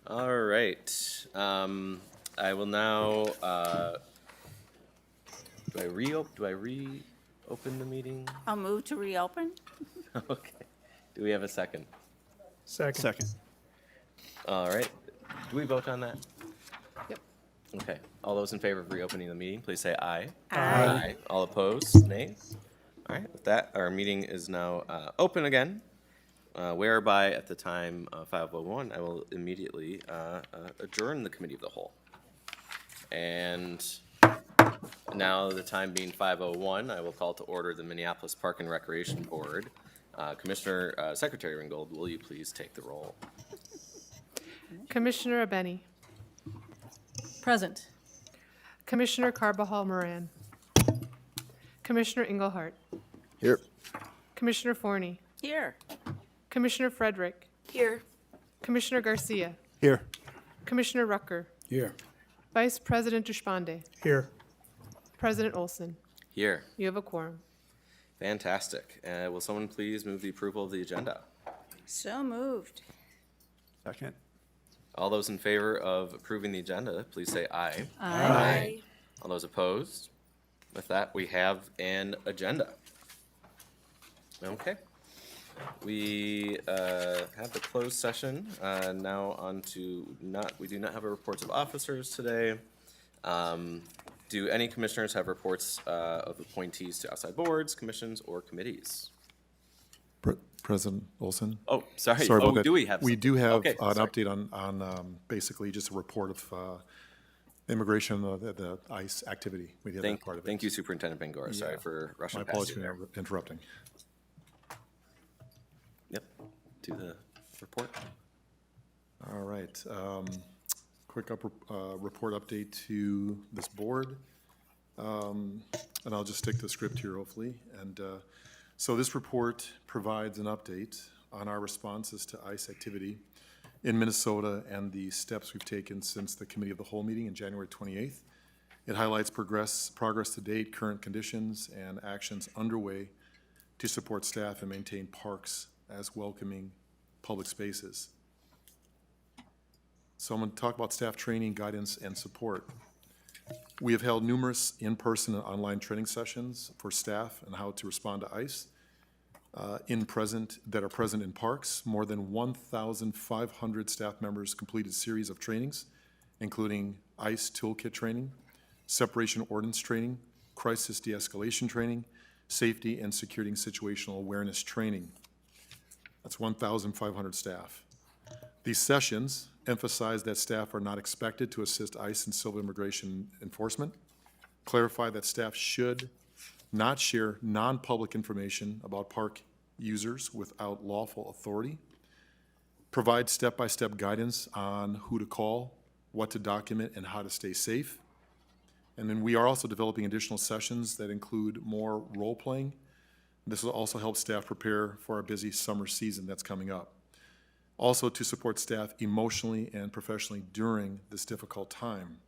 All right. I will now. Do I reopen the meeting? I'll move to reopen. Okay. Do we have a second? Second. All right. Do we vote on that? Yep. Okay. All those in favor of reopening the meeting, please say aye. Aye. All opposed, nay. All right. With that, our meeting is now open again. Whereby at the time of 5:01, I will immediately adjourn the committee of the whole. And now, the time being 5:01, I will call to order the Minneapolis Park and Recreation Board. Commissioner Secretary Ringgold, will you please take the roll? Commissioner Abeni. Present. Commissioner Carbajal Moran. Commissioner Engelhardt. Here. Commissioner Forney. Here. Commissioner Frederick. Here. Commissioner Garcia. Here. Commissioner Rucker. Here. Vice President Deshpande. Here. President Olson. Here. You have a quorum. Fantastic. Will someone please move the approval of the agenda? So moved. Second. All those in favor of approving the agenda, please say aye. Aye. All those opposed? With that, we have an agenda. Okay. We have the closed session. Now on to we do not have a reports of officers today. Do any commissioners have reports of appointees to outside boards, commissions, or committees? President Olson? Oh, sorry. Sorry about Oh, that. do we have? We something? do have Okay, an sorry. update on basically just a report of immigration, the ICE activity. We did that part of it. Thank you, Superintendent Bangor. Sorry Yeah. for rushing My past apologies you there. for interrupting. Yep. Do the report. All right. Quick report update to this board. And I'll just stick to the script here, hopefully. And so this report provides an update on our responses to ICE activity in Minnesota and the steps we've taken since the Committee of the Whole meeting in January 28th. It highlights progress to date, current conditions, and actions underway to support staff and maintain parks as welcoming public spaces. So I'm going to talk about staff training, guidance, and support. We have held numerous in-person and online training sessions for staff on how to respond to ICE that are present in parks. More than 1,500 staff members completed a series of trainings, including ICE toolkit training, separation ordinance training, crisis de-escalation training, safety and security and situational awareness training. That's 1,500 staff. These sessions emphasize that staff are not expected to assist ICE in civil immigration enforcement, clarify that staff should not share non-public information about park users without lawful authority, provide step-by-step guidance on who to call, what to document, and how to stay safe. And then we are also developing additional sessions that include more role-playing. This will also help staff prepare for our busy summer season that's coming up. Also to support staff emotionally and professionally during this difficult time.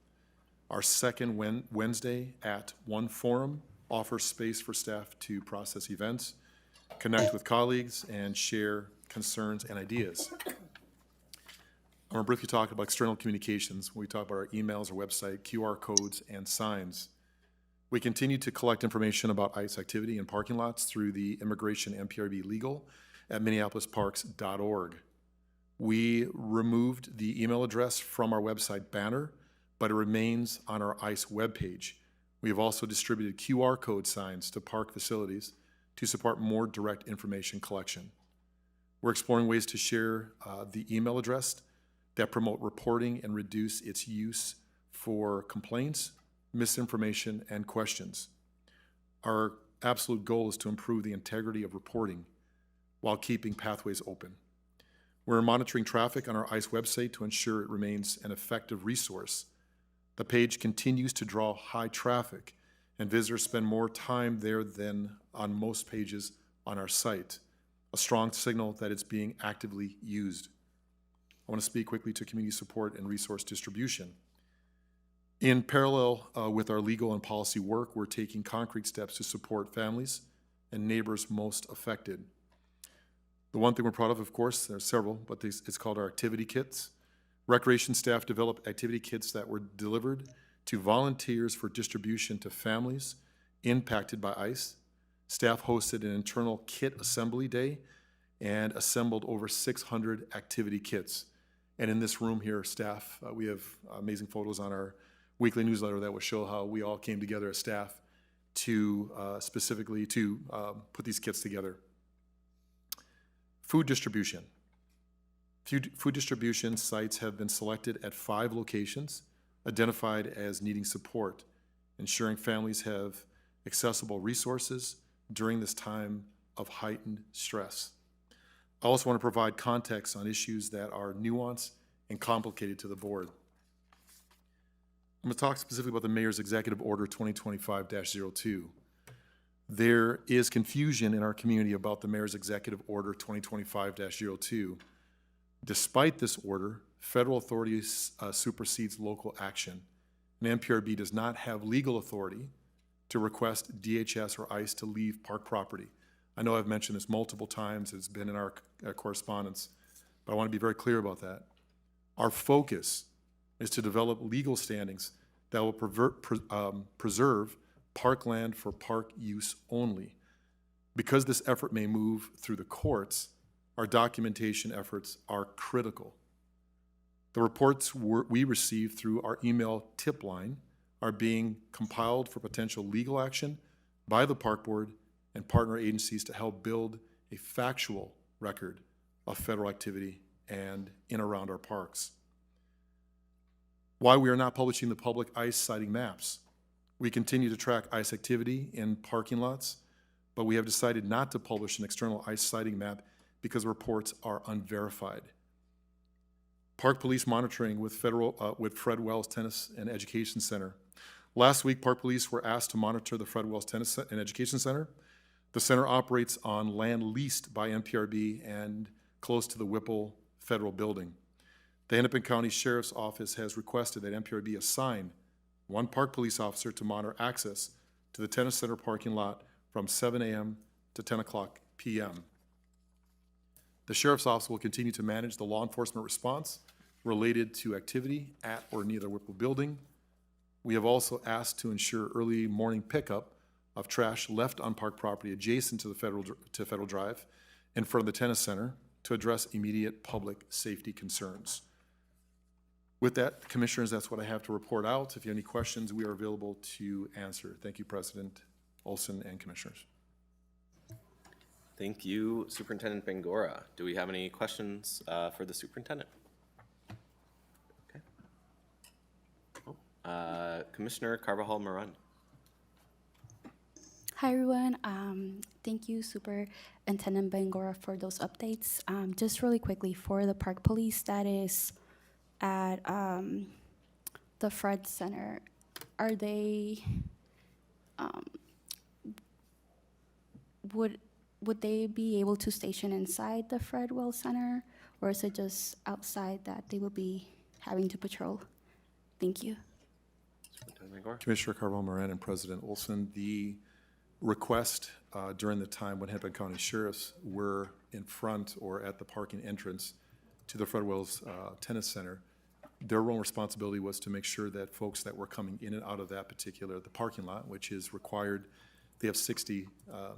Our second Wednesday at 1 forum offers space for staff to process events, connect with colleagues, and share concerns and ideas. I'm going to briefly talk about external communications. We talk about our emails, our website, QR codes, and signs. We continue to collect information about ICE activity in parking lots through the Immigration MPRB Legal at minneapolisparks.org. We removed the email address from our website banner, but it remains on our ICE webpage. We have also distributed QR code signs to park facilities to support more direct information collection. We're exploring ways to share the email address that promote reporting and reduce its use for complaints, misinformation, and questions. Our absolute goal is to improve the integrity of reporting while keeping pathways open. We're monitoring traffic on our ICE website to ensure it remains an effective resource. The page continues to draw high traffic, and visitors spend more time there than on most pages on our site, a strong signal that it's being actively used. I want to speak quickly to community support and resource distribution. In parallel with our legal and policy work, we're taking concrete steps to support families and neighbors most affected. The one thing we're proud of course, there's several, but it's called our activity kits. Recreation staff developed activity kits that were delivered to volunteers for distribution to families impacted by ice. Staff hosted an internal kit assembly day and assembled over 600 activity kits. And in this room here, staff, we have amazing photos on our weekly newsletter that will show how we all came together as staff to specifically to put these kits together. Food distribution. Food distribution sites have been selected at 5 locations identified as needing support, ensuring families have accessible resources during this time of heightened stress. I also want to provide context on issues that are nuanced and complicated to the board. I'm going to talk specifically about the Mayor's Executive Order 2025-02. There is confusion in our community about the Mayor's Executive Order 2025-02. Despite this order, federal authority supersedes local action, and MPRB does not have legal authority to request DHS or ICE to leave park property. I know I've mentioned this multiple times, it's been in our correspondence, but I want to be very clear about that. Our focus is to develop legal standings that will preserve parkland for park use only. Because this effort may move through the courts, our documentation efforts are critical. The reports we receive through our email tip line are being compiled for potential legal action by the park board and partner agencies to help build a factual record of federal activity and in around our parks. Why we are not publishing the public ice sighting maps. We continue to track ice activity in parking lots, but we have decided not to publish an external ice sighting map because reports are unverified. Park Police monitoring with Fred Wells Tennis and Education Center. Last week, Park Police were asked to monitor the Fred Wells Tennis and Education Center. The center operates on land leased by MPRB and close to the Whipple Federal Building. The Hennepin County Sheriff's Office has requested that MPRB assign 1 Park Police officer to monitor access to the tennis center parking lot from 7 a.m. to 10 o'clock p.m. The Sheriff's Office will continue to manage the law enforcement response related to activity at or near the Whipple Building. We have also asked to ensure early morning pickup of trash left on park property adjacent to the Federal Drive in front of the tennis center to address immediate public safety concerns. With that, Commissioners, that's what I have to report out. If you have any questions, we are available to answer. Thank you, President Olson and Commissioners. Thank you, Superintendent Bangora. Do we have any questions for the superintendent? Okay. Commissioner Carvajal Moran. Hi, everyone. Thank you, Superintendent Bangora, for those updates. Just really quickly, for the Park Police that is at the Fred Center, are they, would they be able to station inside the Fred Wells Center, or is it just outside that they will be having to patrol? Thank you. Superintendent Bangora. Commissioner Carvajal Moran and President Olson, the request during the time when Hennepin County Sheriffs were in front or at the parking entrance to the Fred Wells Tennis Center, their role and responsibility was to make sure that folks that were coming in and out of that particular, the parking lot, which is required, they have 60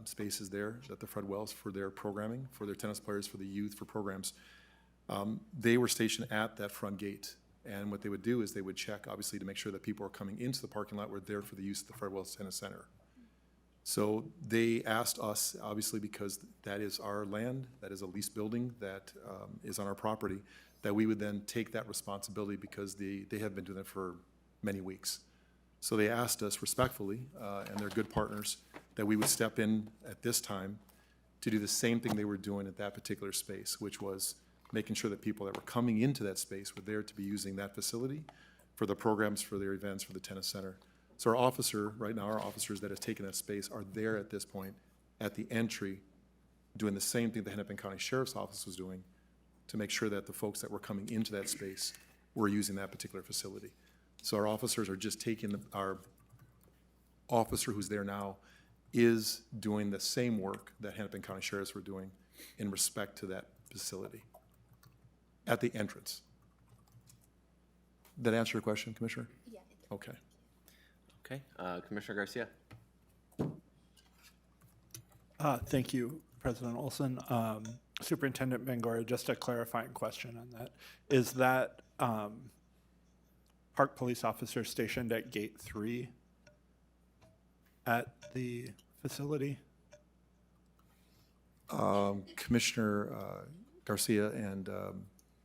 spaces there at the Fred Wells for their programming, for their tennis players, for the youth, for programs. They were stationed at that front gate. And what they would do is they would check, obviously, to make sure that people are coming into the parking lot were there for the use of the Fred Wells Tennis Center. So they asked us, obviously, because that is our land, that is a leased building that is on our property, that we would then take that responsibility because they have been doing that for many weeks. So they asked us respectfully, and they're good partners, that we would step in at this time to do the same thing they were doing at that particular space, which was making sure that people that were coming into that space were there to be using that facility for the programs, for their events, for the tennis center. So our officer, right now, our officers that have taken that space are there at this point at the entry, doing the same thing the Hennepin County Sheriff's Office was doing to make sure that the folks that were coming into that space were using that particular facility. So our officers are just taking, our officer who's there now is doing the same work that Hennepin County Sheriffs were doing in respect to that facility at the entrance. That answer your question, Commissioner? Yeah. Okay. Okay, Commissioner Garcia. Thank you, President Olson. Superintendent Bangor, just a clarifying question on that. Is that park police officer stationed at Gate 3 at the facility? Commissioner Garcia and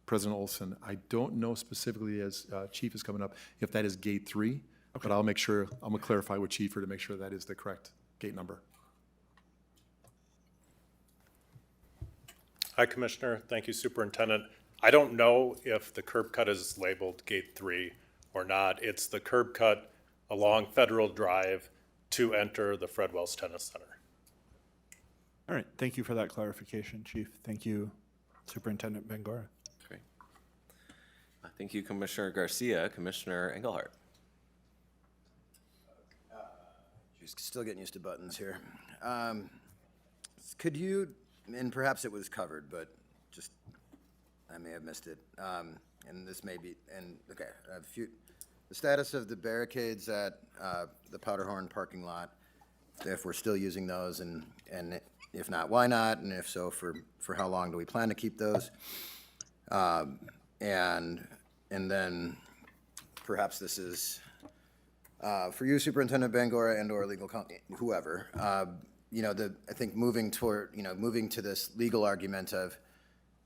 President Olson, I don't know specifically as Chief is coming up if that is Gate 3, but I'll make sure, I'm going to clarify with Chief to make sure that is the correct gate number. Hi, Commissioner. Thank you, Superintendent. I don't know if the curb cut is labeled Gate 3 or not. It's the curb cut along Federal Drive to enter the Fred Wells Tennis Center. All right, thank you for that clarification, Chief. Thank you, Superintendent Bangor. Great. Thank you, Commissioner Garcia. Commissioner Engelhardt. She's still getting used to buttons here. Could you, and perhaps it was covered, but just, I may have missed it. And this may be, and okay, the status of the barricades at the Powderhorn parking lot, if we're still using those, and if not, why not? And if so, for how long do we plan to keep those? And then perhaps this is for you, Superintendent Bangor, and/or legal whoever. I think moving to this legal argument of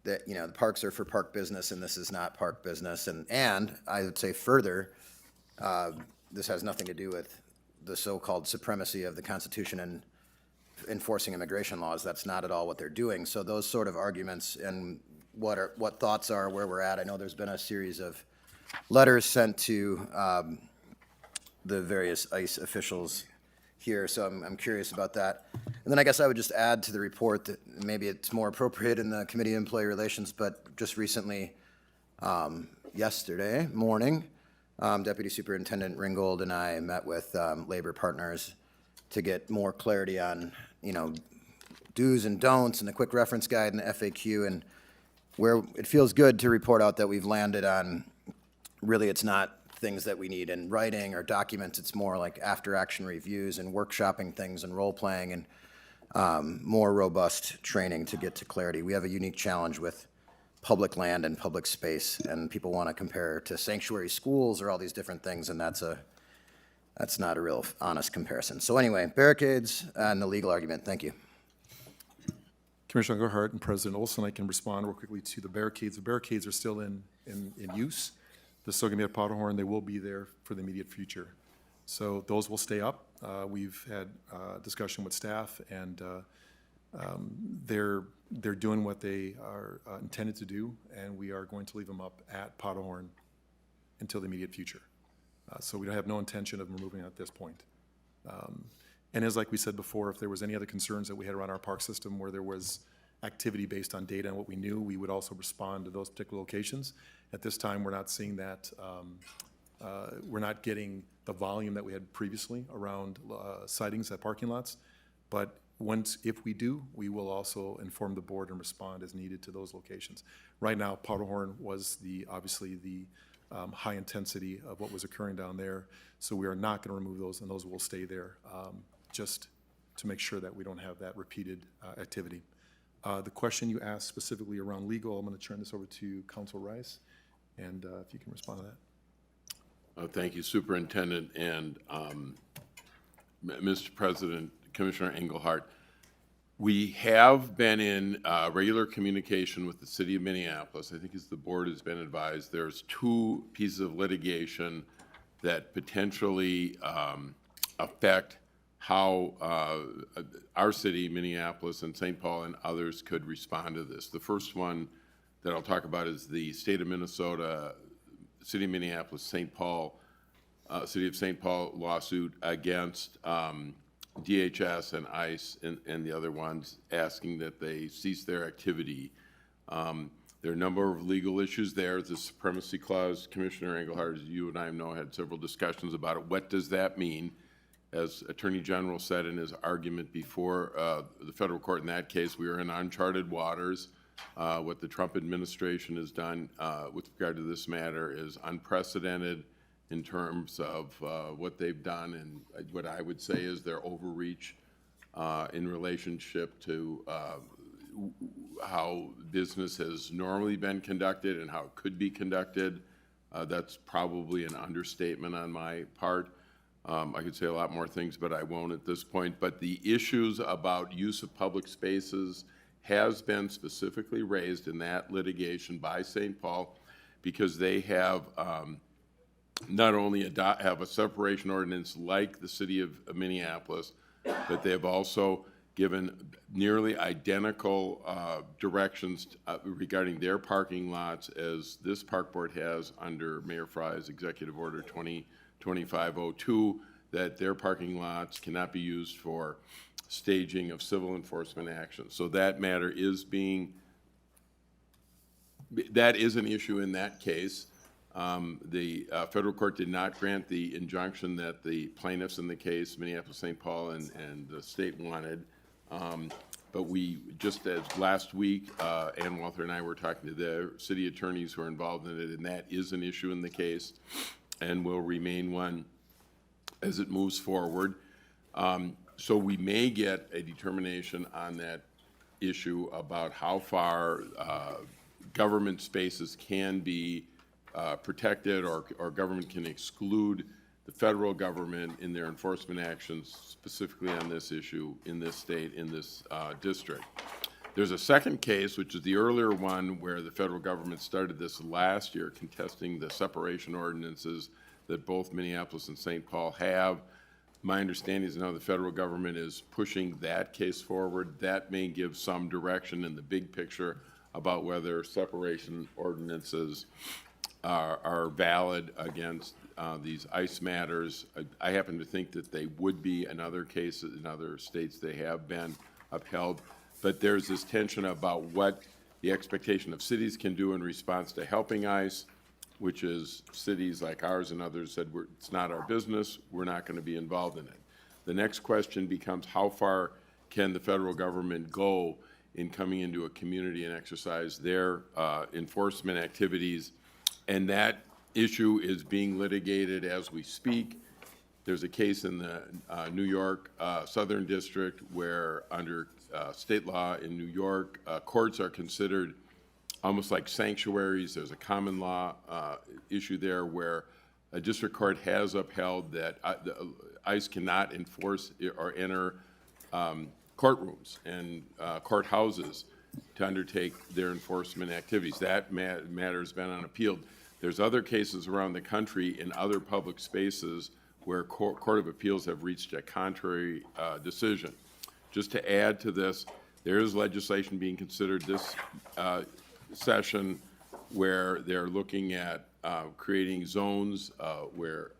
that, the parks are for park business and this is not park business, and I would say further, this has nothing to do with the so-called supremacy of the Constitution and enforcing immigration laws. That's not at all what they're doing. So those sort of arguments and what thoughts are, where we're at. I know there's been a series of letters sent to the various ICE officials here, so I'm curious about that. And then I guess I would just add to the report that maybe it's more appropriate in the Committee of Employee Relations, but just recently, yesterday morning, Deputy Superintendent Ringgold and I met with labor partners to get more clarity on, do's and don'ts and the quick reference guide and the FAQ, and where it feels good to report out that we've landed on, really it's not things that we need in writing or documents. It's more like after-action reviews and workshopping things and role-playing and more robust training to get to clarity. We have a unique challenge with public land and public space, and people want to compare to sanctuary schools or all these different things, and that's not a real honest comparison. So anyway, barricades and the legal argument. Thank you. Commissioner Engelhardt and President Olson, I can respond real quickly to the barricades. The barricades are still in use. They're still going to be at Powderhorn. They will be there for the immediate future. So those will stay up. We've had discussion with staff, and they're doing what they are intended to do, and we are going to leave them up at Powderhorn until the immediate future. So we have no intention of removing it at this point. And as like we said before, if there was any other concerns that we had around our park system where there was activity based on data and what we knew, we would also respond to those particular locations. At this time, we're not seeing that. We're not getting the volume that we had previously around sightings at parking lots. But if we do, we will also inform the board and respond as needed to those locations. Right now, Powderhorn was obviously the high intensity of what was occurring down there. So we are not going to remove those, and those will stay there just to make sure that we don't have that repeated activity. The question you asked specifically around legal, I'm going to turn this over to Council Rice, and if you can respond to that. Thank you, Superintendent, and Mr. President, Commissioner Engelhardt. We have been in regular communication with the City of Minneapolis. I think as the board has been advised, there's 2 pieces of litigation that potentially affect how our city, Minneapolis and St. Paul and others could respond to this. The first one that I'll talk about is the State of Minnesota, City of Minneapolis, St. Paul, City of St. Paul lawsuit against DHS and ICE and the other ones, asking that they cease their activity. There are a number of legal issues there. The Supremacy Clause, Commissioner Engelhardt, as you and I know, had several discussions about it. What does that mean? As Attorney General said in his argument before the federal court in that case, we are in uncharted waters. What the Trump administration has done with regard to this matter is unprecedented in terms of what they've done and what I would say is their overreach in relationship to how business has normally been conducted and how it could be conducted. That's probably an understatement on my part. I could say a lot more things, but I won't at this point. But the issues about use of public spaces has been specifically raised in that litigation by St. Paul because they have not only have a separation ordinance like the city of Minneapolis, but they have also given nearly identical directions regarding their parking lots as this park board has under Mayor Fry's Executive Order 2502, that their parking lots cannot be used for staging of civil enforcement action. So that matter is that is an issue in that case. The federal court did not grant the injunction that the plaintiffs in the case, Minneapolis, St. Paul, and the state wanted. But we, just as last week, Ann Walther and I were talking to the city attorneys who are involved in it, and that is an issue in the case and will remain one as it moves forward. So we may get a determination on that issue about how far government spaces can be protected or government can exclude the federal government in their enforcement actions, specifically on this issue in this state, in this district. There's a second case, which is the earlier one, where the federal government started this last year, contesting the separation ordinances that both Minneapolis and St. Paul have. My understanding is now the federal government is pushing that case forward. That may give some direction in the big picture about whether separation ordinances are valid against these ICE matters. I happen to think that they would be. In other cases, in other states, they have been upheld. But there's this tension about what the expectation of cities can do in response to helping ICE, which is cities like ours and others said, it's not our business, we're not going to be involved in it. The next question becomes, how far can the federal government go in coming into a community and exercise their enforcement activities? And that issue is being litigated as we speak. There's a case in the New York Southern District where under state law in New York, courts are considered almost like sanctuaries. There's a common law issue there where a district court has upheld that ICE cannot enforce or enter courtrooms and courthouses to undertake their enforcement activities. That matter has been unappealed. There's other cases around the country in other public spaces where Court of Appeals have reached a contrary decision. Just to add to this, there is legislation being considered this session where they're looking at creating zones where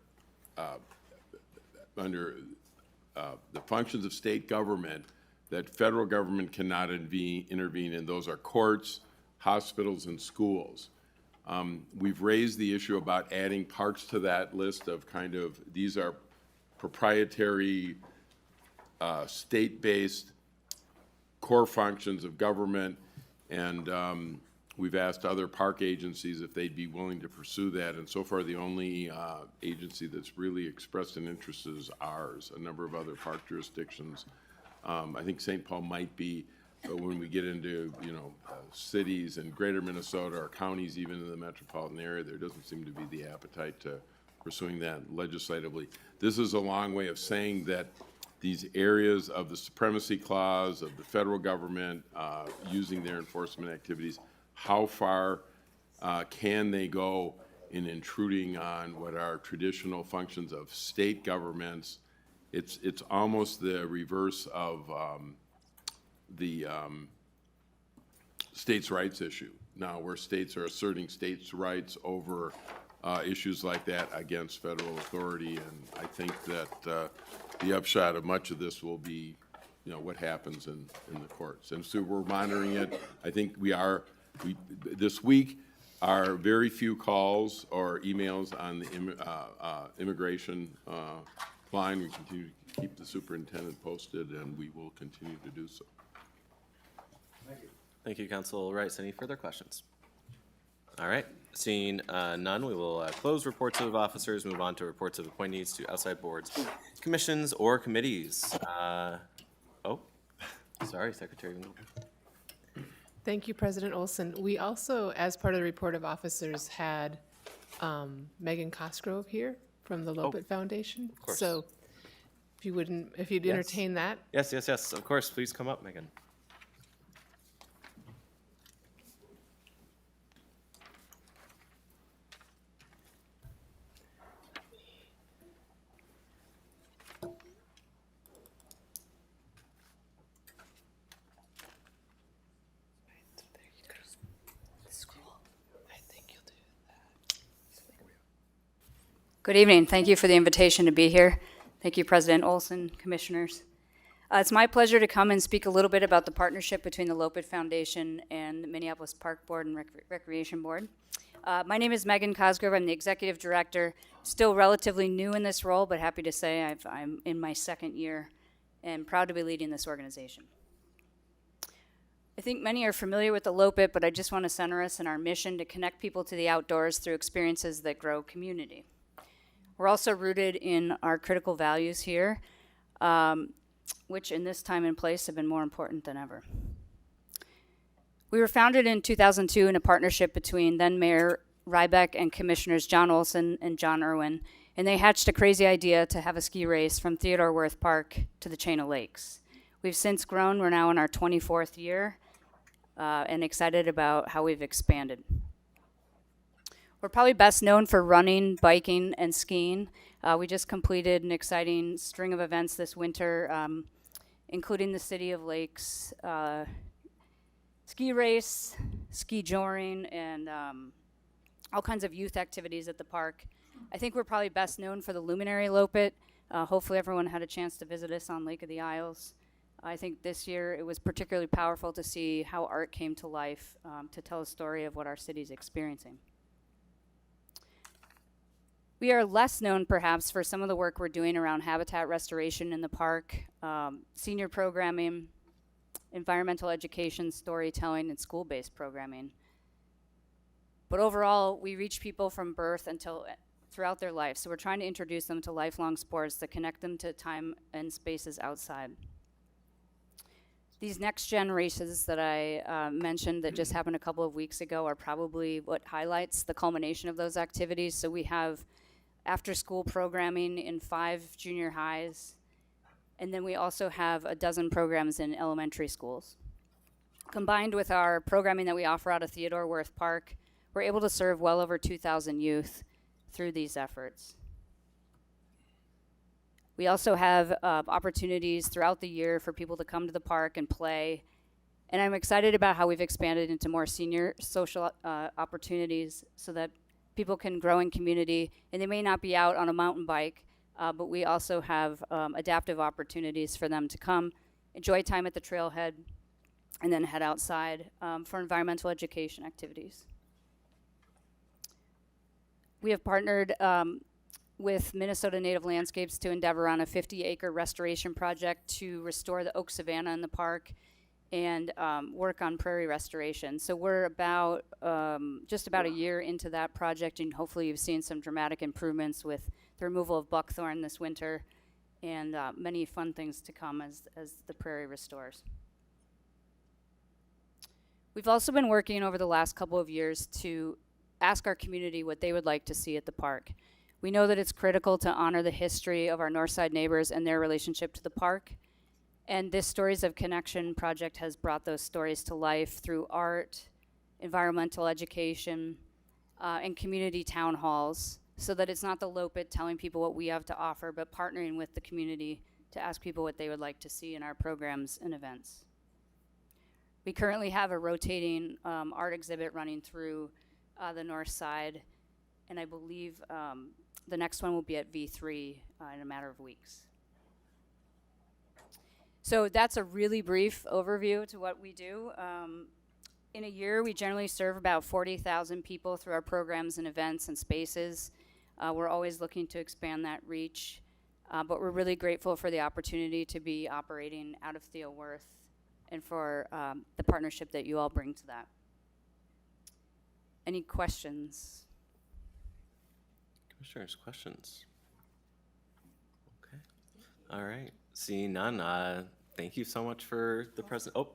under the functions of state government that federal government cannot intervene in. Those are courts, hospitals, and schools. We've raised the issue about adding parks to that list of kind of, these are proprietary, state-based core functions of government, and we've asked other park agencies if they'd be willing to pursue that, and so far the only agency that's really expressed an interest is ours. A number of other park jurisdictions, I think St. Paul might be, but when we get into, cities in greater Minnesota or counties even in the metropolitan area, there doesn't seem to be the appetite to pursuing that legislatively. This is a long way of saying that these areas of the supremacy clause of the federal government using their enforcement activities, how far can they go in intruding on what are traditional functions of state governments? It's almost the reverse of the states' rights issue now, where states are asserting states' rights over issues like that against federal authority, and I think that the upshot of much of this will be, what happens in the courts. And so we're monitoring it. I think this week, are very few calls or emails on the immigration line. We continue to keep the superintendent posted, and we will continue to do so. Thank you, Council Rice. Any further questions? All right, seeing none, we will close reports of officers, move on to reports of appointees to outside boards, commissions, or committees. Oh, sorry, Secretary. Thank you, President Olson. We also, as part of the report of officers, had Megan Cosgrove here from the Lopet Foundation. Of course. So if you'd entertain that. Yes, yes, yes, of course. Please come up, Megan. Good evening. Thank you for the invitation to be here. Thank you, President Olson, commissioners. It's my pleasure to come and speak a little bit about the partnership between the Lopet Foundation and the Minneapolis Park Board and Recreation Board. My name is Megan Cosgrove. I'm the executive director, still relatively new in this role, but happy to say I'm in my second year and proud to be leading this organization. I think many are familiar with the Lopet, but I just want to center us in our mission to connect people to the outdoors through experiences that grow community. We're also rooted in our critical values here, which in this time and place have been more important than ever. We were founded in 2002 in a partnership between then Mayor Rybeck and Commissioners John Olson and John Irwin, and they hatched a crazy idea to have a ski race from Theodore Wirth Park to the chain of lakes. We've since grown. We're now in our 24th year and excited about how we've expanded. We're probably best known for running, biking, and skiing. We just completed an exciting string of events this winter, including the City of Lakes ski race, ski joring, and all kinds of youth activities at the park. I think we're probably best known for the Luminary Lopet. Hopefully everyone had a chance to visit us on Lake of the Isles. I think this year it was particularly powerful to see how art came to life to tell a story of what our city's experiencing. We are less known, perhaps, for some of the work we're doing around habitat restoration in the park, senior programming, environmental education, storytelling, and school-based programming. But overall, we reach people from birth until throughout their life, so we're trying to introduce them to lifelong sports that connect them to time and spaces outside. These next-gen races that I mentioned that just happened a couple of weeks ago are probably what highlights the culmination of those activities. So we have after-school programming in 5 junior highs, and then we also have a dozen programs in elementary schools. Combined with our programming that we offer out of Theodore Wirth Park, we're able to serve well over 2,000 youth through these efforts. We also have opportunities throughout the year for people to come to the park and play. And I'm excited about how we've expanded into more senior social opportunities so that people can grow in community. And they may not be out on a mountain bike, but we also have adaptive opportunities for them to come, enjoy time at the trailhead, and then head outside for environmental education activities. We have partnered with Minnesota Native Landscapes to endeavor on a 50-acre restoration project to restore the oak savanna in the park and work on prairie restoration. So we're about just about a year into that project, and hopefully you've seen some dramatic improvements with the removal of buckthorn this winter and many fun things to come as the prairie restores. We've also been working over the last couple of years to ask our community what they would like to see at the park. We know that it's critical to honor the history of our Northside neighbors and their relationship to the park. And this Stories of Connection project has brought those stories to life through art, environmental education, and community town halls, so that it's not the Lopet telling people what we have to offer, but partnering with the community to ask people what they would like to see in our programs and events. We currently have a rotating art exhibit running through the north side, and I believe the next one will be at V3 in a matter of weeks. So that's a really brief overview to what we do. In a year, we generally serve about 40,000 people through our programs and events and spaces. We're always looking to expand that reach, but we're really grateful for the opportunity to be operating out of Theo Wirth and for the partnership that you all bring to that. Any questions? Commissioners, questions? Okay. All right. Seeing none, thank you so much for the present. Oh,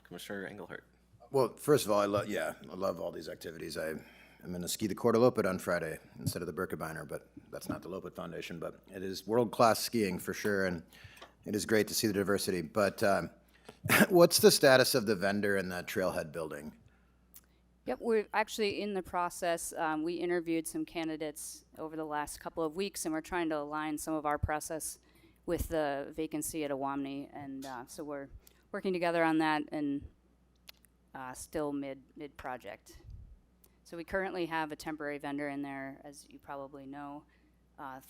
Commissioner Engelhardt. Well, first of all, I love all these activities. I'm going to ski the Corda Lopet on Friday instead of the Birkebeiner, but that's not the Lopet Foundation. But it is world-class skiing for sure, and it is great to see the diversity. But what's the status of the vendor in that trailhead building? Yep, we're actually in the process. We interviewed some candidates over the last couple of weeks, and we're trying to align some of our process with the vacancy at Awamni, and so we're working together on that, and still mid-project. So we currently have a temporary vendor in there, as you probably know,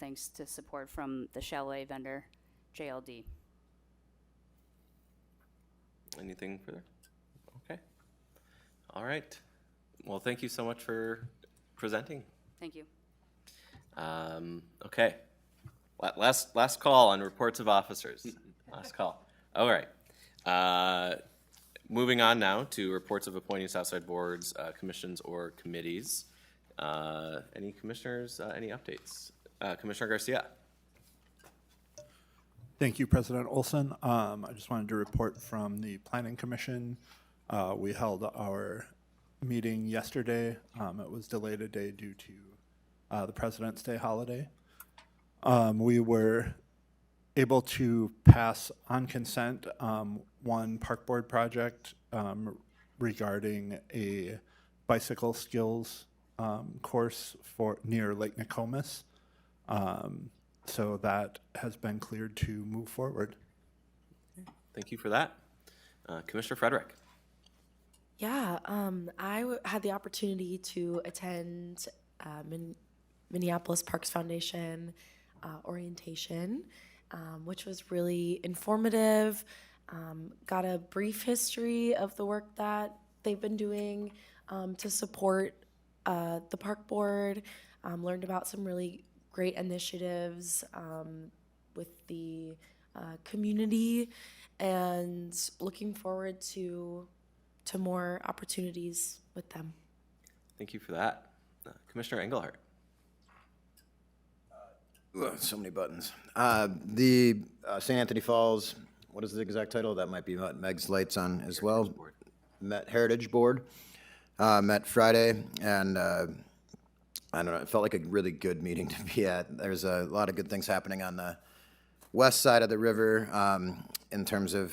thanks to support from the chalet vendor, JLD. Anything further? Okay. All right. Well, thank you so much for presenting. Thank you. Okay. Last call on reports of officers. Last call. All right. Moving on now to reports of appointing Southside boards, commissions, or committees. Any commissioners, any updates? Commissioner Garcia. Thank you, President Olson. I just wanted to report from the Planning Commission. We held our meeting yesterday. It was delayed a day due to the President's Day holiday. We were able to pass on consent one park board project regarding a bicycle skills course near Lake Nokomis. So that has been cleared to move forward. Thank you for that. Commissioner Frederick. Yeah, had the opportunity to attend Minneapolis Parks Foundation orientation, which was really informative. Got a brief history of the work that they've been doing to support the park board. Learned about some really great initiatives with the community, and looking forward to more opportunities with them. Thank you for that. Commissioner Engelhardt. So many buttons. The St. Anthony Falls, what is the exact title? That might be what Meg's lights on as well. Heritage Board met Friday, and I don't know, it felt like a really good meeting to be at. There's a lot of good things happening on the west side of the river in terms of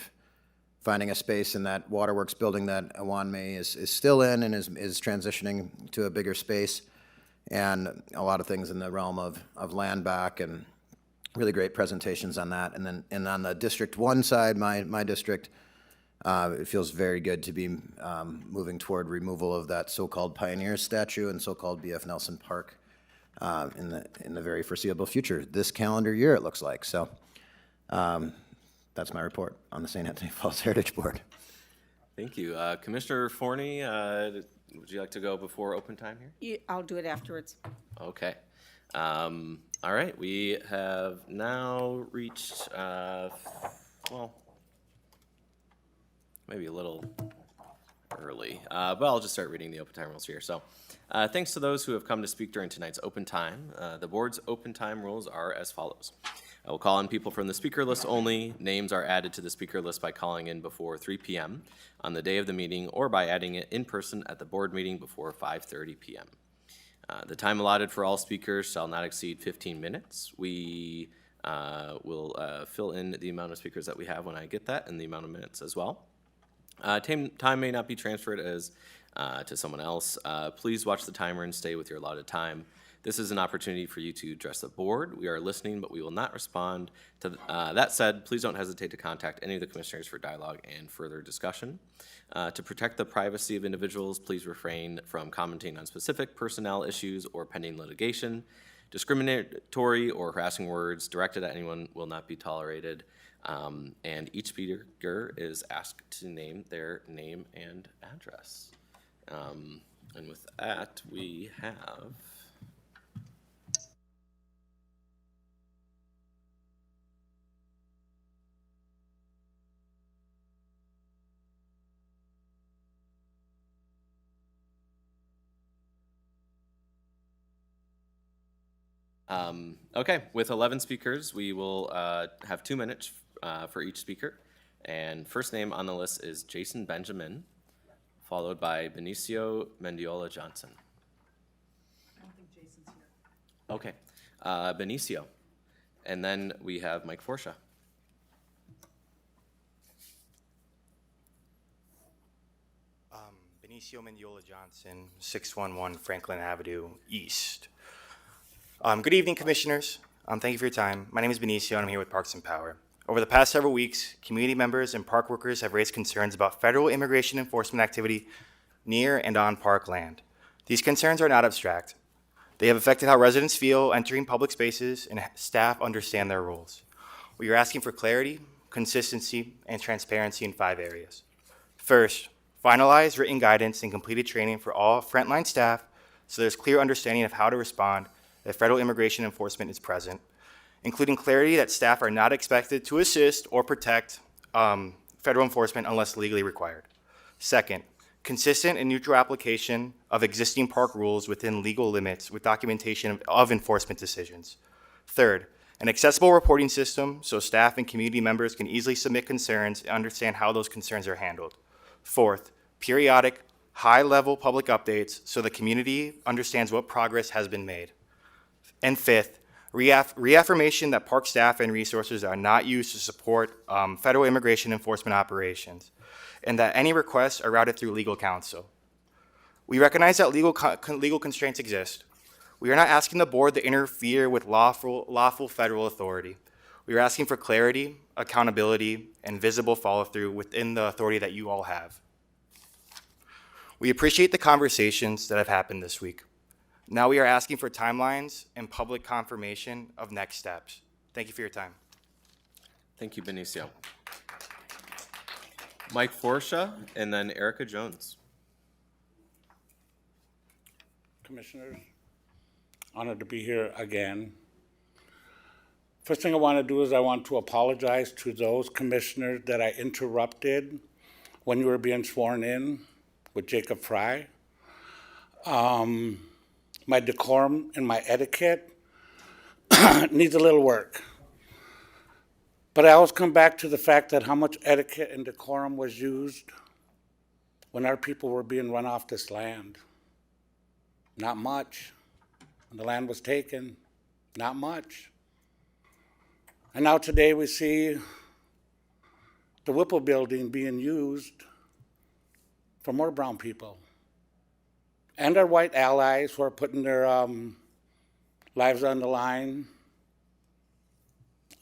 finding a space in that waterworks building that Awamni is still in and is transitioning to a bigger space, and a lot of things in the realm of land back, and really great presentations on that. And on the District 1 side, my district, it feels very good to be moving toward removal of that so-called pioneer statue and so-called B.F. Nelson Park in the very foreseeable future, this calendar year it looks like. So that's my report on the St. Anthony Falls Heritage Board. Thank you. Commissioner Forney, would you like to go before open time here? I'll do it afterwards. Okay. All right. We have now reached, well, maybe a little early, but I'll just start reading the open time rules here. So thanks to those who have come to speak during tonight's open time. The board's open time rules are as follows. I will call on people from the speaker list only. Names are added to the speaker list by calling in before 3 p.m. on the day of the meeting, or by adding it in person at the board meeting before 5:30 p.m. The time allotted for all speakers shall not exceed 15 minutes. We will fill in the amount of speakers that we have when I get that, and the amount of minutes as well. Time may not be transferred as to someone else. Please watch the timer and stay with your allotted time. This is an opportunity for you to address the board. We are listening, but we will not respond. That said, please don't hesitate to contact any of the commissioners for dialogue and further discussion. To protect the privacy of individuals, please refrain from commenting on specific personnel issues or pending litigation. Discriminatory or harassing words directed at anyone will not be tolerated. And each speaker is asked to name their name and address. And with that, we have Okay, with 11 speakers, we will have 2 minutes for each speaker. And first name on the list is Jason Benjamin, followed by Benicio Mendiola Johnson. I don't think Jason's here. Okay, Benicio. And then we have Mike Forsha. Benicio Mendiola Johnson, 611 Franklin Avenue East. Good evening, commissioners. Thank you for your time. My name is Benicio, and I'm here with Parks and Power. Over the past several weeks, community members and park workers have raised concerns about federal immigration enforcement activity near and on park land. These concerns are not abstract. They have affected how residents feel entering public spaces and staff understand their roles. We are asking for clarity, consistency, and transparency in 5 areas. First, finalize written guidance and completed training for all frontline staff so there's clear understanding of how to respond if federal immigration enforcement is present, including clarity that staff are not expected to assist or protect federal enforcement unless legally required. Second, consistent and neutral application of existing park rules within legal limits with documentation of enforcement decisions. Third, an accessible reporting system so staff and community members can easily submit concerns and understand how those concerns are handled. Fourth, periodic, high-level public updates so the community understands what progress has been made. And fifth, reaffirmation that park staff and resources are not used to support federal immigration enforcement operations, and that any requests are routed through legal counsel. We recognize that legal constraints exist. We are not asking the board to interfere with lawful federal authority. We are asking for clarity, accountability, and visible follow-through within the authority that you all have. We appreciate the conversations that have happened this week. Now we are asking for timelines and public confirmation of next steps. Thank you for your time. Thank you, Benicio. Mike Forsha, and then Erica Jones. Commissioners, honored to be here again. First thing I want to do is I want to apologize to those commissioners that I interrupted when you were being sworn in with Jacob Fry. My decorum and my etiquette needs a little work. But I always come back to the fact that how much etiquette and decorum was used when our people were being run off this land. Not much. When the land was taken, not much. And now today we see the Whipple building being used for more brown people. And our white allies who are putting their lives on the line.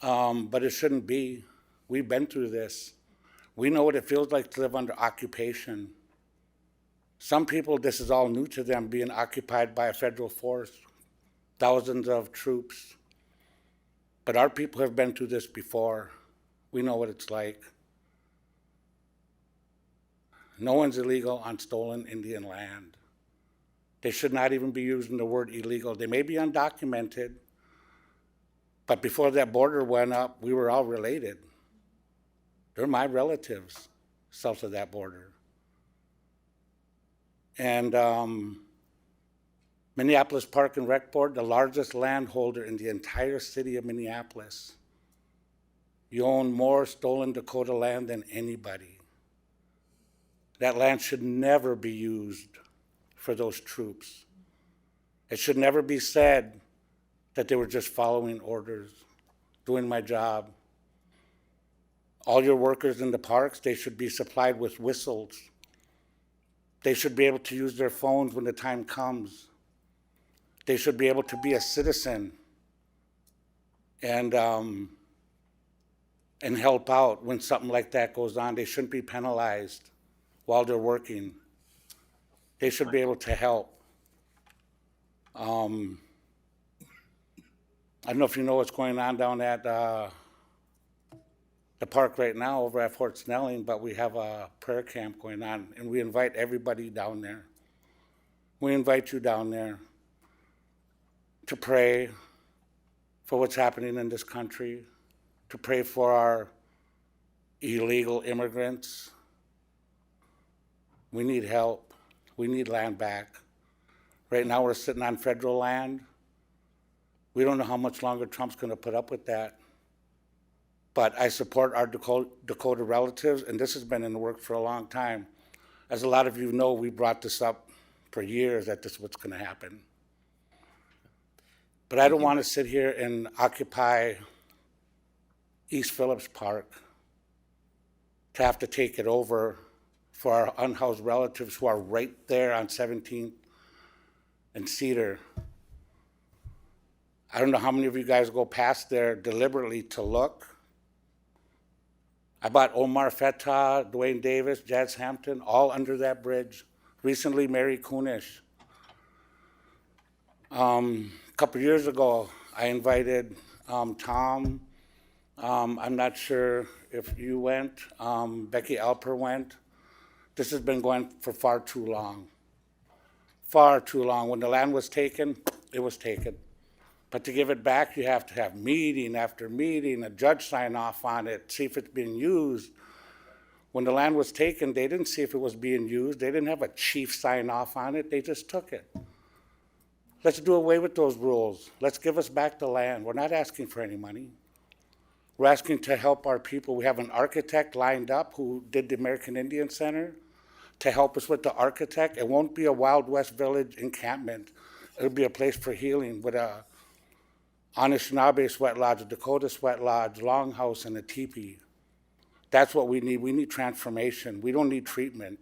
But it shouldn't be. We've been through this. We know what it feels like to live under occupation. Some people, this is all new to them, being occupied by a federal force, thousands of troops. But our people have been through this before. We know what it's like. No one's illegal on stolen Indian land. They should not even be using the word illegal. They may be undocumented, but before that border went up, we were all related. They're my relatives south of that border. And Minneapolis Park and Rec Board, the largest landholder in the entire city of Minneapolis. You own more stolen Dakota land than anybody. That land should never be used for those troops. It should never be said that they were just following orders, doing my job. All your workers in the parks, they should be supplied with whistles. They should be able to use their phones when the time comes. They should be able to be a citizen and help out when something like that goes on. They shouldn't be penalized while they're working. They should be able to help. I don't know if you know what's going on down at the park right now over at Fort Snelling, but we have a prayer camp going on, and we invite everybody down there. We invite you down there to pray for what's happening in this country, to pray for our illegal immigrants. We need help. We need land back. Right now we're sitting on federal land. We don't know how much longer Trump's going to put up with that. But I support our Dakota relatives, and this has been in the works for a long time. As a lot of you know, we brought this up for years that this is what's going to happen. But I don't want to sit here and occupy East Phillips Park to have to take it over for our unhoused relatives who are right there on 17th and Cedar. I don't know how many of you guys go past there deliberately to look. I bought Omar Feta, Dwayne Davis, Jazz Hampton, all under that bridge. Recently, Mary Kunish. A couple years ago, I invited Tom. I'm not sure if you went. Becky Alper went. This has been going for far too long. Far too long. When the land was taken, it was taken. But to give it back, you have to have meeting after meeting, a judge sign off on it, see if it's being used. When the land was taken, they didn't see if it was being used. They didn't have a chief sign off on it. They just took it. Let's do away with those rules. Let's give us back the land. We're not asking for any money. We're asking to help our people. We have an architect lined up who did the American Indian Center to help us with the architect. It won't be a Wild West Village encampment. It'll be a place for healing with a Anishinaabe sweat lodge, a Dakota sweat lodge, longhouse, and a teepee. That's what we need. We need transformation. We don't need treatment.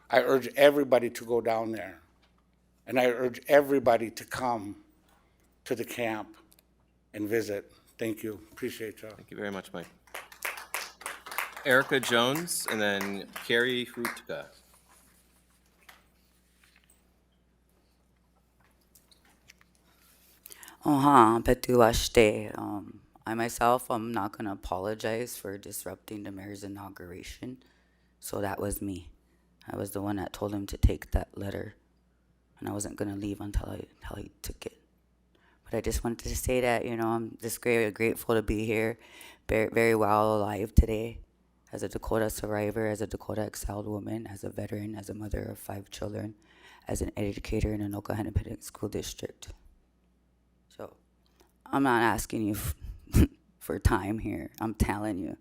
I urge everybody to go down there. And I urge everybody to come to the camp and visit. Thank you. Appreciate y'all. Thank you very much, Mike. Erica Jones, and then Carrie Hrutka. Petuashte. I myself, I'm not going to apologize for disrupting the mayor's inauguration. So that was me. I was the one that told him to take that letter. And I wasn't going to leave until he took it. But I just wanted to say that, I'm just grateful to be here, very, very well alive today, as a Dakota survivor, as a Dakota exiled woman, as a veteran, as a mother of 5 children, as an educator in Anoka Independent School District. So I'm not asking you for time here. I'm telling you,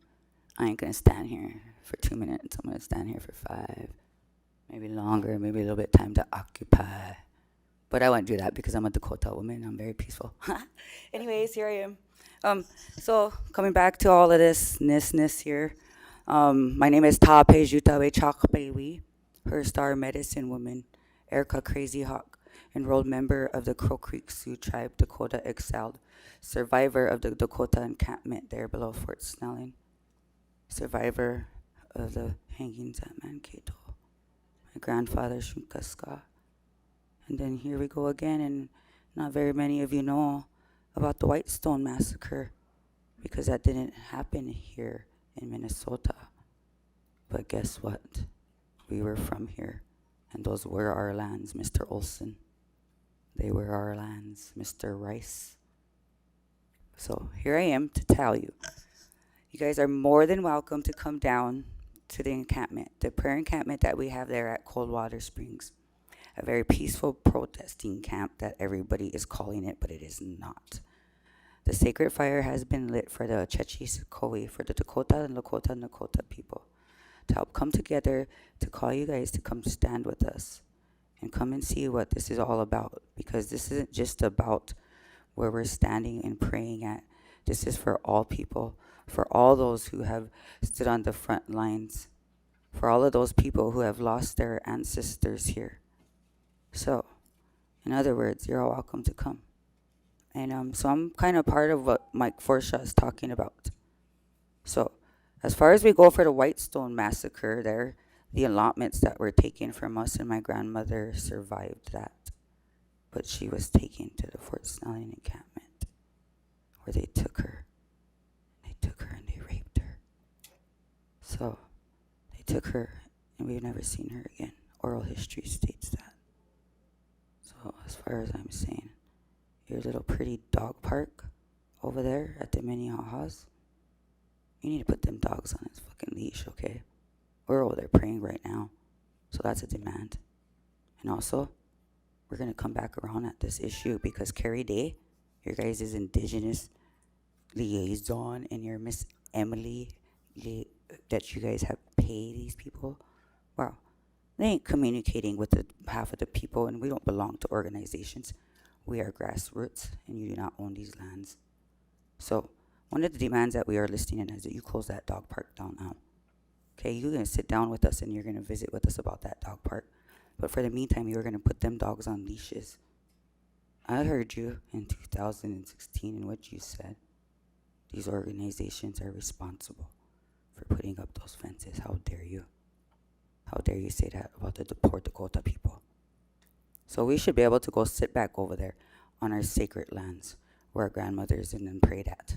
I ain't going to stand here for 2 minutes. I'm going to stand here for 5, maybe longer, maybe a little bit time to occupy. But I won't do that because I'm a Dakota woman. I'm very peaceful. Anyways, here I am. So coming back to all of this here, my name is Tape Jutawe Chakpewi, Her Star Medicine Woman, Erica Crazy Hawk, enrolled member of the Crow Creek Sioux Tribe, Dakota Exiled, survivor of the Dakota encampment there below Fort Snelling, survivor of the hangings at Mankato, my grandfather Shunkaska. And then here we go again, and not very many of you know about the Whitestone Massacre, because that didn't happen here in Minnesota. But guess what? We were from here, and those were our lands, Mr. Olson. They were our lands, Mr. Rice. So here I am to tell you. You guys are more than welcome to come down to the encampment, the prayer encampment that we have there at Coldwater Springs. A very peaceful protesting camp that everybody is calling it, but it is not. The sacred fire has been lit for the Chechi-Kowi, for the Dakota and Lakota and Nakota people, to help come together, to call you guys to come stand with us and come and see what this is all about, because this isn't just about where we're standing and praying at. This is for all people, for all those who have stood on the front lines, for all of those people who have lost their ancestors here. So, in other words, you're all welcome to come. And so I'm kind of part of what Mike Forshaw is talking about. So, as far as we go for the Whitestone Massacre there, the allotments that were taken from us, and my grandmother survived that. But she was taken to the Fort Snelling encampment, where they took her. They took her and they raped her. So, they took her, and we've never seen her again. Oral history states that. So, as far as I'm saying, your little pretty dog park over there at the Minneapolis, you need to put them dogs on its fucking leash, okay? We're over there praying right now, so that's a demand. And also, we're going to come back around at this issue because Carrie Day your guys' indigenous liaison and your Miss Emily that you guys have paid these people? Wow, they ain't communicating with the half of the people, and we don't belong to organizations. We are grassroots, and you do not own these lands. So one of the demands that we are listing in is that you close that dog park down now. Okay, you're gonna sit down with us and you're gonna visit with us about that dog park. But for the meantime, you're gonna put them dogs on leashes. I heard you in 2016 and what you said. These organizations are responsible for putting up those fences. How dare you? How dare you say that about the Port Dakota people? So we should be able to go sit back over there on our sacred lands where our grandmothers and them prayed at.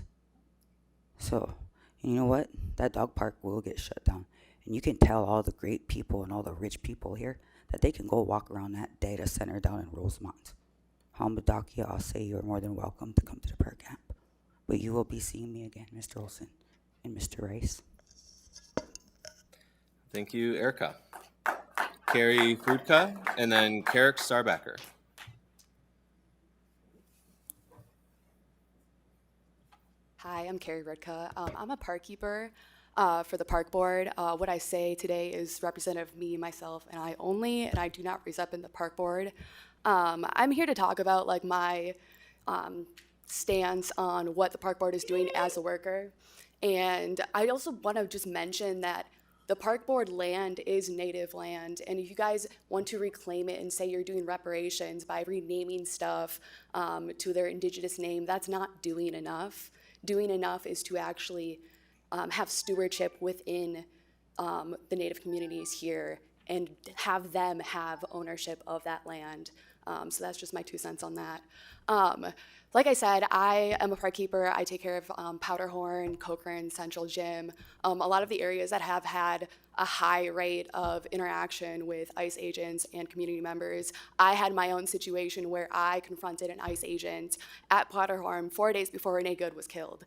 So, and you know what? That dog park will get shut down. And you can tell all the great people and all the rich people here that they can go walk around that data center down in Rosemont. Hamadakia, I'll say you're more than welcome to come to the park camp. But you will be seeing me again, Mr. Olson and Mr. Rice. Thank you, Erica. Carrie Frudka, and then Carrick Starbacker. Hi, I'm Carrie Rudka. I'm a park keeper for the park board. What I say today is representative of me, myself, and I only, and I do not represent the park board. I'm here to talk about like my stance on what the park board is doing as a worker. And I also want to just mention that the park board land is native land, and if you guys want to reclaim it and say you're doing reparations by renaming stuff to their indigenous name, that's not doing enough. Doing enough is to actually have stewardship within the native communities here and have them have ownership of that land. So that's just my 2 cents on that. Like I said, I am a park keeper. I take care of Powderhorn, Cochrane, Central Gym, a lot of the areas that have had a high rate of interaction with ICE agents and community members. I had my own situation where I confronted an ICE agent at Powderhorn 4 days before Renee Good was killed.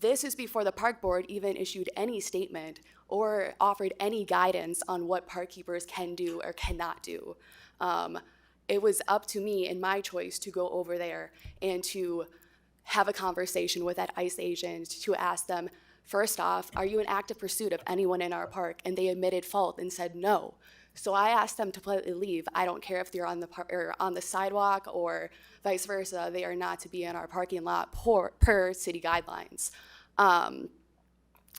This is before the park board even issued any statement or offered any guidance on what park keepers can do or cannot do. It was up to me and my choice to go over there and to have a conversation with that ICE agent to ask them, first off, are you in active pursuit of anyone in our park? And they admitted fault and said no. So I asked them to politely leave. I don't care if they're on the sidewalk or vice versa. They are not to be in our parking lot per city guidelines. And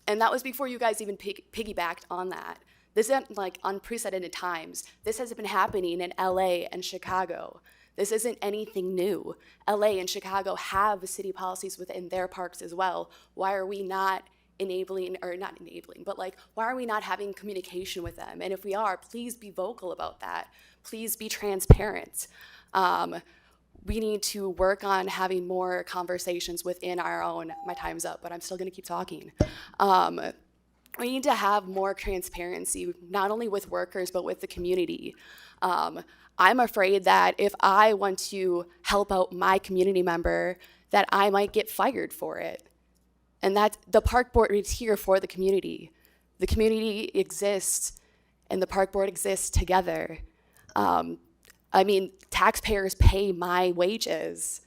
that was before you guys even piggybacked on that. This isn't like unprecedented times. This has been happening in LA and Chicago. This isn't anything new. LA and Chicago have city policies within their parks as well. Why are we not enabling, or not enabling, but like, why are we not having communication with them? And if we are, please be vocal about that. Please be transparent. We need to work on having more conversations within our own, my time's up, but I'm still gonna keep talking. We need to have more transparency, not only with workers, but with the community. I'm afraid that if I want to help out my community member, that I might get fired for it. And that the park board is here for the community. The community exists and the park board exists together. I mean, taxpayers pay my wages.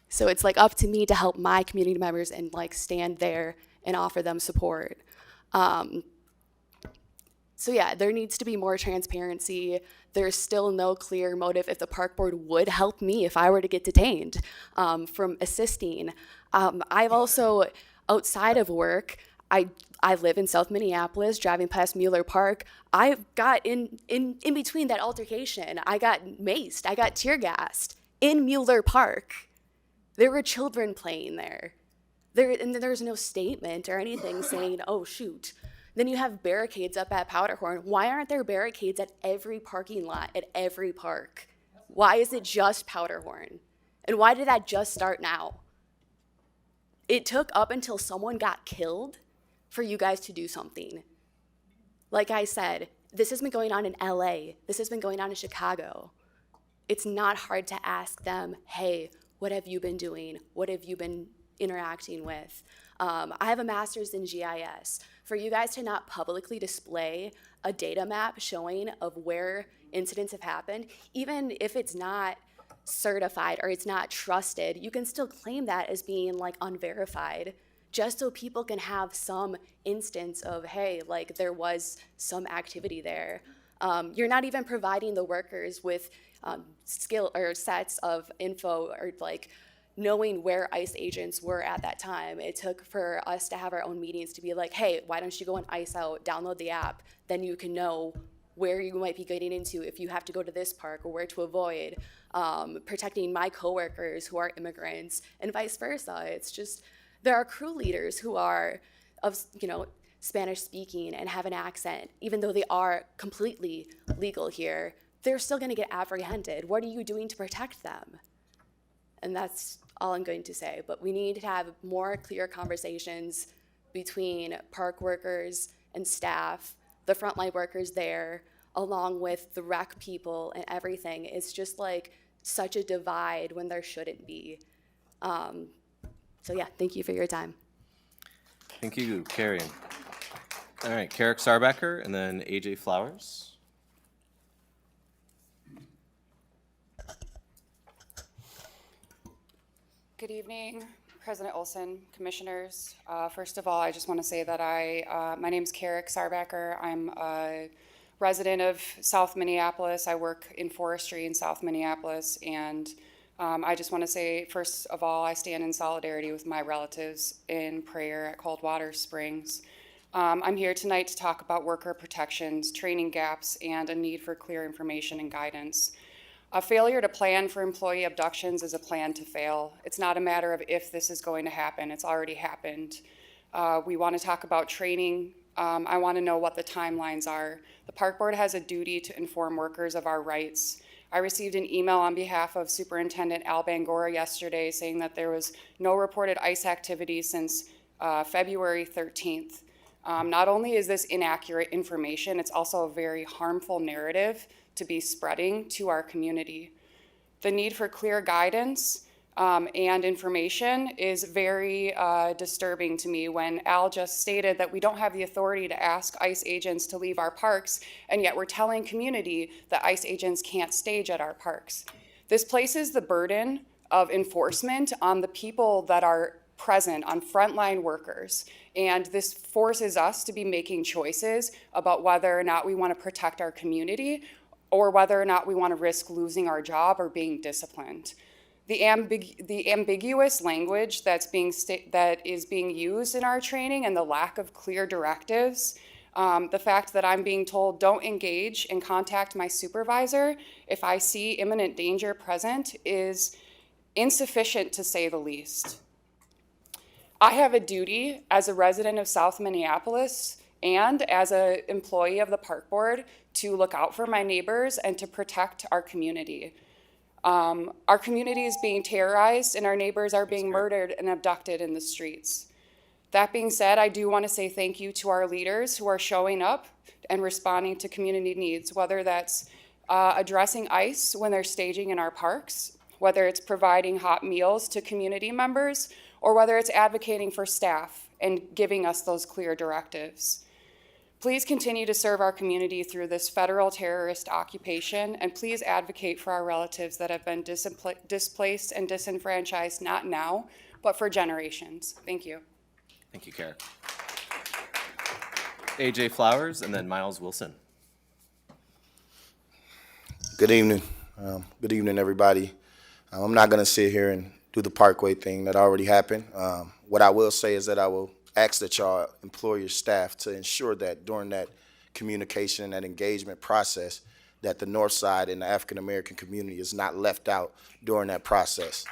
So it's like up to me to help my community members and like stand there and offer them support. So yeah, there needs to be more transparency. There's still no clear motive if the park board would help me if I were to get detained from assisting. I've also, outside of work, I live in South Minneapolis, driving past Mueller Park. I got in between that altercation. I got maced, I got tear gassed in Mueller Park. There were children playing there. And there's no statement or anything saying, oh, shoot. Then you have barricades up at Powderhorn. Why aren't there barricades at every parking lot, at every park? Why is it just Powderhorn? And why did that just start now? It took up until someone got killed for you guys to do something. Like I said, this has been going on in LA. This has been going on in Chicago. It's not hard to ask them, hey, what have you been doing? What have you been interacting with? I have a master's in GIS. For you guys to not publicly display a data map showing of where incidents have happened, even if it's not certified or it's not trusted, you can still claim that as being like unverified, just so people can have some instance of, hey, like there was some activity there. You're not even providing the workers with skill or sets of info or like knowing where ICE agents were at that time. It took for us to have our own meetings to be like, hey, why don't you go on ICE out, download the app, then you can know where you might be getting into if you have to go to this park or where to avoid, protecting my coworkers who are immigrants and vice versa. It's just, there are crew leaders who are of, Spanish speaking and have an accent, even though they are completely legal here, they're still gonna get apprehended. What are you doing to protect them? And that's all I'm going to say, but we need to have more clear conversations between park workers and staff, the frontline workers there, along with the rec people and everything. It's just like such a divide when there shouldn't be. So yeah, thank you for your time. Thank you, Carrie. All right, Carrick Sarbacker and then AJ Flowers. Good evening, President Olson, commissioners. First of all, I just want to say that my name is Carrick Sarbacker. I'm a resident of South Minneapolis. I work in forestry in South Minneapolis, and I just want to say, first of all, I stand in solidarity with my relatives in prayer at Coldwater Springs. I'm here tonight to talk about worker protections, training gaps, and a need for clear information and guidance. A failure to plan for employee abductions is a plan to fail. It's not a matter of if this is going to happen, it's already happened. We want to talk about training. I want to know what the timelines are. The Park Board has a duty to inform workers of our rights. I received an email on behalf of Superintendent Al Bangora yesterday saying that there was no reported ICE activity since February 13th. Not only is this inaccurate information, it's also a very harmful narrative to be spreading to our community. The need for clear guidance and information is very disturbing to me when Al just stated that we don't have the authority to ask ICE agents to leave our parks, and yet we're telling community that ICE agents can't stage at our parks. This places the burden of enforcement on the people that are present, on frontline workers. And this forces us to be making choices about whether or not we want to protect our community or whether or not we want to risk losing our job or being disciplined. The ambiguous language that is being used in our training and the lack of clear directives, the fact that I'm being told don't engage and contact my supervisor if I see imminent danger present is insufficient to say the least. I have a duty as a resident of South Minneapolis and as an employee of the Park Board to look out for my neighbors and to protect our community. Our community is being terrorized and our neighbors are being murdered and abducted in the streets. That being said, I do want to say thank you to our leaders who are showing up and responding to community needs, whether that's addressing ICE when they're staging in our parks, whether it's providing hot meals to community members, or whether it's advocating for staff and giving us those clear directives. Please continue to serve our community through this federal terrorist occupation, and please advocate for our relatives that have been displaced and disenfranchised, not now, but for generations. Thank you. Thank you, Kara. AJ Flowers and then Miles Wilson. Good evening. Good evening, everybody. I'm not going to sit here and do the Parkway thing that already happened. What I will say is that I will ask that y'all employ your staff to ensure that during that communication and that engagement process that the North Side and the African American community is not left out during that process.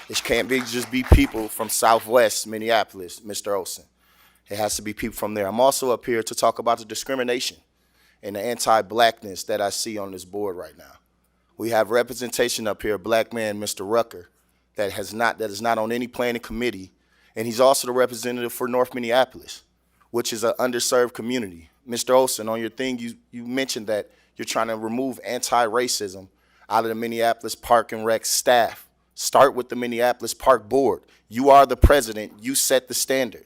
It can't just be people from Southwest Minneapolis, Mr. Olson. It has to be people from there. I'm also up here to talk about the discrimination and the anti-blackness that I see on this board right now. We have representation up here, a black man, Mr. Rucker, that is not on any planning committee, and he's also the representative for North Minneapolis, which is an underserved community. Mr. Olson, on your thing, you mentioned that you're trying to remove anti-racism out of the Minneapolis Park and Rec staff. Start with the Minneapolis Park Board. You are the president. You set the standard.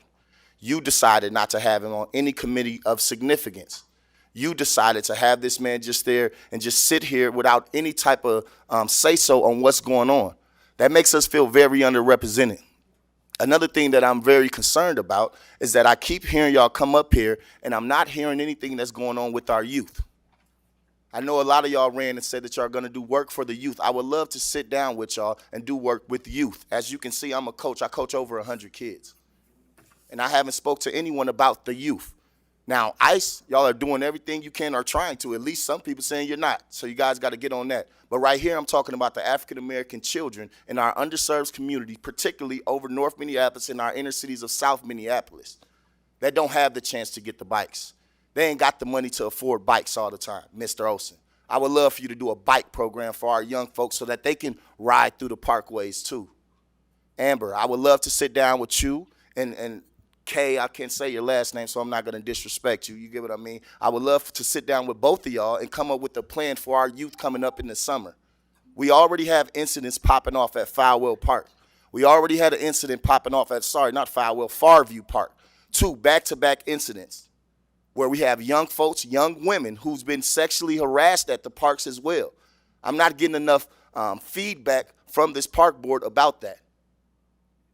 You decided not to have him on any committee of significance. You decided to have this man just there and just sit here without any type of say-so on what's going on. That makes us feel very underrepresented. Another thing that I'm very concerned about is that I keep hearing y'all come up here and I'm not hearing anything that's going on with our youth. I know a lot of y'all ran and said that y'all are going to do work for the youth. I would love to sit down with y'all and do work with youth. As you can see, I'm a coach. I coach over 100 kids. And I haven't spoke to anyone about the youth. Now, ICE, y'all are doing everything you can or trying to. At least some people saying you're not. So you guys got to get on that. But right here, I'm talking about the African-American children in our underserved community, particularly over North Minneapolis and our inner cities of South Minneapolis, that don't have the chance to get the bikes. They ain't got the money to afford bikes all the time, Mr. Olson. I would love for you to do a bike program for our young folks so that they can ride through the parkways too. Amber, I would love to sit down with you and Kay, I can't say your last name, so I'm not going to disrespect you. You get what I mean? I would love to sit down with both of y'all and come up with a plan for our youth coming up in the summer. We already have incidents popping off at Falwell Park. We already had an incident popping off at, Farview Park. 2 back-to-back incidents where we have young folks, young women who's been sexually harassed at the parks as well. I'm not getting enough feedback from this park board about that.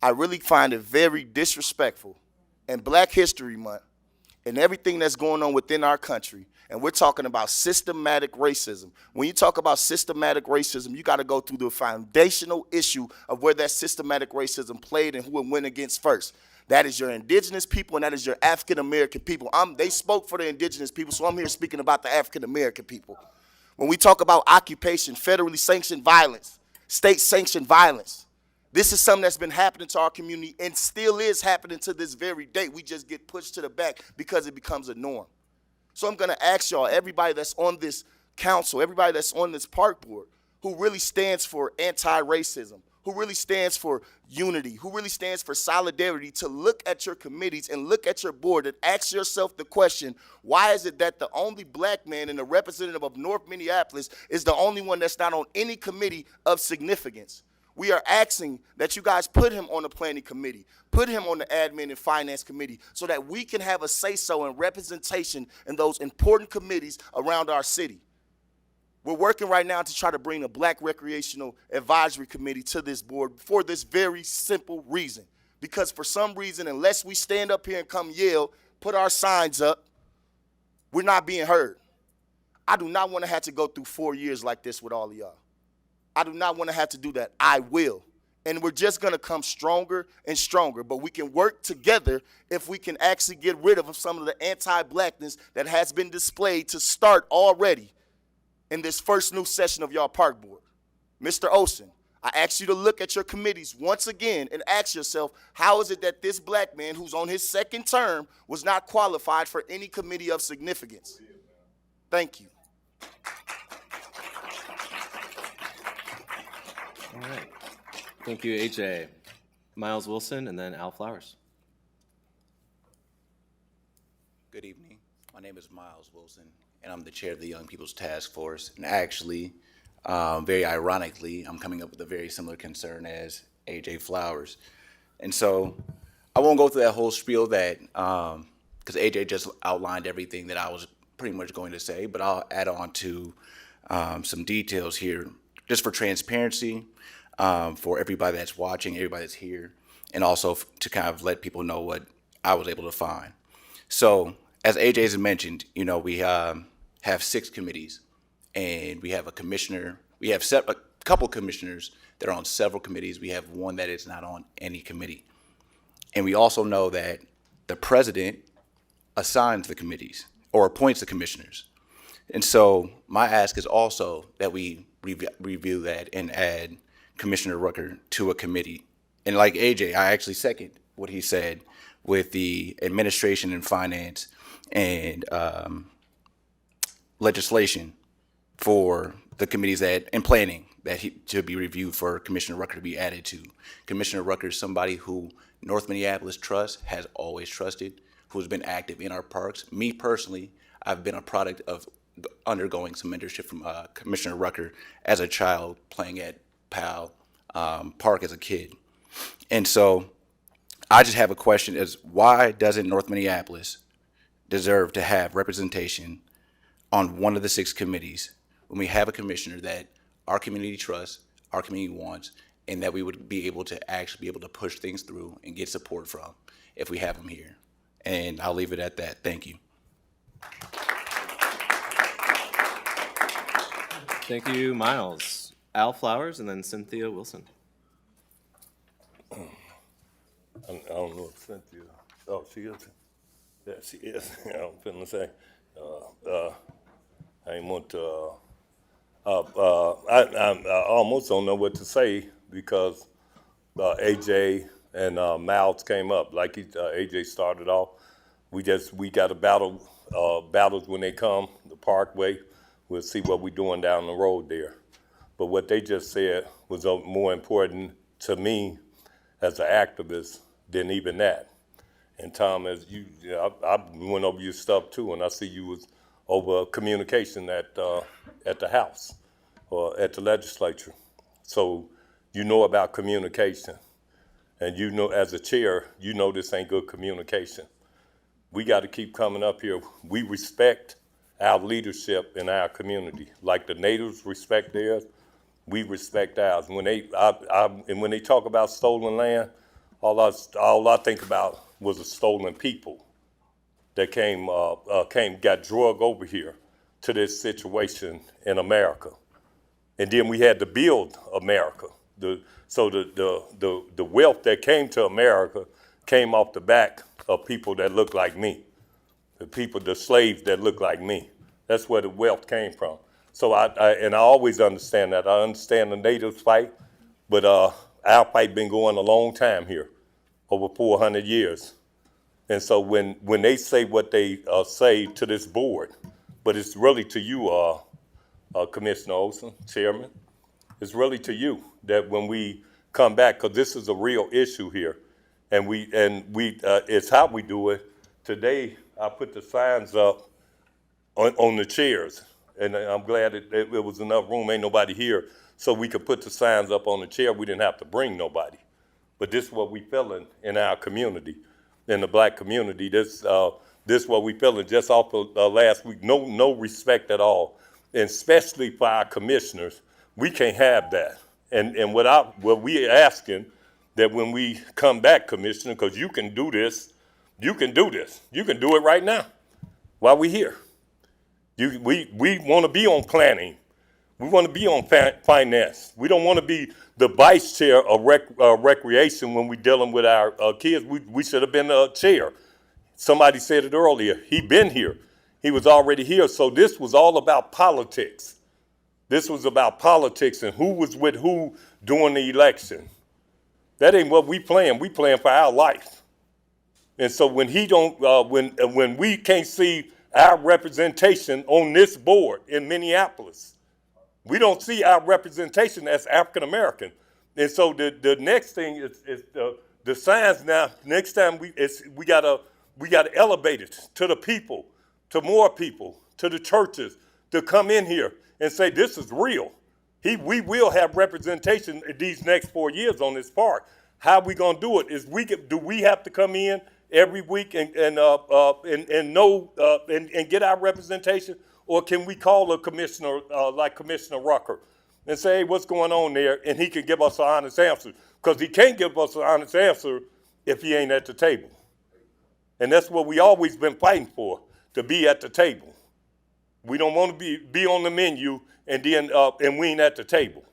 I really find it very disrespectful. And Black History Month and everything that's going on within our country, and we're talking about systematic racism. When you talk about systematic racism, you got to go through the foundational issue of where that systematic racism played and who it went against first. That is your indigenous people and that is your African-American people. They spoke for the indigenous people, so I'm here speaking about the African-American people. When we talk about occupation, federally sanctioned violence, state-sanctioned violence, this is something that's been happening to our community and still is happening to this very day. We just get pushed to the back because it becomes a norm. So I'm going to ask y'all, everybody that's on this council, everybody that's on this park board, who really stands for anti-racism, who really stands for unity, who really stands for solidarity, to look at your committees and look at your board and ask yourself the question, why is it that the only Black man and the representative of North Minneapolis is the only one that's not on any committee of significance? We are asking that you guys put him on the planning committee, put him on the admin and finance committee so that we can have a say-so and representation in those important committees around our city. We're working right now to try to bring a Black Recreational Advisory Committee to this board for this very simple reason. Because for some reason, unless we stand up here and come yell, put our signs up, we're not being heard. I do not want to have to go through 4 years like this with all of y'all. I do not want to have to do that. I will. And we're just going to come stronger and stronger. But we can work together if we can actually get rid of some of the anti-Blackness that has been displayed to start already in this first new session of y'all park board. Mr. Olson, I ask you to look at your committees once again and ask yourself, how is it that this Black man who's on his second term was not qualified for any committee of significance? Thank you. All right. Thank you, AJ. Miles Wilson and then Al Flowers. Good evening. My name is Miles Wilson, and I'm the chair of the Young People's Task Force. And actually, very ironically, I'm coming up with a very similar concern as AJ Flowers. And so I won't go through that whole spiel that, because AJ just outlined everything that I was pretty much going to say, but I'll add on to some details here just for transparency, for everybody that's watching, everybody that's here, and also to kind of let people know what I was able to find. So as AJ has mentioned, you know, we have 6 committees, and we have a commissioner. We have a couple commissioners that are on several committees. We have one that is not on any committee. And we also know that the president assigns the committees or appoints the commissioners. And so my ask is also that we review that and add Commissioner Rucker to a committee. And like AJ, I actually second what he said with the administration and finance and legislation for the committees and planning that to be reviewed for Commissioner Rucker to be added to. Commissioner Rucker is somebody who North Minneapolis Trust has always trusted, who's been active in our parks. Me personally, I've been a product of undergoing some mentorship from Commissioner Rucker as a child, playing at Powell Park as a kid. And so I just have a question: is why doesn't North Minneapolis deserve to have representation on one of the 6 committees when we have a commissioner that our community trusts, our community wants, and that we would be able to actually be able to push things through and get support from if we have them here. And I'll leave it at that. Thank you. Thank you, Miles. Al Flowers and then Cynthia Wilson. I don't know if Cynthia, oh, she is. Yeah, she is. I'm finna say, I ain't want to, I almost don't know what to say because AJ and Miles came up. Like AJ started off, we got a battles when they come, the Parkway. We'll see what we're doing down the road there. But what they just said was more important to me as an activist than even that. And Tom, as I went over your stuff too, and I see you was over communication at the House or at the legislature. So you know about communication. And you know, as a chair, you know this ain't good communication. We got to keep coming up here. We respect our leadership in our community. Like the natives respect theirs, we respect ours. When when they talk about stolen land, all I think about was the stolen people that got drugged over here to this situation in America. And then we had to build America. So the wealth that came to America came off the back of people that look like me, the slaves that look like me. That's where the wealth came from. So I always understand that. I understand the natives fight, but our fight been going a long time here, over 400 years. And so when they say what they say to this board, but it's really to you, Commissioner Olson, Chairman, it's really to you that when we come back, because this is a real issue here, and it's how we do it. Today, I put the signs up on the chairs, and I'm glad it was enough room, ain't nobody here, so we could put the signs up on the chair. We didn't have to bring nobody. But this is what we feeling in our community, in the black community. This is what we feeling just off of last week. No respect at all, and especially for our commissioners. We can't have that. And what we asking that when we come back, Commissioner, because you can do this. You can do it right now while we're here. We want to be on planning. We want to be on finance. We don't want to be the vice chair of recreation when we're dealing with our kids. We should have been a chair. Somebody said it earlier. He been here. He was already here. So this was all about politics. This was about politics and who was with who during the election. That ain't what we playing. We playing for our life. And so when when we can't see our representation on this board in Minneapolis, we don't see our representation as African American. And so the next thing is the signs now. Next time we gotta elevate it to the people, to more people, to the churches to come in here and say this is real. We will have representation in these next 4 years on this park. How we gonna do it is do we have to come in every week and get our representation, or can we call a commissioner like Commissioner Rucker and say, hey, what's going on there, and he can give us an honest answer? Because he can't give us an honest answer if he ain't at the table. And that's what we always been fighting for, to be at the table. We don't want to be on the menu and then and we ain't at the table.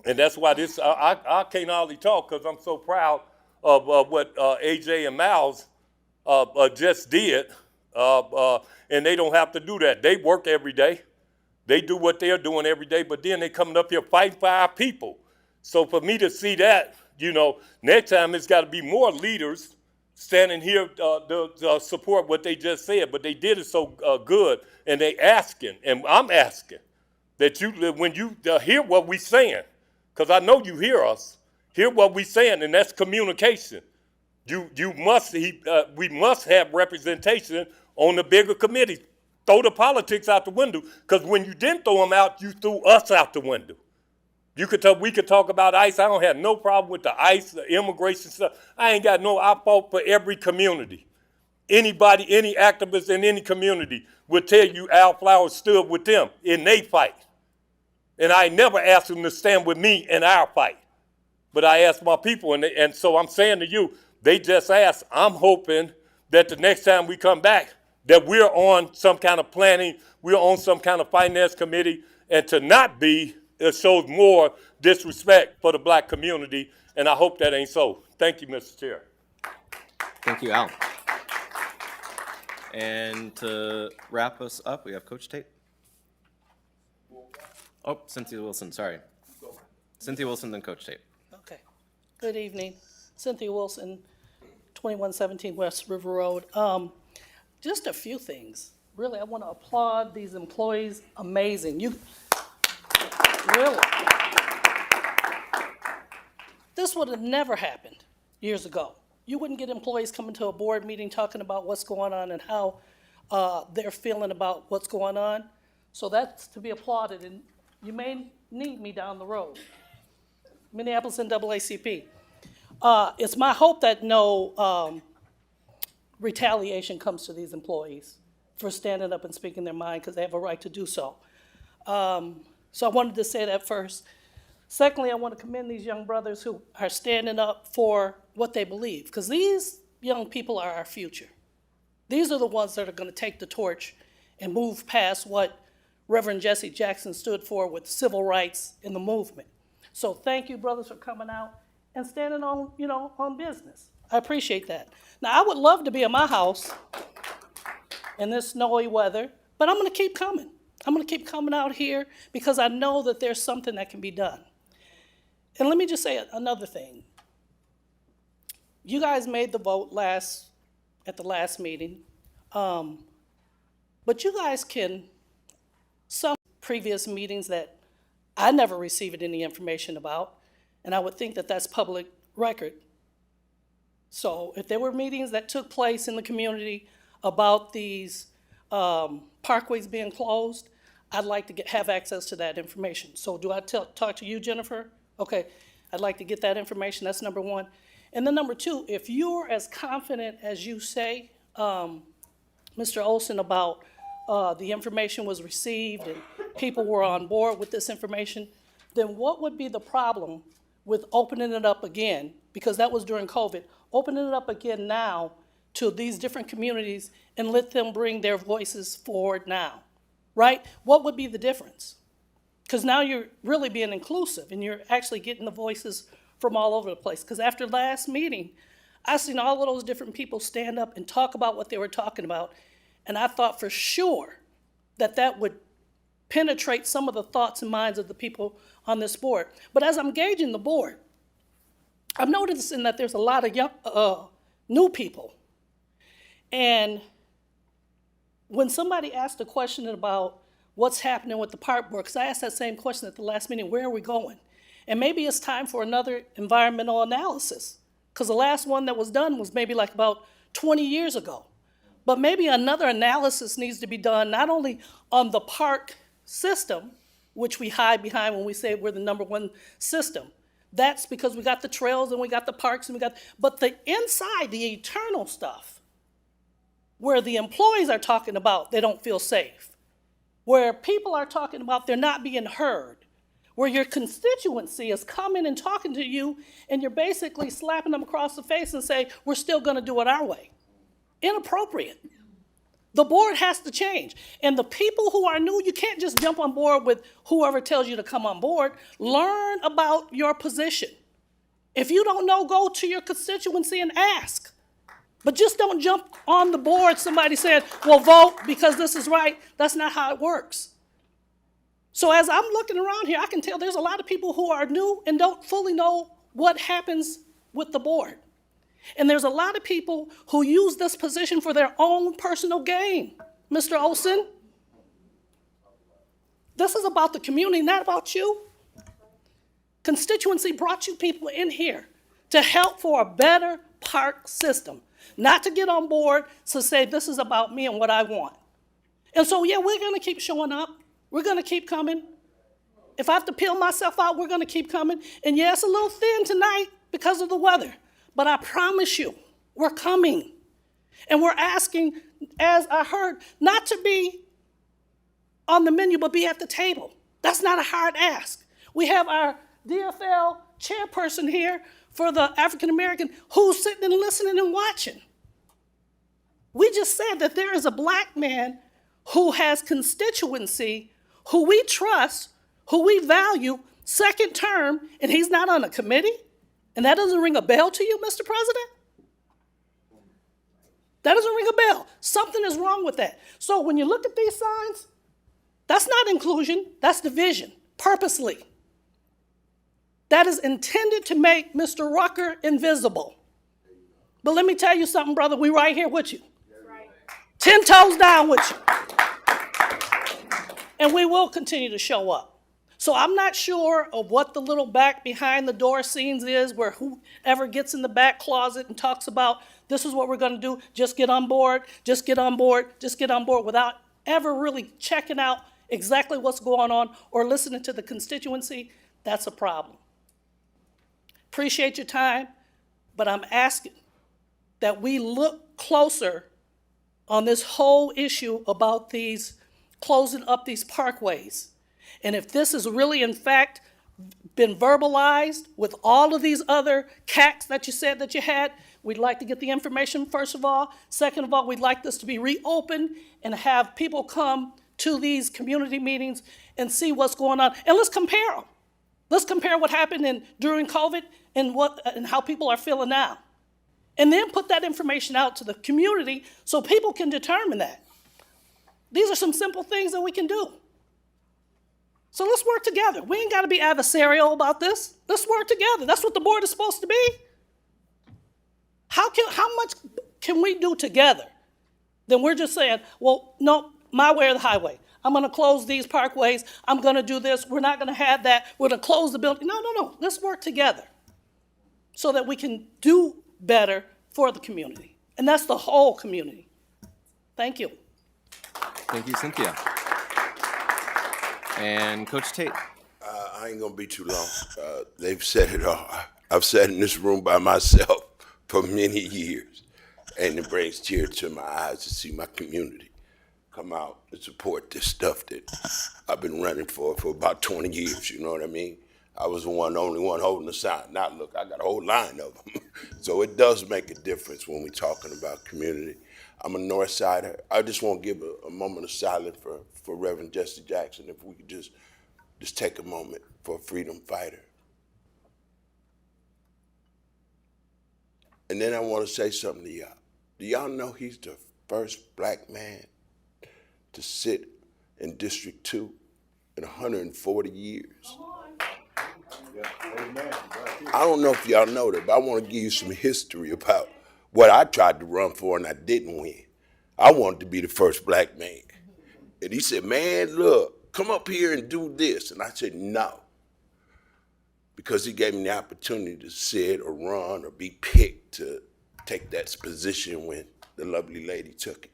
And that's why I can't hardly talk because I'm so proud of what AJ and Miles just did. And they don't have to do that. They work every day. They do what they're doing every day, but then they coming up here fighting for our people. So for me to see that, next time it's got to be more leaders standing here to support what they just said. But they did it so good, and they asking, and I'm asking that when you hear what we saying, because I know you hear us, hear what we saying, and that's communication. We must have representation on the bigger committees. Throw the politics out the window, because when you didn't throw them out, you threw us out the window. We could talk about ICE. I don't have no problem with the ICE, the immigration stuff. I fought for every community. anybody, any activist in any community will tell you Al Flowers stood with them in their fight. And I never asked them to stand with me in our fight. But I asked my people, and so I'm saying to you, they just asked. I'm hoping that the next time we come back, that we're on some kind of planning, we're on some kind of finance committee, and to not be, it shows more disrespect for the black community, and I hope that ain't so. Thank you, Mr. Chair. Thank you, Al. And to wrap us up, we have Coach Tate. Oh, Cynthia Wilson, sorry. Cynthia Wilson, then Coach Tate. Okay. Good evening. Cynthia Wilson, 2117 West River Road. Just a few things. Really, I want to applaud these employees. Amazing. Really. This would have never happened years ago. You wouldn't get employees coming to a board meeting talking about what's going on and how they're feeling about what's going on. So that's to be applauded, and you may need me down the road. Minneapolis NAACP. It's my hope that no retaliation comes to these employees for standing up and speaking their mind, because they have a right to do so. So I wanted to say that first. Secondly, I want to commend these young brothers who are standing up for what they believe, because these young people are our future. These are the ones that are going to take the torch and move past what Reverend Jesse Jackson stood for with civil rights in the movement. So thank you, brothers, for coming out and standing on, on business. I appreciate that. Now, I would love to be in my house in this snowy weather, but I'm going to keep coming. I'm going to keep coming out here because I know that there's something that can be done. And let me just say another thing. You guys made the vote at the last meeting, but you guys can, some previous meetings that I never received any information about, and I would think that that's public record. So if there were meetings that took place in the community about these parkways being closed, I'd like to have access to that information. So do I talk to you, Jennifer? Okay, I'd like to get that information. That's number one. And then number two, if you're as confident as you say, Mr. Olson, about the information was received and people were on board with this information, then what would be the problem with opening it up again, because that was during COVID, opening it up again now to these different communities and let them bring their voices forward now, right? What would be the difference? Because now you're really being inclusive and you're actually getting the voices from all over the place. Because after last meeting, I seen all of those different people stand up and talk about what they were talking about, and I thought for sure that that would penetrate some of the thoughts and minds of the people on this board. But as I'm gauging the board, I'm noticing that there's a lot of young, new people. And when somebody asked a question about what's happening with the park board, because I asked that same question at the last meeting, where are we going? And maybe it's time for another environmental analysis, because the last one that was done was maybe like about 20 years ago. But maybe another analysis needs to be done, not only on the park system, which we hide behind when we say we're the #1 system. That's because we got the trails and we got the parks and but the inside, the eternal stuff, where the employees are talking about they don't feel safe, where people are talking about they're not being heard, where your constituency is coming and talking to you and you're basically slapping them across the face and say, we're still gonna do it our way. Inappropriate. The board has to change. And the people who are new, you can't just jump on board with whoever tells you to come on board. Learn about your position. If you don't know, go to your constituency and ask. But just don't jump on the board, somebody said, well, vote because this is right. That's not how it works. So as I'm looking around here, I can tell there's a lot of people who are new and don't fully know what happens with the board. And there's a lot of people who use this position for their own personal gain. Mr. Olson, this is about the community, not about you. Constituency brought you people in here to help for a better park system, not to get on board to say this is about me and what I want. And so, yeah, we're gonna keep showing up. We're gonna keep coming. If I have to peel myself out, we're gonna keep coming. And yeah, it's a little thin tonight because of the weather. But I promise you, we're coming. And we're asking, as I heard, not to be on the menu, but be at the table. That's not a hard ask. We have our DFL chairperson here for the African American who's sitting and listening and watching. We just said that there is a black man who has constituency, who we trust, who we value, second term, and he's not on a committee? And that doesn't ring a bell to you, Mr. President? That doesn't ring a bell. Something is wrong with that. So when you look at these signs, that's not inclusion, that's division, purposely. That is intended to make Mr. Rucker invisible. But let me tell you something, brother, we right here with you. 10 toes down with you. And we will continue to show up. So I'm not sure of what the little back behind the door scenes is where whoever gets in the back closet and talks about this is what we're going to do, just get on board, just get on board, just get on board without ever really checking out exactly what's going on or listening to the constituency. That's a problem. Appreciate your time, but I'm asking that we look closer on this whole issue about these closing up these parkways. And if this is really, in fact, been verbalized with all of these other CACs that you said that you had, we'd like to get the information, first of all. Second of all, we'd like this to be reopened and have people come to these community meetings and see what's going on. And let's compare them. Let's compare what happened during COVID and how people are feeling now. And then put that information out to the community so people can determine that. These are some simple things that we can do. So let's work together. We ain't got to be adversarial about this. Let's work together. That's what the board is supposed to be. How much can we do together? Then we're just saying, well, no, my way or the highway. I'm going to close these parkways. I'm going to do this. We're not going to have that. We're going to close the building. No. Let's work together so that we can do better for the community. And that's the whole community. Thank you. Thank you, Cynthia. And Coach Tate. I ain't gonna be too long. They've said it all. I've sat in this room by myself for many years, and it brings tears to my eyes to see my community come out and support this stuff that I've been running for about 20 years, you know what I mean? I was the only one holding the sign. Now look, I got a whole line of them. So it does make a difference when we're talking about community. I'm a North Sider. I just want to give a moment of silence for Reverend Jesse Jackson, if we could just take a moment for a freedom fighter. And then I want to say something to y'all. Do y'all know he's the first black man to sit in District 2 in 140 years? I don't know if y'all know that, but I want to give you some history about what I tried to run for and I didn't win. I wanted to be the first black man. And he said, man, look, come up here and do this. And I said, no. Because he gave me the opportunity to sit or run or be picked to take that position when the lovely lady took it.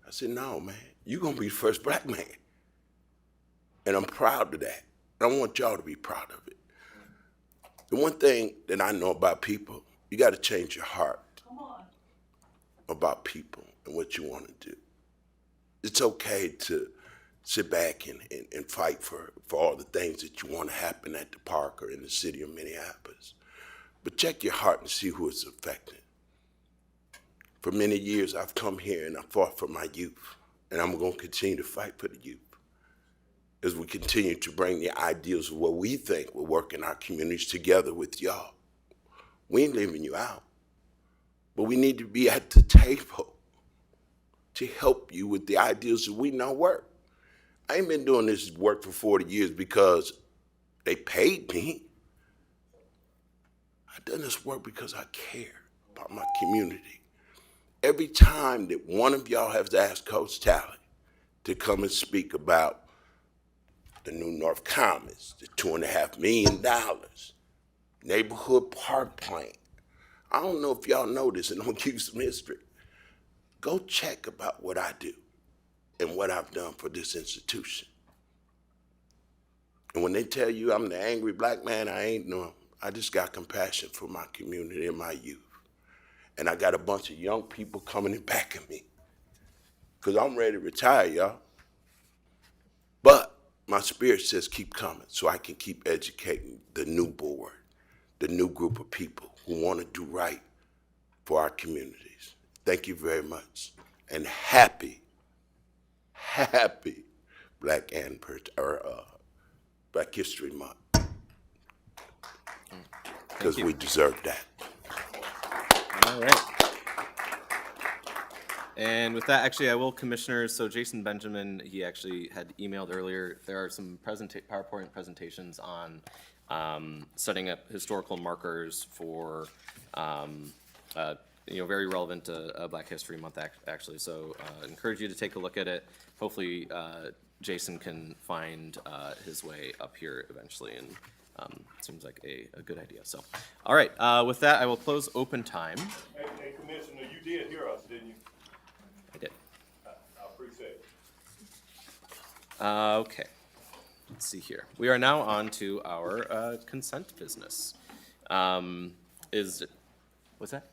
I said, no, man, you're going to be the first black man. And I'm proud of that. And I want y'all to be proud of it. The one thing that I know about people, you got to change your heart about people and what you want to do. It's okay to sit back and fight for all the things that you want to happen at the park or in the city of Minneapolis. But check your heart and see who it's affecting. For many years, I've come here and I fought for my youth, and I'm going to continue to fight for the youth as we continue to bring the ideals of what we think will work in our communities together with y'all. We ain't leaving you out, but we need to be at the table to help you with the ideas that we know work. I ain't been doing this work for 40 years because they paid me. I've done this work because I care about my community. Every time that one of y'all has asked Coach Talley to come and speak about the New North Commons, the $2.5 million, neighborhood park plan. I don't know if y'all know this, and I'm gonna give you some history. Go check about what I do and what I've done for this institution. And when they tell you I'm the angry black man, I ain't no, I just got compassion for my community and my youth. And I got a bunch of young people coming and backing me. Because I'm ready to retire, y'all. But my spirit says keep coming so I can keep educating the new board, the new group of people who want to do right for our communities. Thank you very much. And happy Black History Month. Because we deserve that. All right. And with that, actually, I will, commissioners, so Jason Benjamin, he actually had emailed earlier, there are some PowerPoint presentations on setting up historical markers for, very relevant to Black History Month, actually. So encourage you to take a look at it. Hopefully, Jason can find his way up here eventually, and seems like a good idea. So, all right, with that, I will close open time. Hey, Commissioner, you did hear us, didn't you? I did. I appreciate it. Okay, let's see here. We are now on to our consent business. What's that?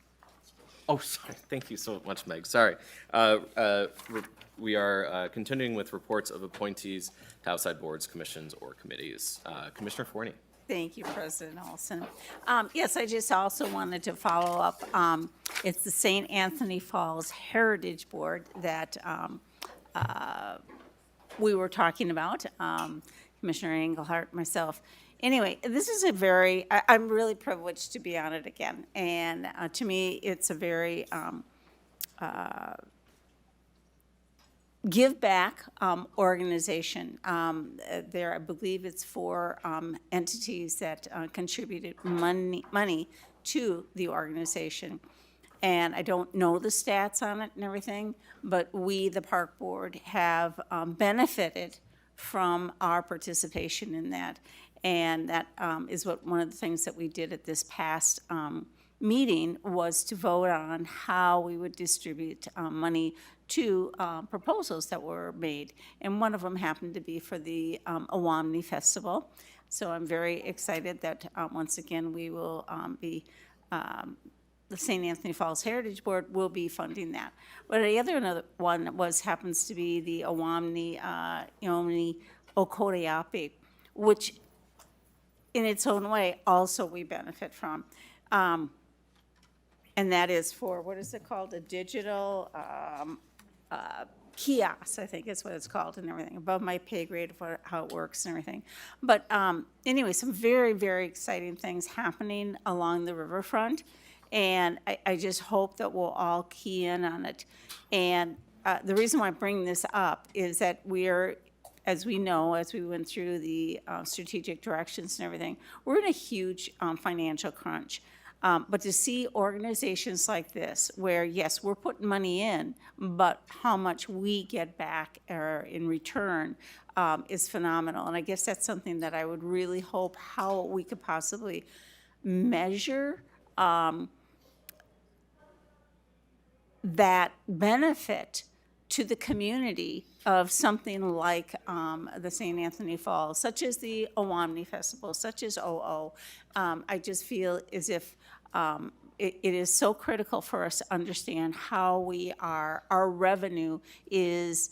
Oh, sorry. Thank you so much, Meg. Sorry. We are continuing with reports of appointees to outside boards, commissions, or committees. Commissioner Forney. Thank you, President Olson. Yes, I just also wanted to follow up. It's the St. Anthony Falls Heritage Board that we were talking about, Commissioner Engelhardt, myself. Anyway, this is I'm really privileged to be on it again. And to me, it's a very give back organization. I believe it's 4 entities that contributed money to the organization. And I don't know the stats on it and everything, but we, the park board, have benefited from our participation in that. And that is one of the things that we did at this past meeting, was to vote on how we would distribute money to proposals that were made. And one of them happened to be for the Awamni Festival. So I'm very excited that once again we will be, the St. Anthony Falls Heritage Board will be funding that. But another one happens to be the Awamni Yomni Okoreapi, which in its own way also we benefit from. And that is for, what is it called? A digital kiosk, I think is what it's called, and everything, above my pay grade of how it works and everything. But anyway, some very, very exciting things happening along the riverfront. And I just hope that we'll all key in on it. And the reason why I bring this up is that as we know, as we went through the strategic directions and everything, we're in a huge financial crunch. But to see organizations like this, where yes, we're putting money in, but how much we get back in return is phenomenal. And I guess that's something that I would really hope how we could possibly measure that benefit to the community of something like the St. Anthony Falls, such as the Awamni Festival, such as OO. I just feel as if it is so critical for us to understand how our revenue is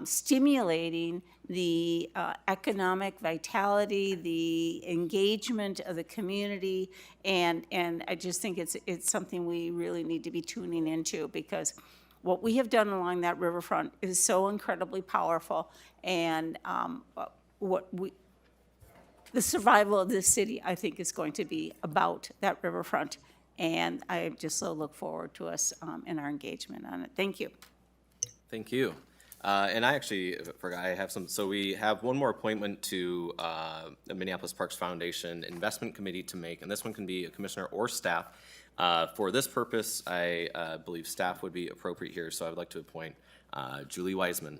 stimulating the economic vitality, the engagement of the community, and I just think it's something we really need to be tuning into, because what we have done along that riverfront is so incredibly powerful, and the survival of this city, I think, is going to be about that riverfront, and I just so look forward to us in our engagement on it. Thank you. Thank you. And I actually forgot, I have so we have one more appointment to the Minneapolis Parks Foundation Investment Committee to make, and this one can be a commissioner or staff. For this purpose, I believe staff would be appropriate here, so I would like to appoint Julie Wiseman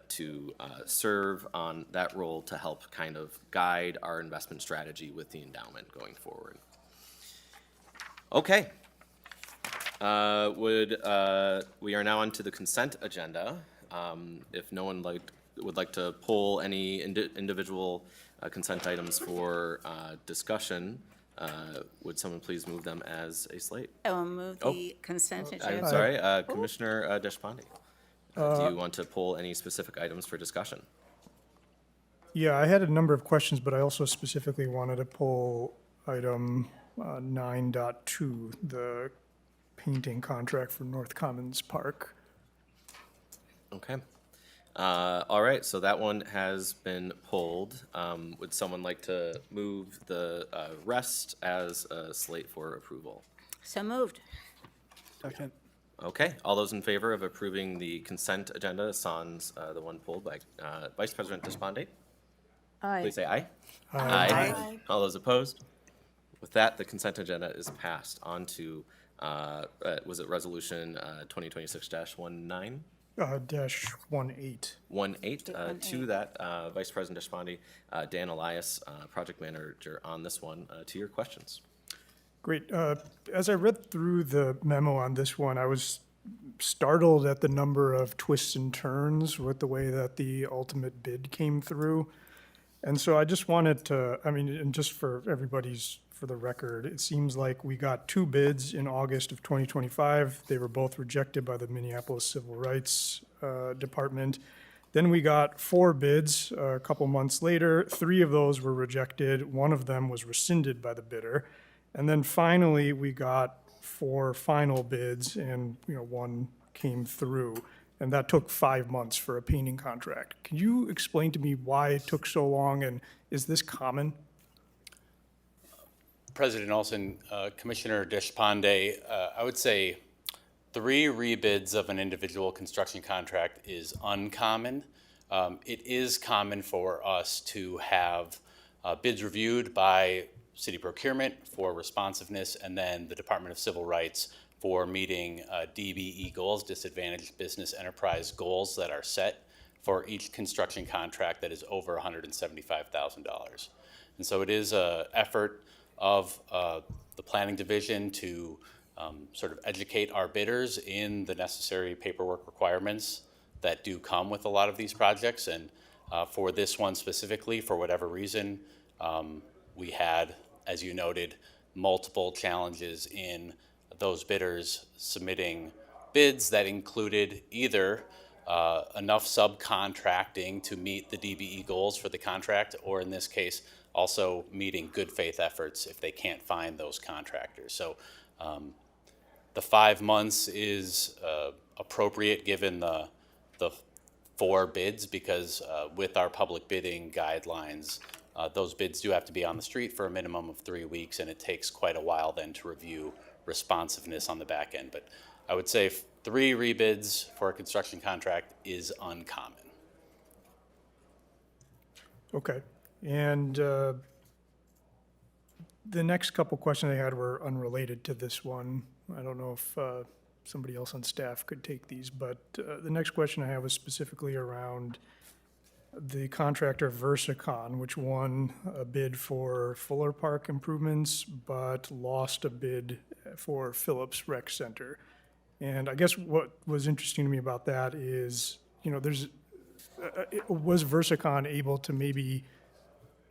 to serve on that role to help kind of guide our investment strategy with the endowment going forward. Okay. We are now on to the consent agenda. If no one would like to pull any individual consent items for discussion, Would someone please move them as a slate? I will move the consent I'm agenda. sorry, Commissioner Deshpande. Do you want to pull any specific items for discussion? Yeah, I had a number of questions, but I also specifically wanted to pull item 9.2, the painting contract for North Commons Park. Okay. All right, so that one has been pulled. Would someone like to move the rest as a slate for approval? So moved. Second. Okay, all those in favor of approving the consent agenda, sans the one pulled by Vice President Deshpande? Aye. Please say aye. Aye. Aye. All those opposed? With that, the consent agenda is passed on to, was it resolution 2026-19? Dash 1.8. 1.8. To that, Vice President Deshpande, Dan Elias, Project Manager on this one, to your questions. Great. As I read through the memo on this one, I was startled at the number of twists and turns with the way that the ultimate bid came through. And so I just wanted to, I mean, and just for everybody's, for the record, it seems like we got 2 bids in August of 2025. They were both rejected by the Minneapolis Civil Rights Department. Then we got 4 bids a couple months later. 3 of those were rejected. 1 of them was rescinded by the bidder. And then finally, we got 4 final bids, and 1 came through. And that took 5 months for a painting contract. Can you explain to me why it took so long, and is this common? President Olson, Commissioner Deshpande, I would say 3 rebids of an individual construction contract is uncommon. It is common for us to have bids reviewed by City Procurement for responsiveness, and then the Department of Civil Rights for meeting DBE goals, disadvantaged business enterprise goals that are set for each construction contract that is over $175,000. And so it is an effort of the Planning Division to sort of educate our bidders in the necessary paperwork requirements that do come with a lot of these projects. And for this one specifically, for whatever reason, we had, as you noted, multiple challenges in those bidders submitting bids that included either enough subcontracting to meet the DBE goals for the contract, or in this case, also meeting good faith efforts if they can't find those contractors. So the 5 months is appropriate given the 4 bids, because with our public bidding guidelines, those bids do have to be on the street for a minimum of 3 weeks, and it takes quite a while then to review responsiveness on the back end. But I would say 3 rebids for a construction contract is uncommon. Okay. And the next couple questions I had were unrelated to this one. I don't know if somebody else on staff could take these, but the next question I have was specifically around the contractor Versacon, which won a bid for Fuller Park improvements, but lost a bid for Phillips Rec Center. And I guess what was interesting to me about that is, was Versacon able to maybe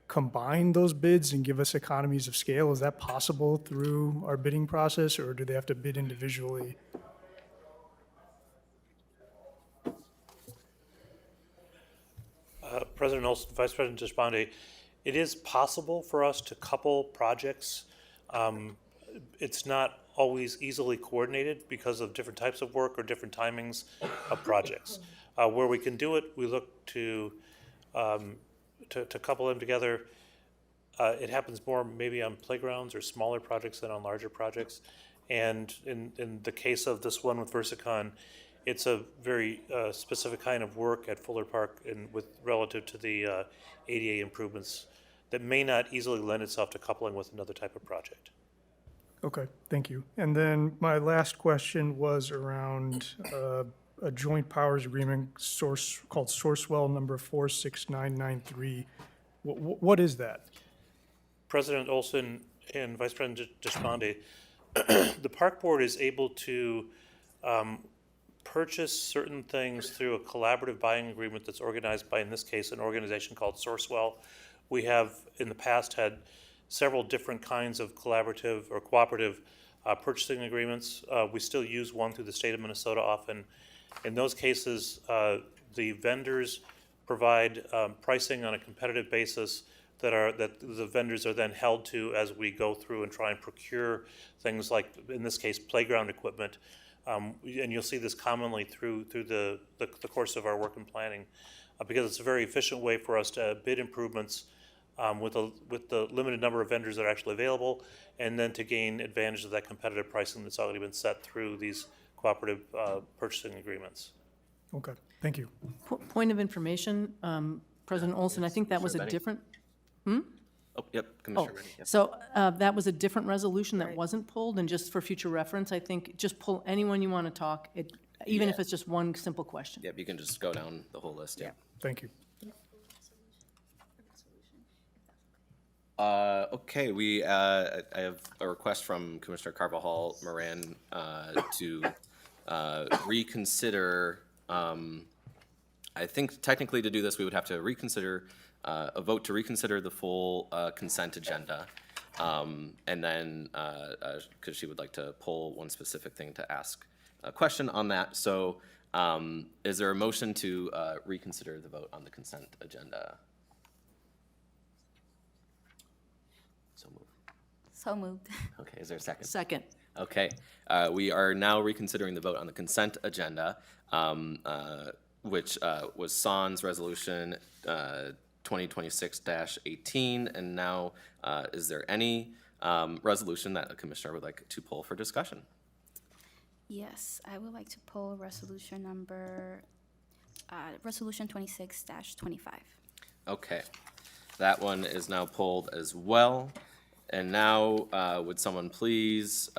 combine those bids and give us economies of scale? Is that possible through our bidding process, or do they have to bid individually? President Olson, Vice President Deshpande, it is possible for us to couple projects. It's not always easily coordinated because of different types of work or different timings of projects. Where we can do it, we look to couple them together. It happens more maybe on playgrounds or smaller projects than on larger projects. And in the case of this one with Versacon, it's a very specific kind of work at Fuller Park and with relative to the ADA improvements that may not easily lend itself to coupling with another type of project. Okay, thank you. And then my last question was around a joint powers agreement called Sourcewell number 46993. What is that? President Olson and Vice President Deshpande, the Park Board is able to purchase certain things through a collaborative buying agreement that's organized by, in this case, an organization called Sourcewell. We have in the past had several different kinds of collaborative or cooperative purchasing agreements. We still use one through the state of Minnesota often. In those cases, the vendors provide pricing on a competitive basis that the vendors are then held to as we go through and try and procure things like, in this case, playground equipment. And you'll see this commonly through the course of our work and planning, because it's a very efficient way for us to bid improvements with the limited number of vendors that are actually available, and then to gain advantage of that competitive pricing that's already been set through these cooperative purchasing agreements. Okay, thank you. Point of information, President Olson, I think that was a Benny. different, Oh, yep, Commissioner Rennie. Yep. so that was a different resolution that wasn't pulled, and just for future reference, I think just pull anyone you want to talk, even if it's just one simple question. Yep, you can just go down the whole list, yeah. Thank you. Okay, I have a request from Commissioner Carvajal Moran to reconsider. I think technically to do this, we would have to reconsider, a vote to reconsider the full consent agenda. And then, because she would like to pull one specific thing to ask a question on that. So is there a motion to reconsider the vote on the consent agenda? So moved. So moved. Okay, is there a second? Second. Okay, we are now reconsidering the vote on the consent agenda, which was SON's resolution 2026-18. And now, is there any resolution that a commissioner would like to pull for discussion? Yes, I would like to pull resolution number, resolution 26-25. Okay, that one is now pulled as well. And now, would someone please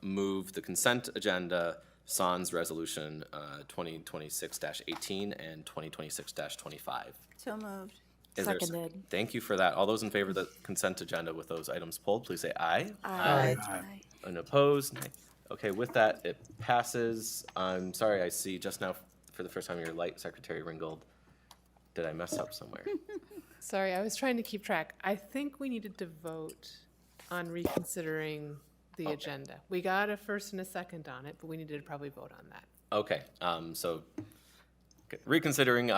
move the consent agenda, SON's resolution 2026-18 and 2026-25? So moved. Is there a Seconded. Thank you for that. All those in favor of the consent agenda with those items pulled, please say aye. Aye. And opposed, nay. Okay, with that, it passes. I'm sorry, I see just now for the first time your light, Secretary Ringgold. Did I mess up somewhere? Sorry, I was trying to keep track. I think we needed to vote on reconsidering the agenda. We got a first and a second on it, but we needed to probably vote on that. Okay, so reconsidering,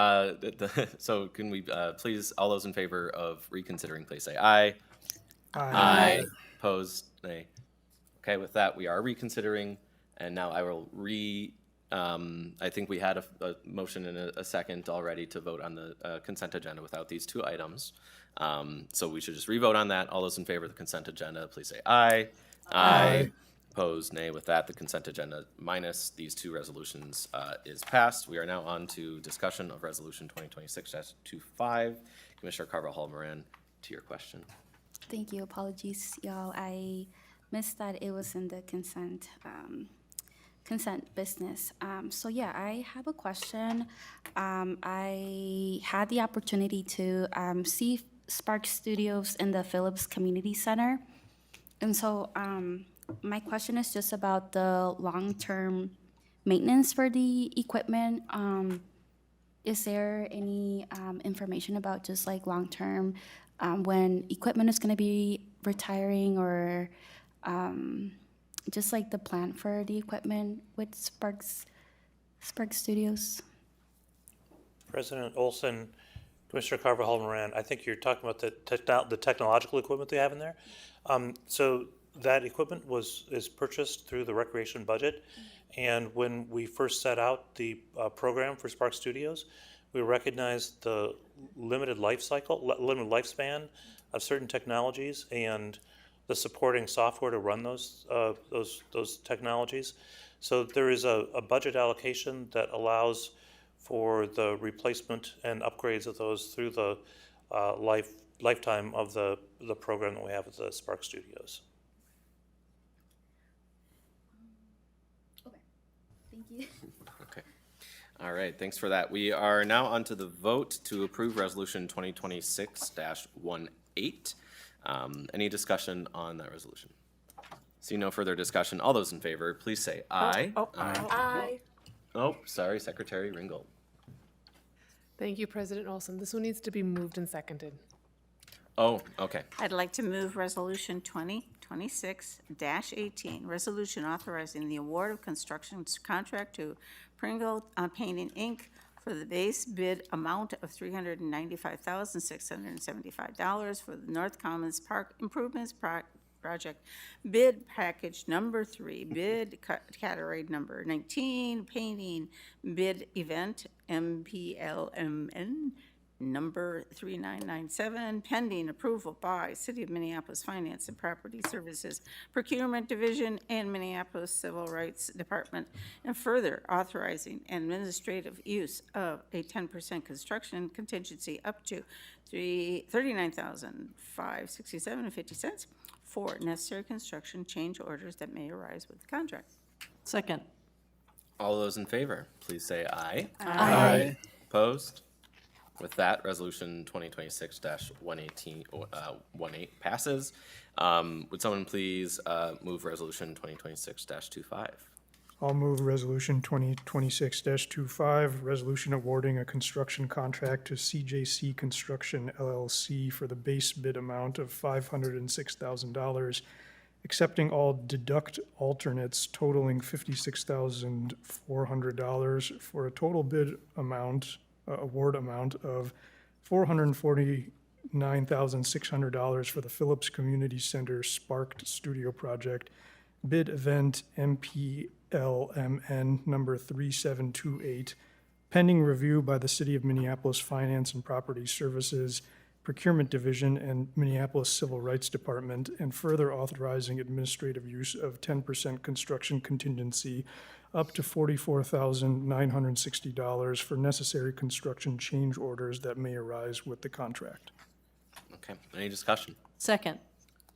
so can we please, all those in favor of reconsidering, please say aye. Aye. Opposed, nay. Okay, with that, we are reconsidering, and now I will I think we had a motion and a second already to vote on the consent agenda without these two items. So we should just re-vote on that. All those in favor of the consent agenda, please say aye. Aye. Opposed, nay. With that, the consent agenda minus these two resolutions is passed. We are now on to discussion of resolution 2026-25. Commissioner Carvajal Moran, to your question. Thank you. Apologies, y'all. I missed that it was in the consent business. So yeah, I have a question. I had the opportunity to see Spark Studios in the Phillips Community Center. And so my question is just about the long-term maintenance for the equipment. Is there any information about just like long-term when equipment is going to be retiring, or just like the plan for the equipment with Spark Studios? President Olson, Commissioner Carvajal Moran, I think you're talking about the technological equipment they have in there. So that equipment is purchased through the recreation budget. And when we first set out the program for Spark Studios, we recognized the limited lifespan of certain technologies and the supporting software to run those technologies. So there is a budget allocation that allows for the replacement and upgrades of those through the lifetime of the program that we have at the Spark Studios. Okay, thank you. Okay. All right, thanks for that. We are now on to the vote to approve resolution 2026-18. Any discussion on that resolution? See no further discussion. All those in favor, please say aye. Aye. Oh, sorry, Secretary Ringgold. Thank you, President Olson. This one needs to be moved and seconded. Oh, okay. I'd like to move Resolution 2026-18, resolution authorizing the award of construction contract to Pringle Painting, Inc. for the base bid amount of $395,675 for the North Commons Park Improvements Project, bid package number 3, bid category number 19, painting bid event MPLMN number 3997, pending approval by City of Minneapolis Finance and Property Services Procurement Division and Minneapolis Civil Rights Department, and further authorizing administrative use of a 10% construction contingency up to $39,567.50 for necessary construction change orders that may arise with the contract. Second. All those in favor, please say aye. Aye. Opposed? With that, resolution 2026-18 passes. Would someone please move resolution 2026-25? I'll move Resolution 2026-25, resolution awarding a construction contract to CJC Construction LLC for the base bid amount of $506,000, accepting all deduct alternates totaling $56,400 for a total bid amount, award amount of $449,600 for the Phillips Community Center Sparked Studio Project, bid event MPLMN number 3728, pending review by the City of Minneapolis Finance and Property Services Procurement Division and Minneapolis Civil Rights Department, and further authorizing administrative use of 10% construction contingency up to $44,960 for necessary construction change orders that may arise with the contract. Okay, any discussion? Second.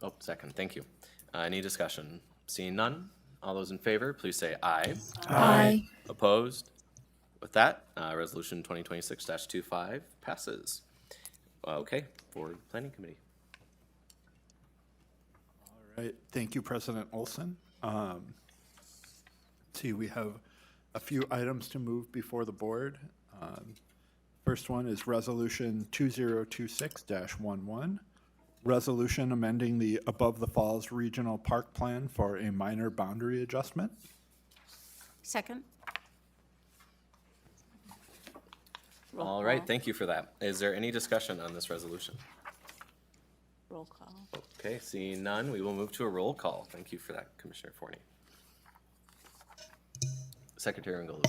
Oh, second, thank you. Any discussion? Seeing none, all those in favor, please say aye. Aye. Opposed? With that, resolution 2026-25 passes. Okay, Board Planning Committee. All right, thank you, President Olson. See, we have a few items to move before the board. First one is Resolution 2026-11, resolution amending the Above the Falls Regional Park Plan for a minor boundary adjustment. Second. All right, thank you for that. Is there any discussion on this resolution? Roll call. Okay, seeing none, we will move to a roll call. Thank you for that, Commissioner Forney. Secretary Engel,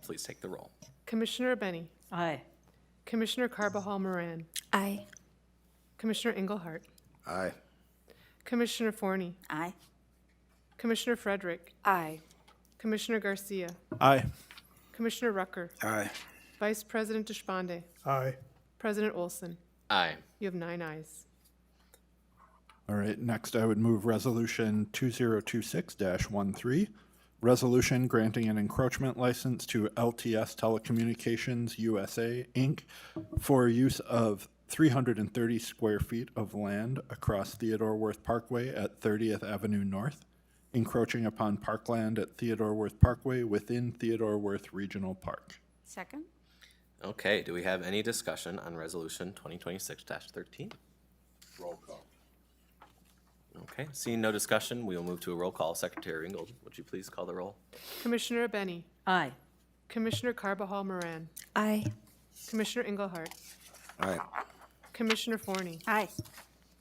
please take the roll. Commissioner Benny. Aye. Commissioner Carbajal Moran. Aye. Commissioner Engelhardt. Aye. Commissioner Forney. Aye. Commissioner Frederick. Aye. Commissioner Garcia. Aye. Commissioner Rucker. Aye. Vice President Deshpande. Aye. President Olson. Aye. You have 9 ayes. All right, next I would move Resolution 2026-13, resolution granting an encroachment license to LTS Telecommunications USA, Inc. for use of 330 square feet of land across Theodore Wirth Parkway at 30th Avenue North, encroaching upon parkland at Theodore Wirth Parkway within Theodore Wirth Regional Park. Second. Okay, do we have any discussion on resolution 2026-13? Roll call. Okay, seeing no discussion, we will move to a roll call. Secretary Ingold, would you please call the roll? Commissioner Benny. Aye. Commissioner Carbajal Moran. Aye. Commissioner Engelhardt. Aye. Commissioner Forney. Aye.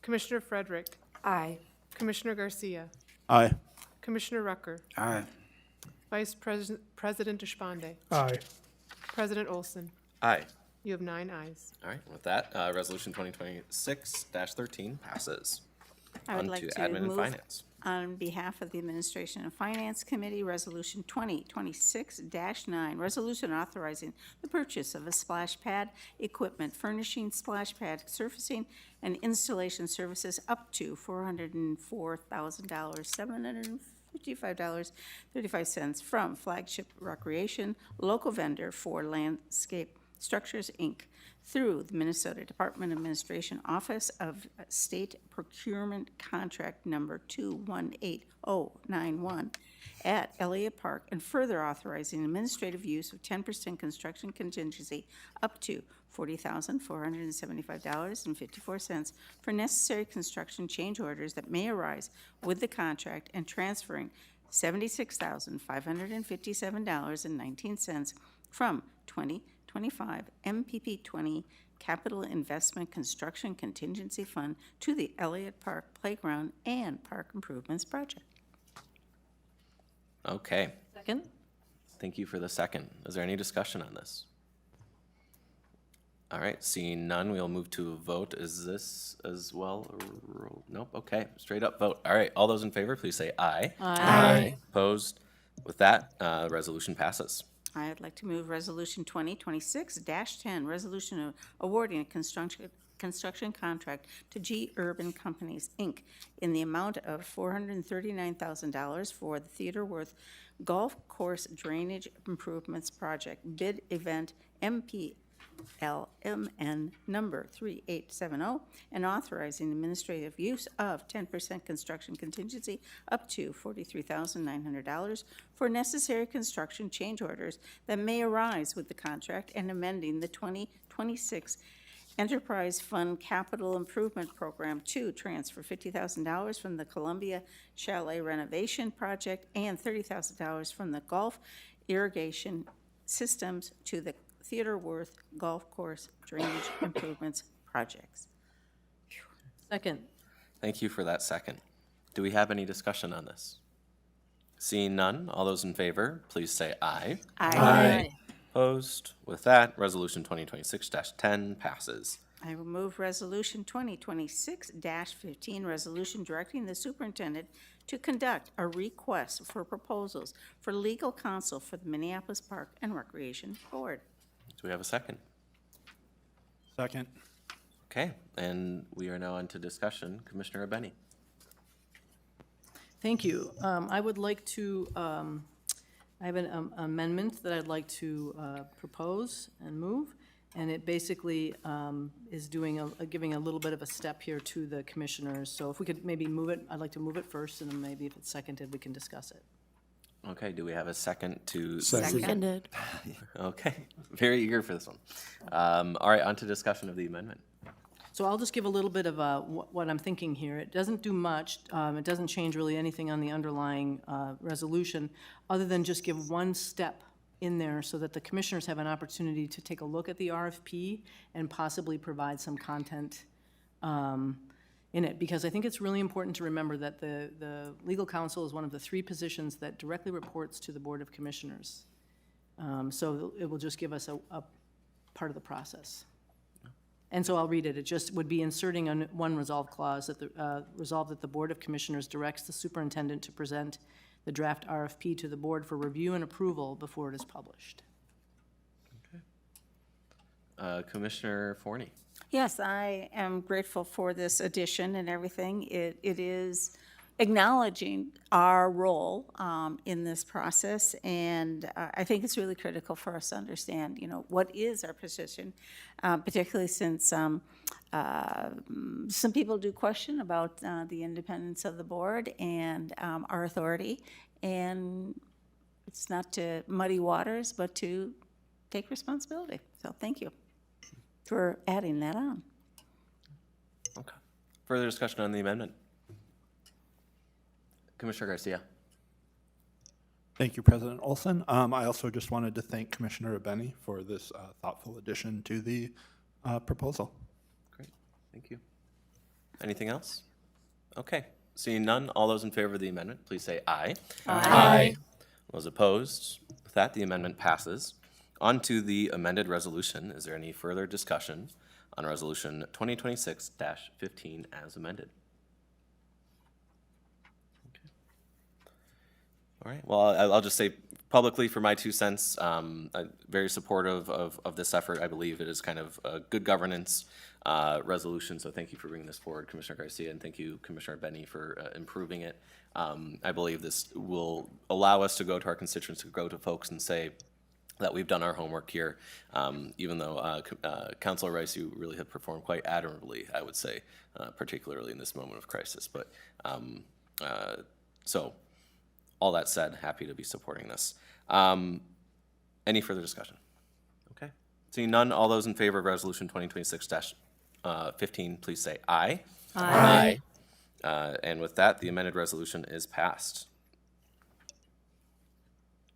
Commissioner Frederick. Aye. Commissioner Garcia. Aye. Commissioner Rucker. Aye. Vice President Deshpande. Aye. President Olson. Aye. You have 9 ayes. All right, with that, resolution 2026-13 passes. I would On like to to Admin and move Finance. on behalf of the Administration and Finance Committee, Resolution 2026-9, resolution authorizing the purchase of a splash pad equipment, furnishing splash pad surfacing and installation services up to $404,000, $755.35 from Flagship Recreation, local vendor for landscape Structures, Inc., through the Minnesota Department of Administration Office of State Procurement Contract Number 218091 at Elliott Park, and further authorizing administrative use of 10% construction contingency up to $40,475.54 for necessary construction change orders that may arise with the contract, and transferring $76,557.19 from 2025 MPP 20 Capital Investment Construction Contingency Fund to the Elliott Park Playground and Park Improvements Project. Okay. Second? Thank you for the second. Is there any discussion on this? All right, seeing none, we'll move to a vote. Is this as well? Nope, okay, straight up vote. All right, all those in favor, please say aye. Aye. Opposed? With that, resolution passes. I'd like to move Resolution 2026-10, resolution awarding a construction contract to G Urban Companies, Inc., in the amount of $439,000 for the Theodore Worth Golf Course Drainage Improvements Project, bid event MPLMN number 3870, and authorizing administrative use of 10% construction contingency up to $43,900 for necessary construction change orders that may arise with the contract, and amending the 2026 Enterprise Fund Capital Improvement Program to transfer $50,000 from the Columbia Chalet Renovation Project and $30,000 from the Golf Irrigation Systems to the Theodore Worth Golf Course Drainage Improvements Projects. Second. Thank you for that second. Do we have any discussion on this? Seeing none, all those in favor, please say aye. Aye. Opposed? With that, resolution 2026-10 passes. I will move Resolution 2026-15, resolution directing the superintendent to conduct a request for proposals for legal counsel for the Minneapolis Park and Recreation Board. Do we have a second? Second. Okay, and we are now on to discussion. Commissioner Abeni. Thank you. I would like to, I have an amendment that I'd like to propose and move, and it basically is doing giving a little bit of a step here to the commissioners. So if we could maybe move it, I'd like to move it first, and then maybe if it's seconded, we can discuss it. Okay, do we have a second to? Seconded. Okay, very eager for this one. All right, on to discussion of the amendment. So I'll just give a little bit of what I'm thinking here. It doesn't do much. It doesn't change really anything on the underlying resolution, other than just give one step in there so that the commissioners have an opportunity to take a look at the RFP and possibly provide some content in it. Because I think it's really important to remember that the legal counsel is one of the 3 positions that directly reports to the Board of Commissioners. So it will just give us a part of the process. And so I'll read it. It just would be inserting one resolve clause that resolve that the Board of Commissioners directs the superintendent to present the draft RFP to the board for review and approval before it is published. Okay. Commissioner Forney. Yes, I am grateful for this addition and everything. It is acknowledging our role in this process, and I think it's really critical for us to understand, what is our position, particularly since some people do question about the independence of the board and our authority, and it's not to muddy waters, but to take responsibility. So thank you for adding that on. Okay. Further discussion on the amendment? Commissioner Garcia. Thank you, President Olson. I also just wanted to thank Commissioner Abeni for this thoughtful addition to the proposal. Great, thank you. Anything else? Okay, seeing none, all those in favor of the amendment, please say aye. Aye. Those opposed? With that, the amendment passes. On to the amended resolution. Is there any further discussion on resolution 2026-15 as amended? All right, well, I'll just say publicly for my 2 cents, I'm very supportive of this effort. I believe it is kind of a good governance resolution, so thank you for bringing this forward, Commissioner Garcia, and thank you, Commissioner Benny, for improving it. I believe this will allow us to go to our constituents, to go to folks and say, that we've done our homework here, even though Councilor Rice, you really have performed quite admirably, I would say, particularly in this moment of crisis. But so, all that said, happy to be supporting this. Any further discussion? Okay. Seeing none, all those in favor of Resolution 2026-15, please say aye. Aye. And with that, the amended resolution is passed.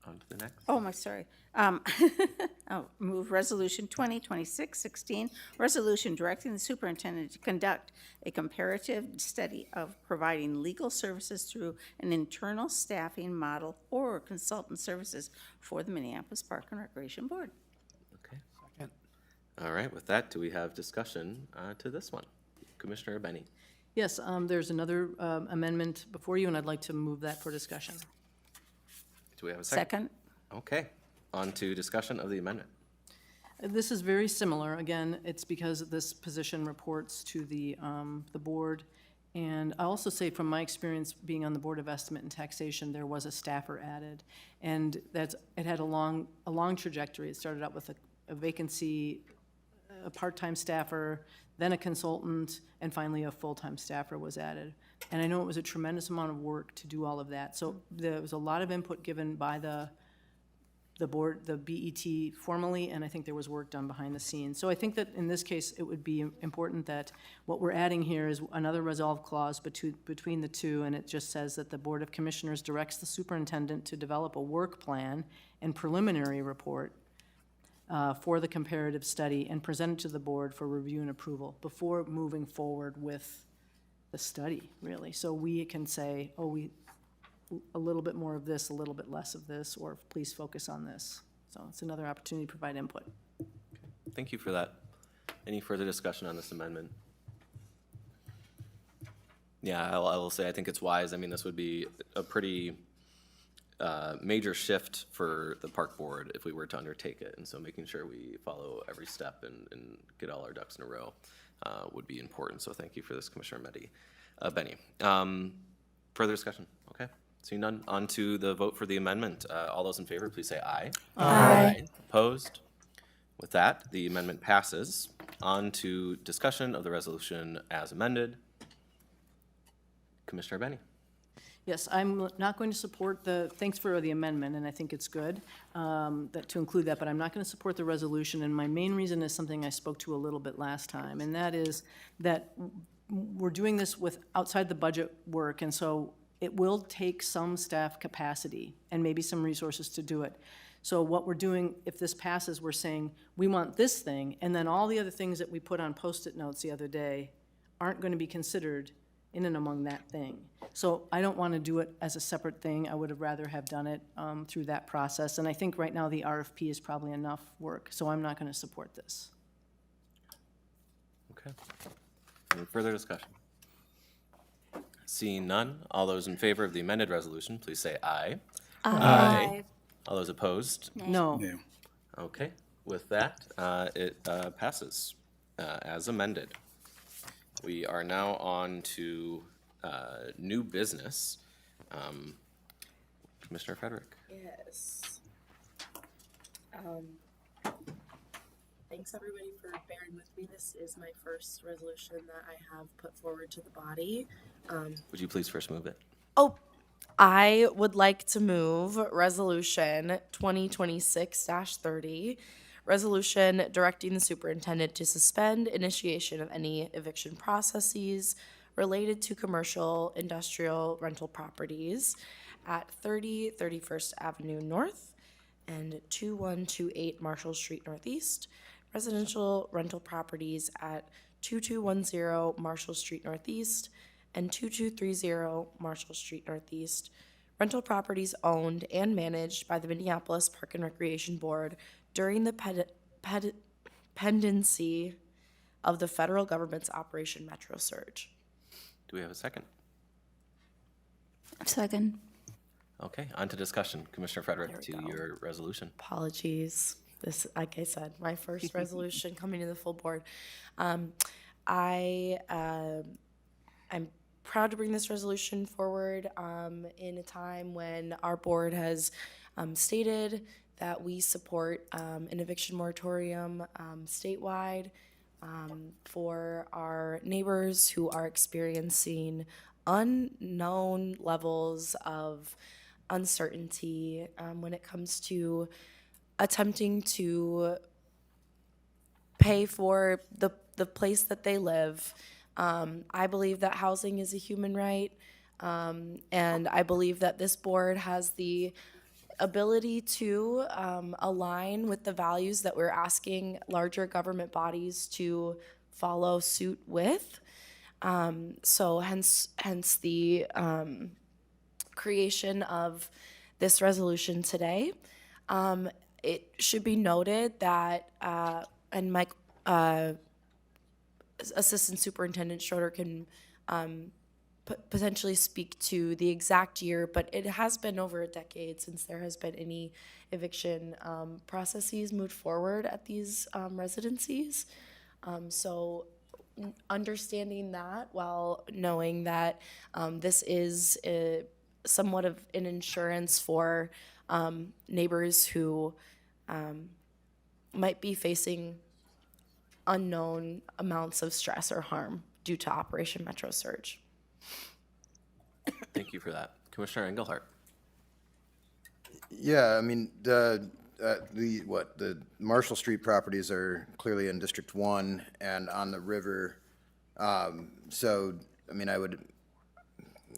On to the next. Oh, my, sorry. I'll move Resolution 2026-16, resolution directing the superintendent to conduct a comparative study of providing legal services through an internal staffing model or consultant services for the Minneapolis Park and Recreation Board. Okay. All right, with that, do we have discussion to this one? Commissioner Benny. Yes, there's another amendment before you, and I'd like to move that for discussion. Do we have a second? Second. Okay, on to discussion of the amendment. This is very similar. Again, it's because this position reports to the board. And I also say from my experience being on the Board of Estimate and Taxation, there was a staffer added. And it had a long trajectory. It started out with a vacancy, a part-time staffer, then a consultant, and finally a full-time staffer was added. And I know it was a tremendous amount of work to do all of that. So there was a lot of input given by the board, the BET formally, and I think there was work done behind the scenes. So I think that in this case, it would be important that what we're adding here is another resolve clause between the two, and it just says that the Board of Commissioners directs the superintendent to develop a work plan and preliminary report for the comparative study and present it to the board for review and approval before moving forward with the study, really. So we can say, oh, a little bit more of this, a little bit less of this, or please focus on this. So it's another opportunity to provide input. Thank you for that. Any further discussion on this amendment? Yeah, I will say I think it's wise. I mean, this would be a pretty major shift for the park board if we were to undertake it. And so making sure we follow every step and get all our ducks in a row would be important. So thank you for this, Commissioner Benny. Further discussion? Okay. Seeing none, on to the vote for the amendment. All those in favor, please say aye. Aye. Opposed? With that, the amendment passes. On to discussion of the resolution as amended. Commissioner Benny. Yes, I'm not going to support thanks for the amendment, and I think it's good to include that, but I'm not going to support the resolution, and my main reason is something I spoke to a little bit last time, and that is that we're doing this with outside the budget work, and so it will take some staff capacity and maybe some resources to do it. So what we're doing, if this passes, we're saying, we want this thing, and then all the other things that we put on Post-it notes the other day aren't going to be considered in and among that thing. So I don't want to do it as a separate thing. I would have rather have done it through that process. And I think right now the RFP is probably enough work, so I'm not going to support this. Okay. Any further discussion? Seeing none, all those in favor of the amended resolution, please say aye. Aye. All those opposed? No. Okay. With that, it passes as amended. We are now on to new business. Commissioner Frederick. Yes. Thanks everybody for bearing with me. This is my first resolution that I have put forward to the body. Would you please first move it? Oh, I would like to move Resolution 2026-30, resolution directing the superintendent to suspend initiation of any eviction processes related to commercial industrial rental properties at 30 31st Avenue North and 2128 Marshall Street Northeast, residential rental properties at 2210 Marshall Street Northeast and 2230 Marshall Street Northeast, rental properties owned and managed by the Minneapolis Park and Recreation Board during the pendency of the federal government's Operation Metro Surge. Do we have a second? Second. Okay, on to discussion. Commissioner Frederick, to your resolution. Apologies. This, like I said, my first resolution coming to the full board. I'm proud to bring this resolution forward in a time when our board has stated that we support an eviction moratorium statewide for our neighbors who are experiencing unknown levels of uncertainty when it comes to attempting to pay for the place that they live. I believe that housing is a human right, and I believe that this board has the ability to align with the values that we're asking larger government bodies to follow suit with. So hence the creation of this resolution today. It should be noted that, and Mike, Assistant Superintendent Schroeder can potentially speak to the exact year, but it has been over a decade since there has been any eviction processes moved forward at these residencies. So understanding that while knowing that this is somewhat of an insurance for neighbors who might be facing unknown amounts of stress or harm due to Operation Metro Surge. Thank you for that. Commissioner Engelhardt. Yeah, I mean, the Marshall Street properties are clearly in District 1 and on the river. So, I mean, I would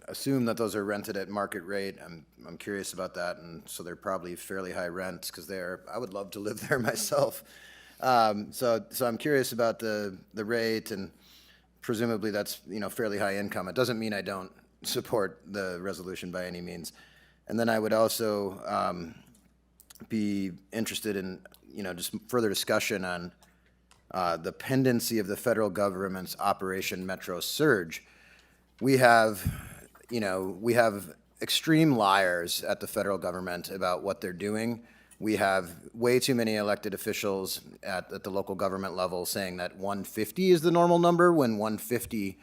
assume that those are rented at market rate. I'm curious about that, and so they're probably fairly high rents because I would love to live there myself. So I'm curious about the rate, and presumably that's, fairly high income. It doesn't mean I don't support the resolution by any means. And then I would also be interested in, just further discussion on the pendency of the federal government's Operation Metro Surge. We have extreme liars at the federal government about what they're doing. We have way too many elected officials at the local government level saying that 150 is the normal number when 150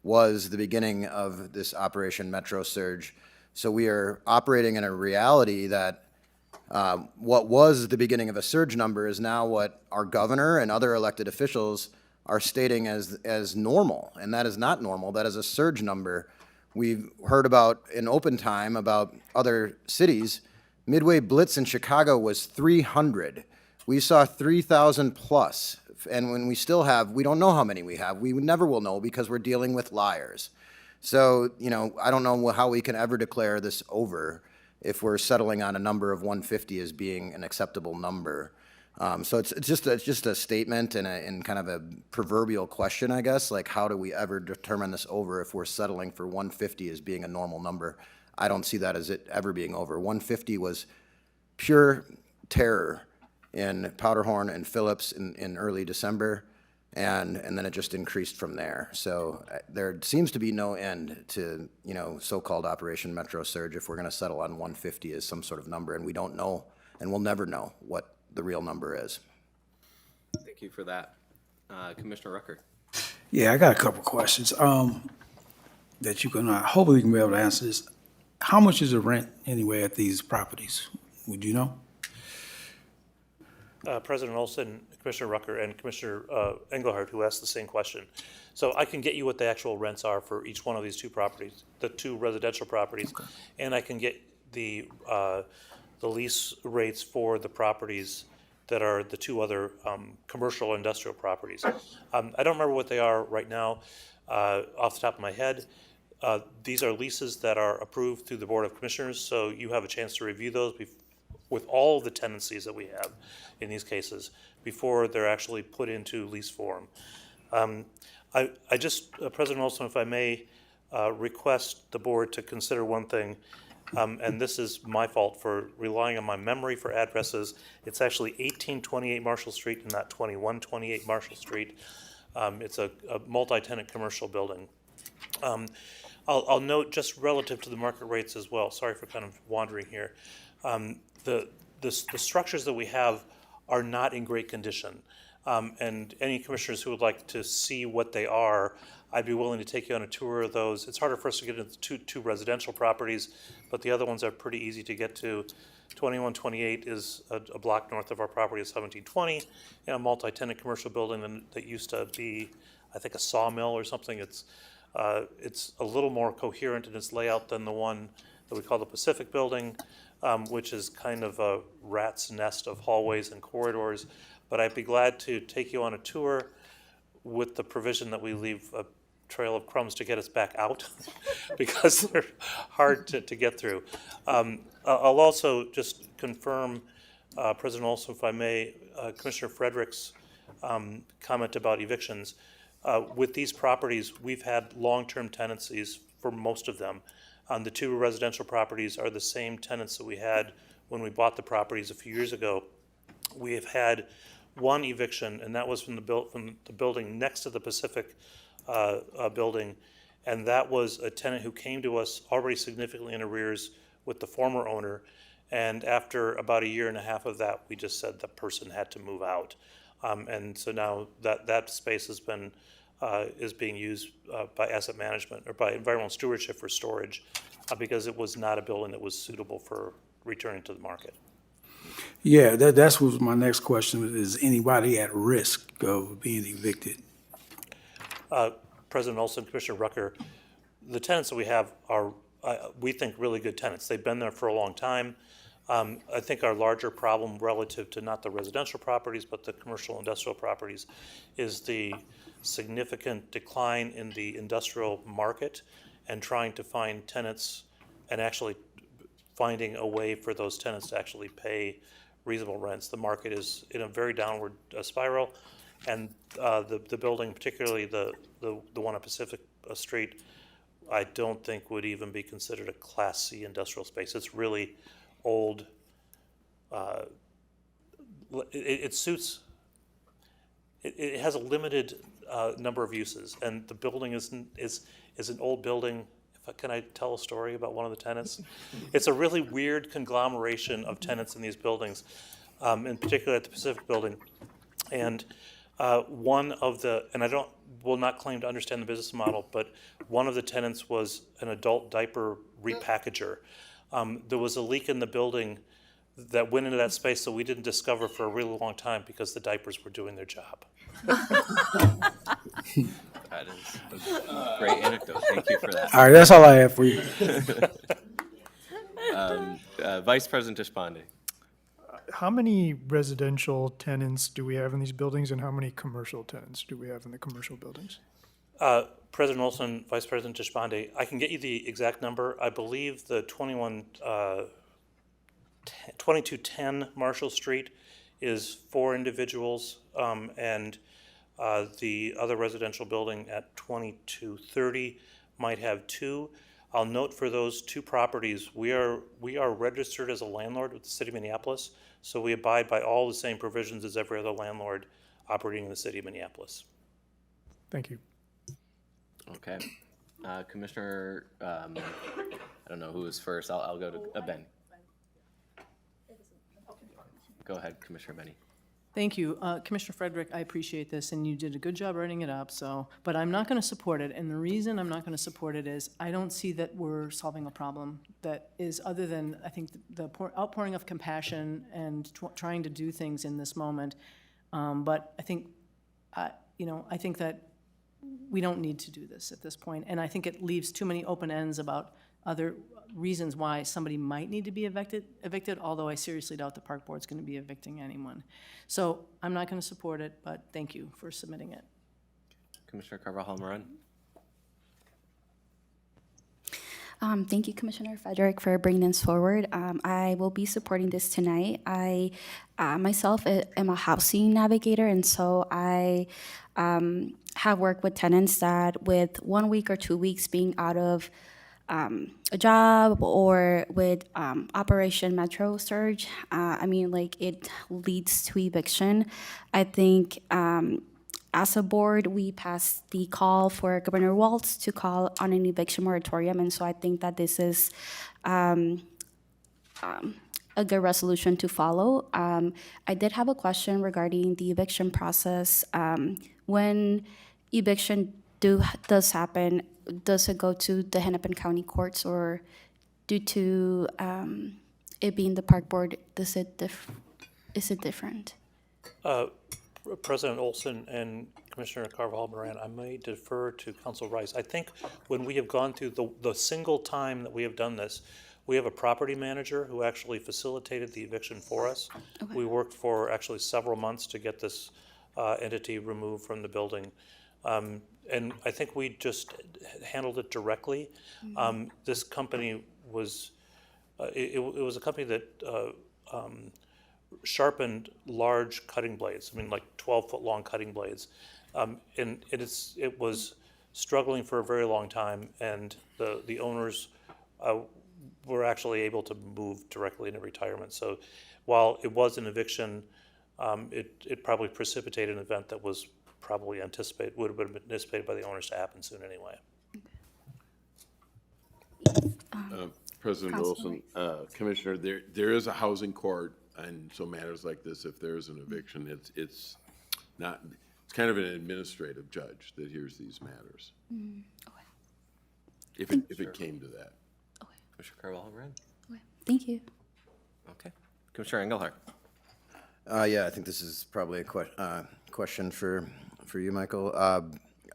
was the beginning of this Operation Metro Surge. So we are operating in a reality that what was the beginning of a surge number is now what our governor and other elected officials are stating as normal, and that is not normal. That is a surge number. We've heard about in open time about other cities. Midway Blitz in Chicago was 300. We saw 3,000 plus. And when we don't know how many we have. We never will know because we're dealing with liars. So, I don't know how we can ever declare this over if we're settling on a number of 150 as being an acceptable number. So it's just a statement and kind of a proverbial question, I guess. Like, how do we ever determine this over if we're settling for 150 as being a normal number? I don't see that as it ever being over. 150 was pure terror in Powderhorn and Phillips in early December, and then it just increased from there. So there seems to be no end to, so-called Operation Metro Surge if we're going to settle on 150 as some sort of number, and we don't know, and we'll never know what the real number is. Thank you for that. Commissioner Rucker. Yeah, I got a couple questions that you can hopefully you can be able to answer this. How much is the rent anyway at these properties? Would you know? President Olson, Commissioner Rucker, and Commissioner Engelhardt, who asked the same question. So I can get you what the actual rents are for each one of these two properties, the two residential properties, okay. And I can get the lease rates for the properties that are the two other commercial industrial properties. I don't remember what they are right now off the top of my head. These are leases that are approved through the Board of Commissioners, so you have a chance to review those with all the tenancies that we have in these cases before they're actually put into lease form. I just, President Olson, if I may request the board to consider one thing, and this is my fault for relying on my memory for addresses. It's actually 1828 Marshall Street and not 2128 Marshall Street. It's a multi-tenant commercial building. I'll note just relative to the market rates as well. Sorry for kind of wandering here. The structures that we have are not in great condition. And any commissioners who would like to see what they are, I'd be willing to take you on a tour of those. It's harder for us to get into two residential properties, but the other ones are pretty easy to get to. 2128 is a block north of our property at 1720, a multi-tenant commercial building that used to be, I think, a sawmill or something. It's a little more coherent in its layout than the one that we call the Pacific Building, which is kind of a rat's nest of hallways and corridors. But I'd be glad to take you on a tour with the provision that we leave a trail of crumbs to get us back out because they're hard to get through. I'll also just confirm, President Olson, if I may, Commissioner Frederick's comment about evictions. With these properties, we've had long-term tenancies for most of them. The two residential properties are the same tenants that we had when we bought the properties a few years ago. We have had one eviction, and that was from the building next to the Pacific building, and that was a tenant who came to us already significantly in arrears with the former owner, and after about a year and a half of that, we just said the person had to move out. And so now that space has been is being used by asset management or by environmental stewardship for storage because it was not a building that was suitable for returning to the market. Yeah, that's what was my next question. Is anybody at risk of being evicted? President Olson, Commissioner Rucker, the tenants that we have are, we think, really good tenants. They've been there for a long time. I think our larger problem relative to not the residential properties, but the commercial industrial properties is the significant decline in the industrial market and trying to find tenants and actually finding a way for those tenants to actually pay reasonable rents. The market is in a very downward spiral, and the building, particularly the one on Pacific Street, I don't think would even be considered a Class C industrial space. It's really old. It suits. It has a limited number of uses, and the building is an old building. Can I tell a story about one of the tenants? It's a really weird conglomeration of tenants in these buildings, in particular at the Pacific Building. And one of the, and I will not claim to understand the business model, but one of the tenants was an adult diaper repackager. There was a leak in the building that went into that space that we didn't discover for a really long time because the diapers were doing their job. That is a great anecdote. Thank you for that. All right, that's all I have for you. Vice President Deshpande. How many residential tenants do we have in these buildings, and how many commercial tenants do we have in the commercial buildings? President Olson, Vice President Deshpande, I can get you the exact number. I believe the 2210 Marshall Street is 4 individuals, and the other residential building at 2230 might have 2. I'll note for those 2 properties, we are registered as a landlord with the city of Minneapolis, so we abide by all the same provisions as every other landlord operating in the city of Minneapolis. Thank you. Okay. Commissioner, I don't know who was first. I'll go to Ben. Go ahead, Commissioner Benny. Thank you. Commissioner Frederick, I appreciate this, and you did a good job writing it up, but I'm not going to support it, and the reason I'm not going to support it is I don't see that we're solving a problem that is other than, I think, the outpouring of compassion and trying to do things in this moment. But I think, I think that we don't need to do this at this point, and I think it leaves too many open ends about other reasons why somebody might need to be evicted, although I seriously doubt the park board's going to be evicting anyone. So I'm not going to support it, but thank you for submitting it. Commissioner Carvajal-Marin. Thank you, Commissioner Frederick, for bringing this forward. I will be supporting this tonight. I myself am a housing navigator, and so I have worked with tenants that with 1 week or 2 weeks being out of a job or with Operation Metro Surge, it leads to eviction. I think as a board, we passed the call for Governor Walz to call on an eviction moratorium, and so I think that this is a good resolution to follow. I did have a question regarding the eviction process. When eviction does happen, does it go to the Hennepin County courts, or due to it being the park board, is it different? President Olson and Commissioner Carvajal-Moran, I may defer to Council Rice. I think when we have gone through the single time that we have done this, we have a property manager who actually facilitated the eviction for us. Okay. We worked for actually several months to get this entity removed from the building. And I think we just handled it directly. This company was, it was a company that sharpened large cutting blades. I mean, like 12-foot long cutting blades, and it was struggling for a very long time. And the owners were actually able to move directly into retirement. So, while it was an eviction, it probably precipitated an event that was probably would have been anticipated by the owners to happen soon anyway. President Olson, Commissioner, there is a housing court, and so matters like this, if there is an eviction, it's kind of an administrative judge that hears these matters. If it came to that. Commissioner Carvajal-Moran? Thank you. Okay. Commissioner Engelhardt? Yeah, I think this is probably a question for you, Michael.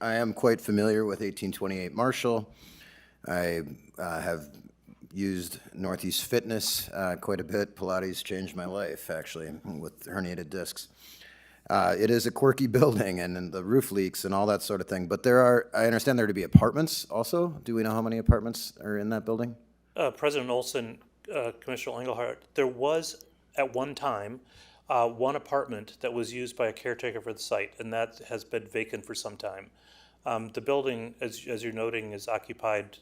I am quite familiar with 1828 Marshall. I have used Northeast Fitness quite a bit. Pilates changed my life, actually, with herniated discs. It is a quirky building, and the roof leaks and all that sort of thing. But I understand there to be apartments also. Do we know how many apartments are in that building? President Olson, Commissioner Engelhardt, there was at one time one apartment that was used by a caretaker for the site, and that has been vacant for some time. The building, as you're noting, is occupied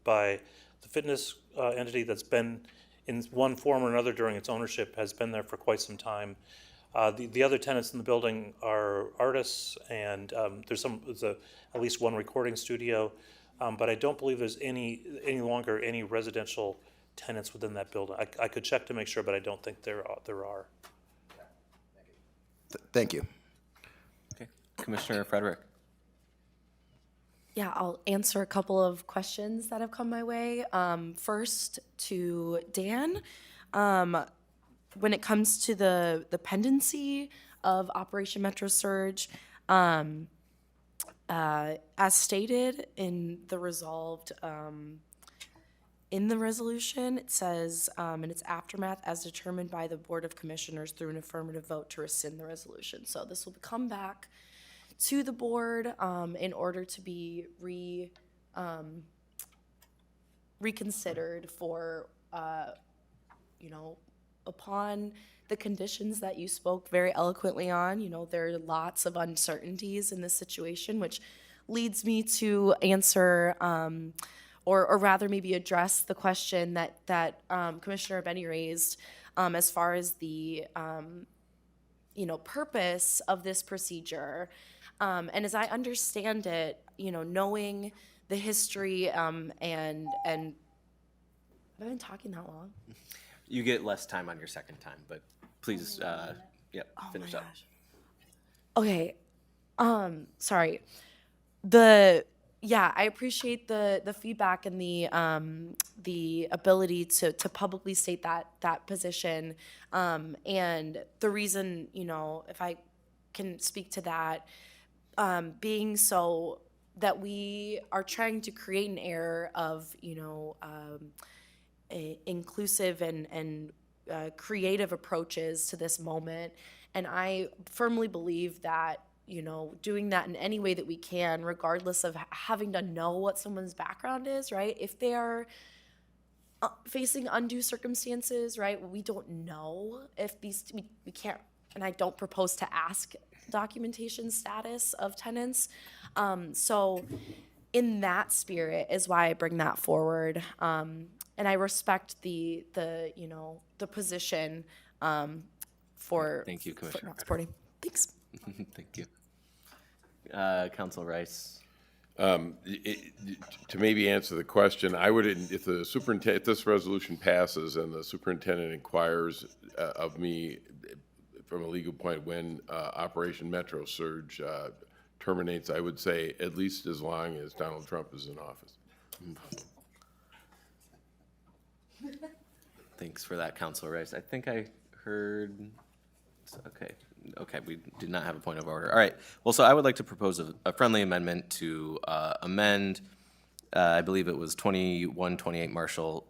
by the fitness entity that's been in one form or another during its ownership, has been there for quite some time. The other tenants in the building are artists, and there's at least one recording studio, but I don't believe there's any longer any residential tenants within that building. I could check to make sure, but I don't think there are. Thank you. Okay. Commissioner Frederick? Yeah, I'll answer a couple of questions that have come my way. First, to Dan, when it comes to the pendency of Operation Metro Surge, as stated in the resolved in the resolution, it says, in its aftermath, as determined by the Board of Commissioners through an affirmative vote to rescind the resolution. So this will come back to the board in order to be reconsidered for, upon the conditions that you spoke very eloquently on. There are lots of uncertainties in this situation, which leads me to answer, or rather maybe address the question that Commissioner Benny raised as far as the purpose of this procedure. And as I understand it, knowing the history and have I been talking that long? You get less time on your second time, but please, finish up. Okay. Sorry. I appreciate the feedback and the ability to publicly state that position. And the reason, if I can speak to that, being so that we are trying to create an air of, inclusive and creative approaches to this moment. And I firmly believe that, doing that in any way that we can, regardless of having to know what someone's background is, right? If they are facing undue circumstances, right? We don't know if we can't, and I don't propose to ask documentation status of tenants. So in that spirit is why I bring that forward. And I respect the position for Thank you, Commissioner. for not supporting. Thanks. Thank you. Council Rice. To maybe answer the question, I would, if this resolution passes and the superintendent inquires of me from a legal point when Operation Metro Surge terminates, I would say, at least as long as Donald Trump is in office. Thanks for that, Councilor Rice. I think I heard, okay, we did not have a point of order. All right, well, so I would like to propose a friendly amendment to amend, I believe it was 2128 Marshall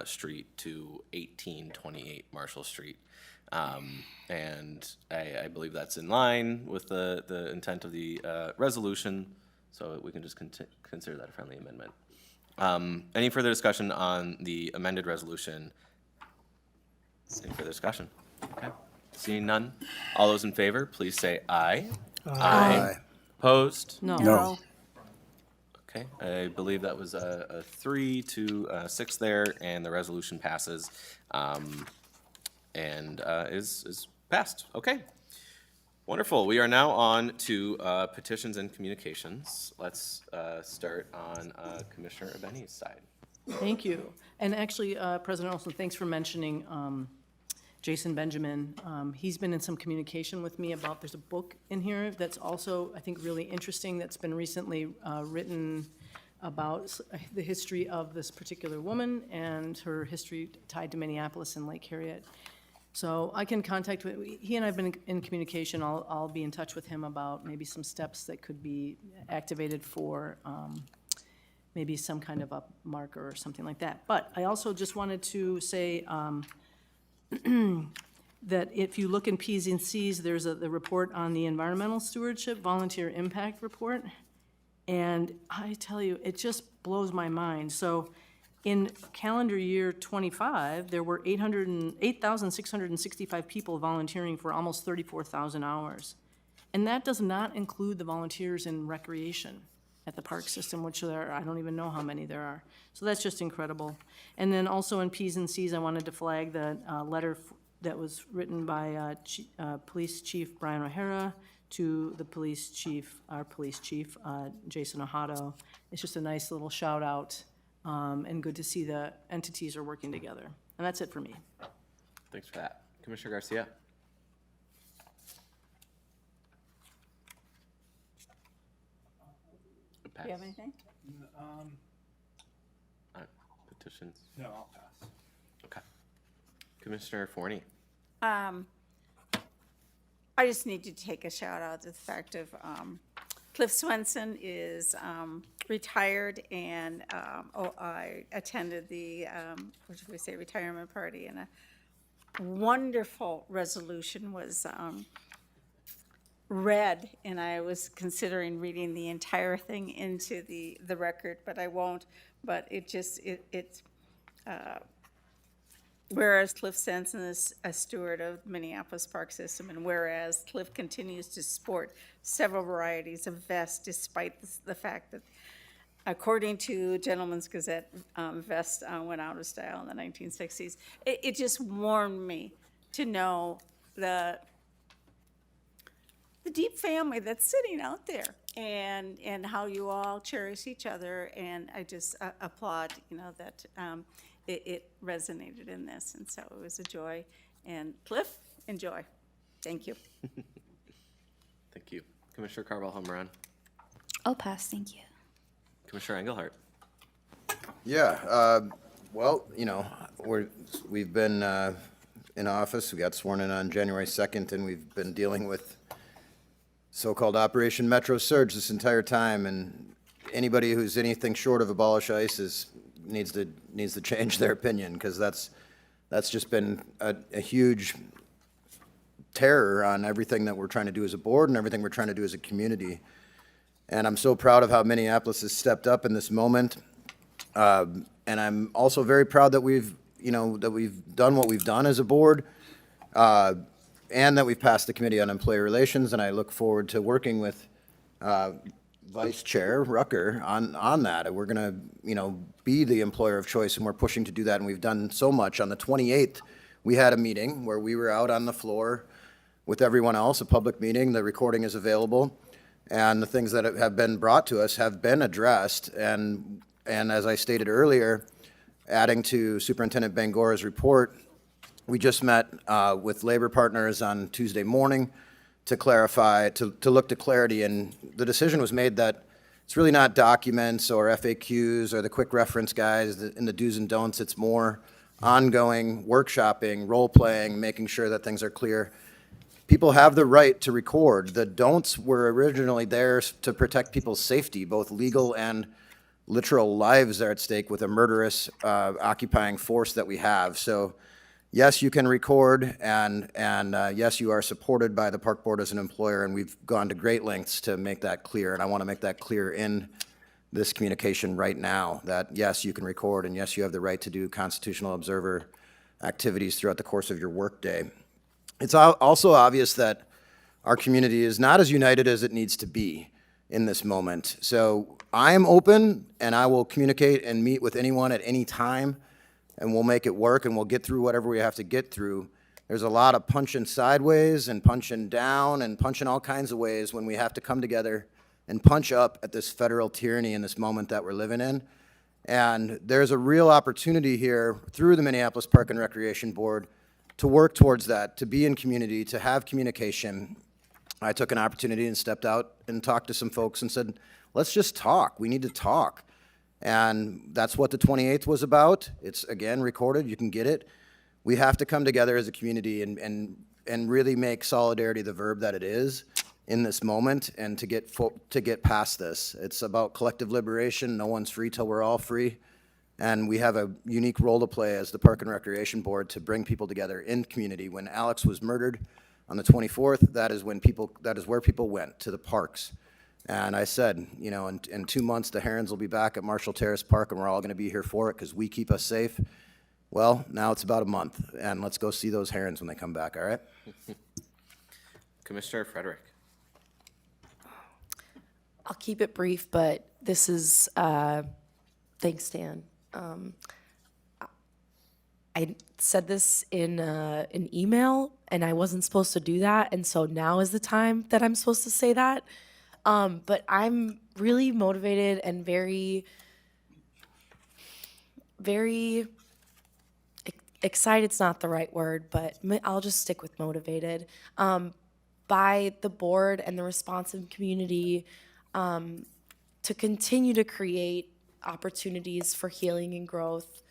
Street to 1828 Marshall Street. And I believe that's in line with the intent of the resolution, so we can just consider that a friendly amendment. Any further discussion on the amended resolution? Any further discussion? Okay. Seeing none, all those in favor, please say aye. Aye. Opposed? No. No. Okay, I believe that was a 3-6 there, and the resolution passes, and is passed. Okay, wonderful. We are now on to petitions and communications. Let's start on Commissioner Abeni's side. Thank you. And actually, President Olson, thanks for mentioning Jason Benjamin. He's been in some communication with me about, there's a book in here that's also, I think, really interesting that's been recently written about the history of this particular woman and her history tied to Minneapolis and Lake Harriet. So I can contact, he and I have been in communication. I'll be in touch with him about maybe some steps that could be activated for maybe some kind of a marker or something like that. But I also just wanted to say that if you look in P's and C's, there's the report on the environmental stewardship volunteer impact report. And I tell you, it just blows my mind. So in calendar year 25, there were 8,665 people volunteering for almost 34,000 hours. And that does not include the volunteers in recreation at the park system, which there are, I don't even know how many there are. So that's just incredible. And then also in P's and C's, I wanted to flag the letter that was written by Police Chief Brian O'Hara to the police chief, our police chief, Jason Ohato. It's just a nice little shout out, and good to see the entities are working together. And that's it for me. Thanks for that. Commissioner Garcia. Do you have anything? Petitions? No, I'll pass. Okay. Commissioner Forney. I just need to take a shout out to the fact of Cliff Swenson is retired, and I attended the, what should we say, retirement party, and a wonderful resolution was read, and I was considering reading the entire thing into the record, but I won't. But it just, it's whereas Cliff Swenson is a steward of the Minneapolis park system, and whereas Cliff continues to sport several varieties of vests despite the fact that, according to Gentleman's Gazette, vests went out of style in the 1960s. It just warmed me to know the deep family that's sitting out there, and how you all cherish each other, and I just applaud, that it resonated in this, and so it was a joy. And Cliff, enjoy. Thank you. Thank you. Commissioner Carvajal-Moran. I'll pass, thank you. Commissioner Engelhardt. Yeah, well, we've been in office. We got sworn in on January 2nd, and we've been dealing with so-called Operation Metro Surge this entire time, and anybody who's anything short of abolish ICE needs to change their opinion, because that's just been a huge terror on everything that we're trying to do as a board and everything we're trying to do as a community. And I'm so proud of how Minneapolis has stepped up in this moment. And I'm also very proud that we've done what we've done as a board, and that we've passed the Committee on Employee Relations. And I look forward to working with Vice Chair Rucker on that. We're gonna, be the employer of choice, and we're pushing to do that. And we've done so much. On the 28th, we had a meeting where we were out on the floor with everyone else, a public meeting. The recording is available. And the things that have been brought to us have been addressed. And as I stated earlier, adding to Superintendent Bangora's report, we just met with labor partners on Tuesday morning to clarify, to look to clarity. And the decision was made that it's really not documents or FAQs or the quick reference guides in the do's and don'ts. It's more ongoing workshopping, role-playing, making sure that things are clear. People have the right to record. The don'ts were originally there to protect people's safety, both legal and literal lives are at stake with a murderous occupying force that we have. So yes, you can record, and yes, you are supported by the Park Board as an employer, and we've gone to great lengths to make that clear, and I want to make that clear in this communication right now, that yes, you can record, and yes, you have the right to do constitutional observer activities throughout the course of your workday. It's also obvious that our community is not as united as it needs to be in this moment. So I am open, and I will communicate and meet with anyone at any time, and we'll make it work, and we'll get through whatever we have to get through. There's a lot of punching sideways and punching down and punching all kinds of ways when we have to come together and punch up at this federal tyranny in this moment that we're living in. And there's a real opportunity here through the Minneapolis Park and Recreation Board to work towards that, to be in community, to have communication. I took an opportunity and stepped out and talked to some folks and said, let's just talk. We need to talk. And that's what the 28th was about. It's, again, recorded. You can get it. We have to come together as a community and really make solidarity the verb that it is in this moment, and to get past this. It's about collective liberation. No one's free till we're all free. And we have a unique role to play as the Park and Recreation Board to bring people together in community. When Alex was murdered on the 24th, that is where people went, to the parks. And I said, you know, in 2 months, the herons will be back at Marshall Terrace Park, and we're all going to be here for it because we keep us safe. Well, now it's about a month, and let's go see those herons when they come back, all right? Commissioner Frederick. I'll keep it brief, but this is, thanks, Dan. I said this in an email, and I wasn't supposed to do that, and so now is the time that I'm supposed to say that. But I'm really motivated and very, very excited's not the right word, but I'll just stick with motivated, by the board and the responsive community to continue to create opportunities for healing and growth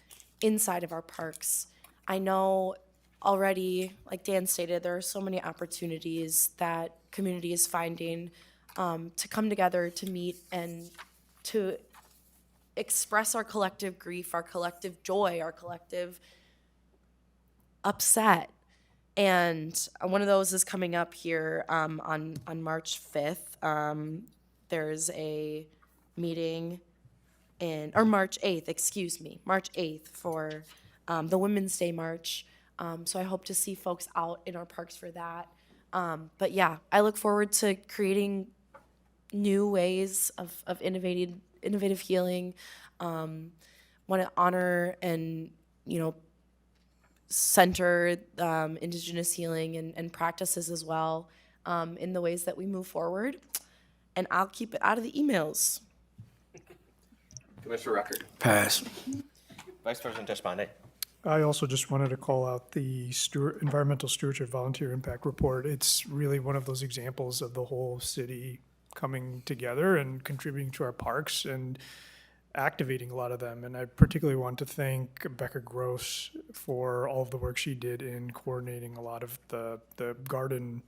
inside of our parks. I know already, like Dan stated, there are so many opportunities that community is finding to come together, to meet, and to express our collective grief, our collective joy, our collective upset. And one of those is coming up here on March 5th. There's a meeting or March 8th, excuse me, March 8th for the Women's Day March. So I hope to see folks out in our parks for that. But yeah, I look forward to creating new ways of innovative healing. Want to honor and, center Indigenous healing and practices as well in the ways that we move forward. And I'll keep it out of the emails. Commissioner Record. Pass. Vice President Deshpande. I also just wanted to call out the Environmental Stewardship Volunteer Impact Report. It's really one of those examples of the whole city coming together and contributing to our parks and activating a lot of them. And I particularly want to thank Becca Gross for all of the work she did in coordinating a lot of the garden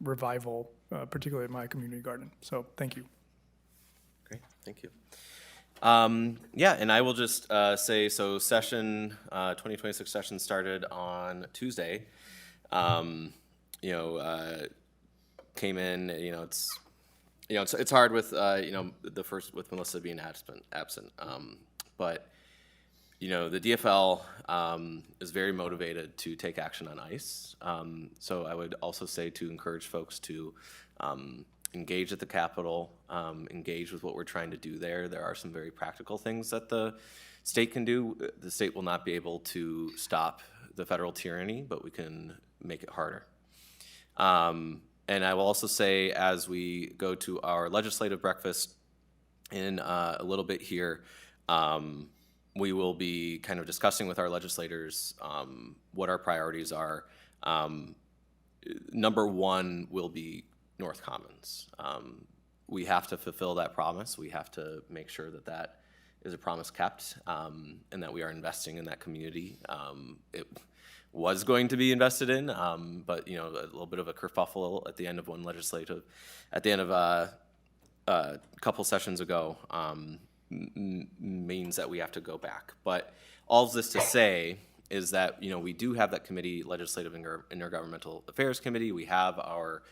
revival, particularly at my community garden. So thank you. Great, thank you. Yeah, and I will just say, so 2026 session started on Tuesday. Came in, it's hard with, the first, with Melissa being absent. But, the DFL is very motivated to take action on ICE. So I would also say to encourage folks to engage at the Capitol, engage with what we're trying to do there. There are some very practical things that the state can do. The state will not be able to stop the federal tyranny, but we can make it harder. And I will also say, as we go to our legislative breakfast in a little bit here, we will be kind of discussing with our legislators what our priorities are. number one will be North Commons. We have to fulfill that promise. We have to make sure that that is a promise kept, and that we are investing in that community. It was going to be invested in, but a little bit of a kerfuffle at the end of a couple sessions ago means that we have to go back. But all of this to say is that we do have that committee, Legislative Intergovernmental Affairs Committee. We have our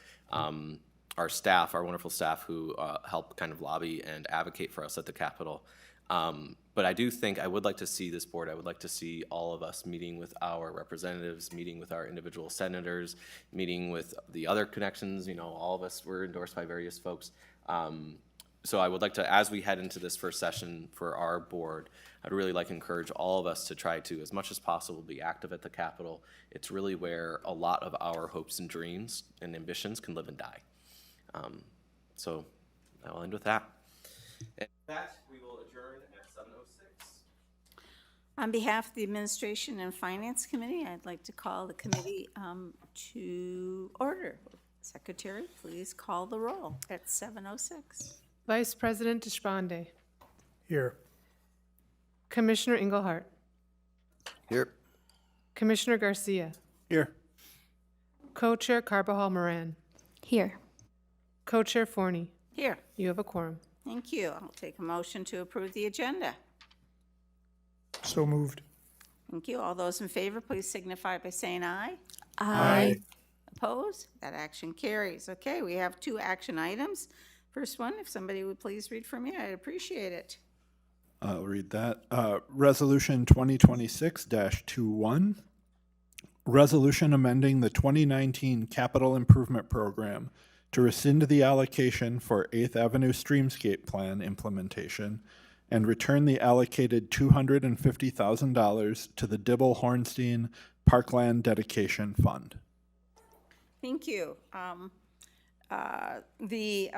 staff, our wonderful staff who help kind of lobby and advocate for us at the Capitol. But I do think I would like to see this board, I would like to see all of us meeting with our representatives, meeting with our individual senators, meeting with the other connections. All of us were endorsed by various folks. So I would like to, as we head into this first session for our board, I'd really like to encourage all of us to try to, as much as possible, be active at the Capitol. It's really where a lot of our hopes and dreams and ambitions can live and die. So I will end with that. And with that, we will adjourn at 7:06. On behalf of the Administration and Finance Committee, I'd like to call the committee to order. Secretary, please call the roll at 7:06. Vice President Deshpande. Here. Commissioner Engelhardt. Here. Commissioner Garcia. Here. Co-Chair Carbajal Moran. Here. Co-Chair Forney. Here. You have a quorum. Thank you. I'll take a motion to approve the agenda. So moved. Thank you. All those in favor, please signify by saying aye. Aye. Opposed? That action carries. Okay, we have 2 action items. First one, if somebody would please read for me, I'd appreciate it. I'll read that. Resolution 2026-21. Resolution amending the 2019 Capital Improvement Program to rescind the allocation for 8th Avenue Streamscape Plan implementation and return the allocated $250,000 to the Dibble-Hornstein Parkland Dedication Fund. Thank you. The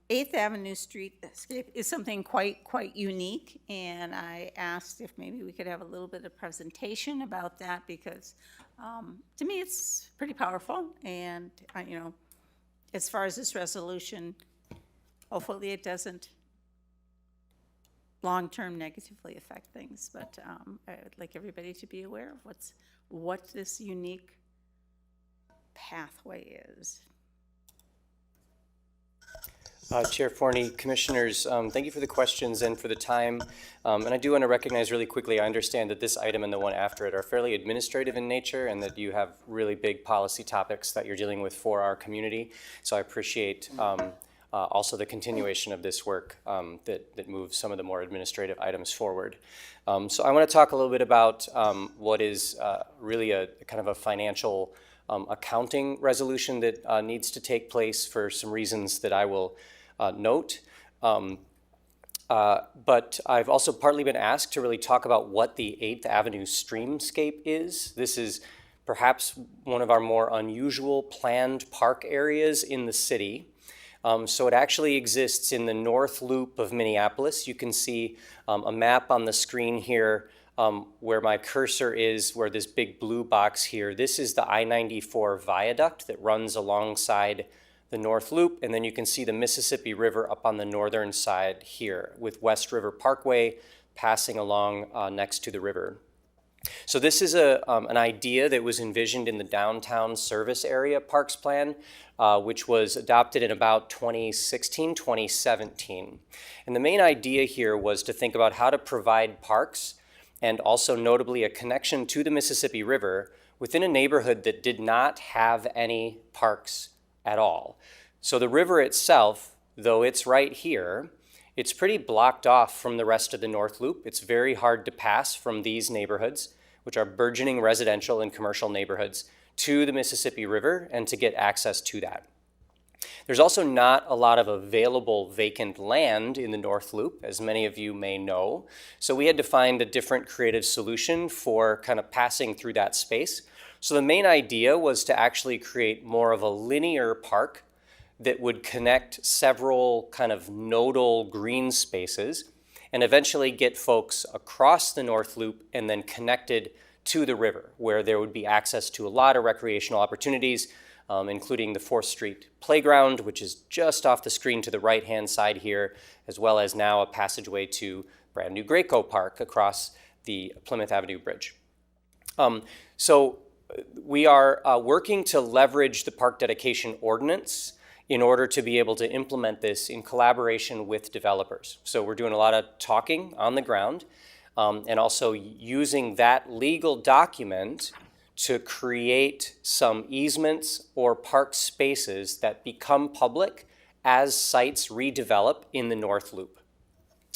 8th Avenue Streetscape is something quite unique, and I asked if maybe we could have a little bit of presentation about that because to me it's pretty powerful, and as far as this resolution, hopefully it doesn't long-term negatively affect things, but I would like everybody to be aware of what this unique pathway is. Chair Forney, Commissioners, thank you for the questions and for the time. And I do want to recognize really quickly, I understand that this item and the one after it are fairly administrative in nature and that you have really big policy topics that you're dealing with for our community. So I appreciate also the continuation of this work that moves some of the more administrative items forward. So I want to talk a little bit about what is really a kind of a financial accounting resolution that needs to take place for some reasons that I will note. But I've also partly been asked to really talk about what the 8th Avenue Streamscape is. This is perhaps one of our more unusual planned park areas in the city. So it actually exists in the North Loop of Minneapolis. You can see a map on the screen here where my cursor is, where this big blue box here. This is the I-94 viaduct that runs alongside the North Loop, and then you can see the Mississippi River up on the northern side here with West River Parkway passing along next to the river. So this is an idea that was envisioned in the Downtown Service Area Parks Plan, which was adopted in about 2016, 2017. And the main idea here was to think about how to provide parks and also notably a connection to the Mississippi River within a neighborhood that did not have any parks at all. So the river itself, though it's right here, it's pretty blocked off from the rest of the North Loop. It's very hard to pass from these neighborhoods, which are burgeoning residential and commercial neighborhoods, to the Mississippi River and to get access to that. There's also not a lot of available vacant land in the North Loop, as many of you may know. So we had to find a different creative solution for kind of passing through that space. So the main idea was to actually create more of a linear park that would connect several kind of nodal green spaces and eventually get folks across the North Loop and then connected to the river, where there would be access to a lot of recreational opportunities, including the 4th Street Playground, which is just off the screen to the right-hand side here, as well as now a passageway to brand new Graco Park across the Plymouth Avenue Bridge. So we are working to leverage the park dedication ordinance in order to be able to implement this in collaboration with developers. So we're doing a lot of talking on the ground and also using that legal document to create some easements or park spaces that become public as sites redevelop in the North Loop.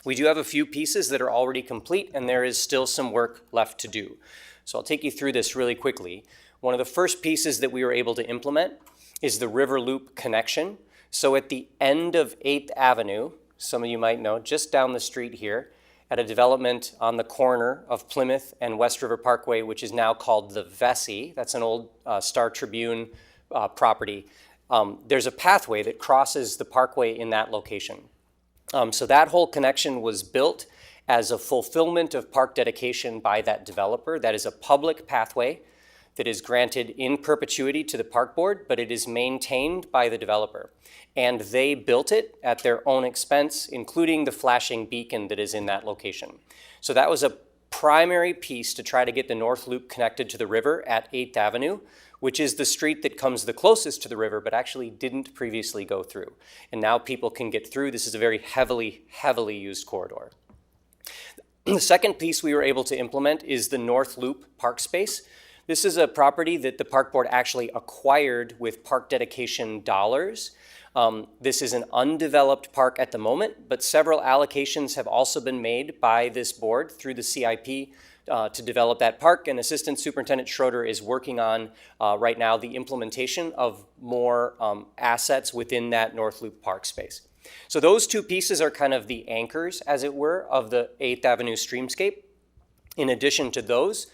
We do have a few pieces that are already complete, and there is still some work left to do. So I'll take you through this really quickly. One of the first pieces that we were able to implement is the River Loop connection. So at the end of 8th Avenue, some of you might know, just down the street here, at a development on the corner of Plymouth and West River Parkway, which is now called the Vesey. That's an old Star Tribune property. There's a pathway that crosses the parkway in that location. So that whole connection was built as a fulfillment of park dedication by that developer. That is a public pathway that is granted in perpetuity to the park board, but it is maintained by the developer. And they built it at their own expense, including the flashing beacon that is in that location. So that was a primary piece to try to get the North Loop connected to the river at 8th Avenue, which is the street that comes the closest to the river, but actually didn't previously go through. And now people can get through. This is a very heavily used corridor. The second piece we were able to implement is the North Loop park space. This is a property that the park board actually acquired with park dedication dollars. This is an undeveloped park at the moment, but several allocations have also been made by this board through the CIP to develop that park, and Assistant Superintendent Schroeder is working on right now the implementation of more assets within that North Loop park space. So those two pieces are kind of the anchors, as it were, of the 8th Avenue streamscape. In addition to those,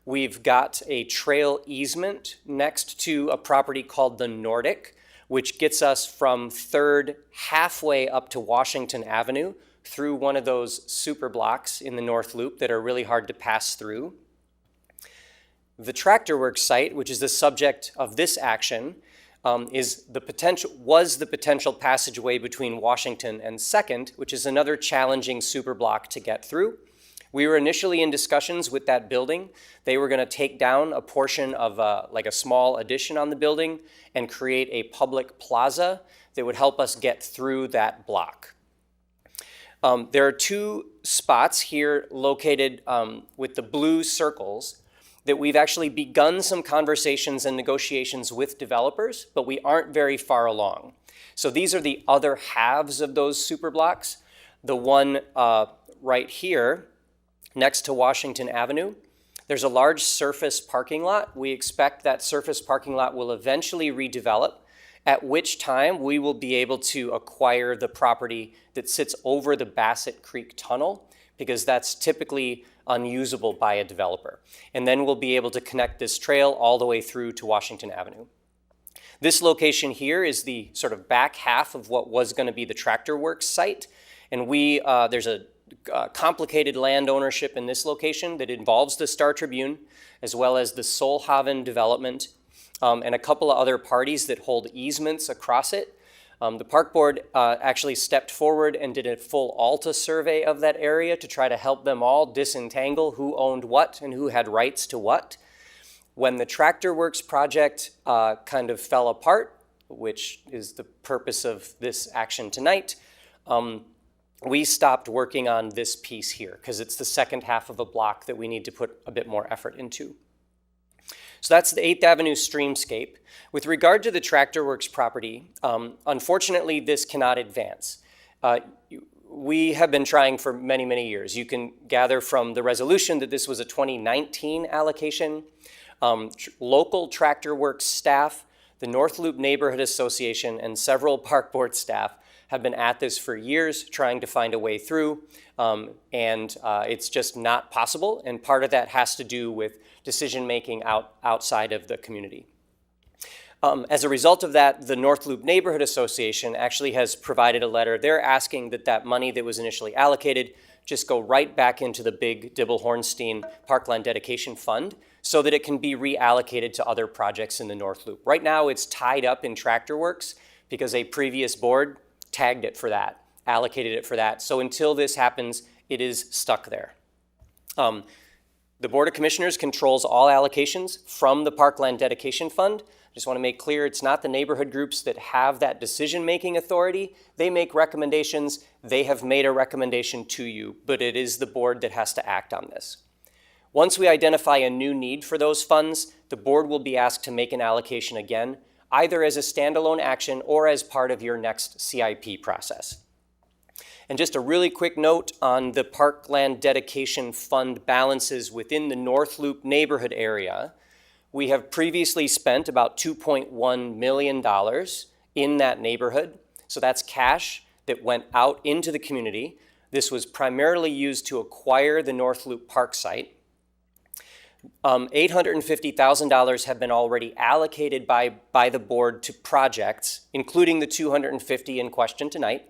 we've got a trail easement next to a property called the Nordic, which gets us from 3rd halfway up to Washington Avenue through one of those super blocks in the North Loop that are really hard to pass through. The Tractor Works site, which is the subject of this action, was the potential passageway between Washington and 2nd, which is another challenging super block to get through. We were initially in discussions with that building. They were going to take down a portion of like a small addition on the building and create a public plaza that would help us get through that block. There are two spots here located with the blue circles that we've actually begun some conversations and negotiations with developers, but we aren't very far along. So these are the other halves of those super blocks. The one right here, next to Washington Avenue, there's a large surface parking lot. We expect that surface parking lot will eventually redevelop, at which time we will be able to acquire the property that sits over the Bassett Creek Tunnel, because that's typically unusable by a developer. And then we'll be able to connect this trail all the way through to Washington Avenue. This location here is the sort of back half of what was going to be the Tractor Works site. And there's a complicated land ownership in this location that involves the Star Tribune, as well as the Solhaven development, and a couple of other parties that hold easements across it. The park board actually stepped forward and did a full ALTA survey of that area to try to help them all disentangle who owned what and who had rights to what. When the Tractor Works project kind of fell apart, which is the purpose of this action tonight, we stopped working on this piece here because it's the second half of a block that we need to put a bit more effort into. So that's the 8th Avenue streamscape. With regard to the Tractor Works property, unfortunately, this cannot advance. We have been trying for many, many years. You can gather from the resolution that this was a 2019 allocation. Local Tractor Works staff, the North Loop Neighborhood Association, and several park board staff have been at this for years trying to find a way through, and it's just not possible. And part of that has to do with decision-making outside of the community. As a result of that, the North Loop Neighborhood Association actually has provided a letter. They're asking that that money that was initially allocated just go right back into the big Dibble-Hornstein Parkland Dedication Fund so that it can be reallocated to other projects in the North Loop. Right now, it's tied up in Tractor Works because a previous board tagged it for that, allocated it for that. So until this happens, it is stuck there. The Board of Commissioners controls all allocations from the Parkland Dedication Fund. I just want to make clear it's not the neighborhood groups that have that decision-making authority. They make recommendations. They have made a recommendation to you, but it is the board that has to act on this. Once we identify a new need for those funds, the board will be asked to make an allocation again, either as a standalone action or as part of your next CIP process. And just a really quick note on the Parkland Dedication Fund balances within the North Loop neighborhood area. We have previously spent about $2.1 million in that neighborhood. So that's cash that went out into the community. This was primarily used to acquire the North Loop Park site. $850,000 have been already allocated by the board to projects, including the $250 in question tonight.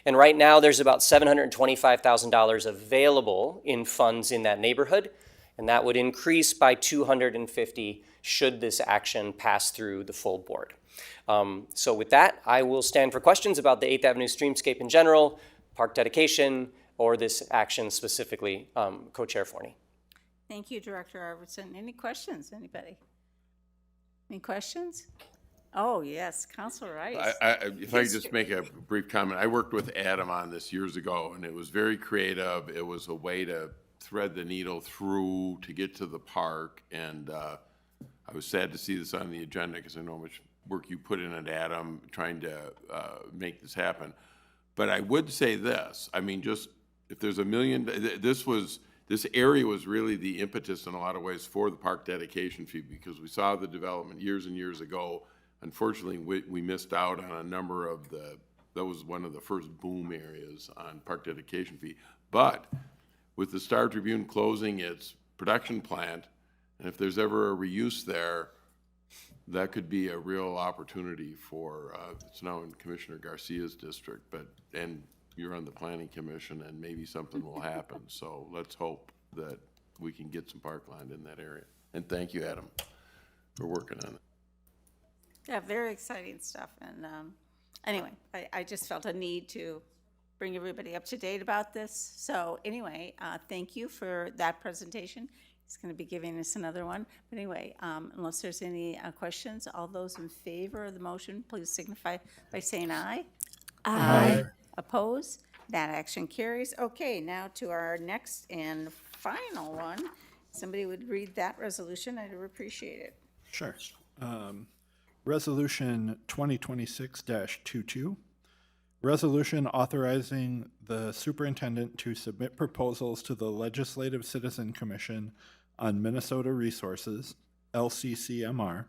And right now, there's about $725,000 available in funds in that neighborhood, and that would increase by $250 should this action pass through the full board. So with that, I will stand for questions about the 8th Avenue streamscape in general, park dedication, or this action specifically. Co-Chair Forney. Thank you, Director Arvidsson. Any questions, anybody? Any questions? Oh, yes, Councilor Rice. If I could just make a brief comment. I worked with Adam on this years ago, and it was very creative. It was a way to thread the needle through to get to the park, and I was sad to see this on the agenda because I know how much work you put in at Adam trying to make this happen. But I would say this, I mean, just if there's $1 million, this area was really the impetus in a lot of ways for the park dedication fee because we saw the development years and years ago. Unfortunately, we missed out on a number of that was one of the first boom areas on park dedication fee. But with the Star Tribune closing its production plant, and if there's ever a reuse there, that could be a real opportunity for, it's now in Commissioner Garcia's district, and you're on the Planning Commission, and maybe something will happen. So let's hope that we can get some parkland in that area. And thank you, Adam, for working on it. Yeah, very exciting stuff. And anyway, I just felt a need to bring everybody up to date about this. So anyway, thank you for that presentation. He's going to be giving us another one. But anyway, unless there's any questions, all those in favor of the motion, please signify by saying aye. Aye. Oppose? That action carries. Okay, now to our next and final one. Somebody would read that resolution. I'd appreciate it. Sure. Resolution 2026-22. Resolution authorizing the superintendent to submit proposals to the Legislative Citizen Commission on Minnesota Resources, LCCMR,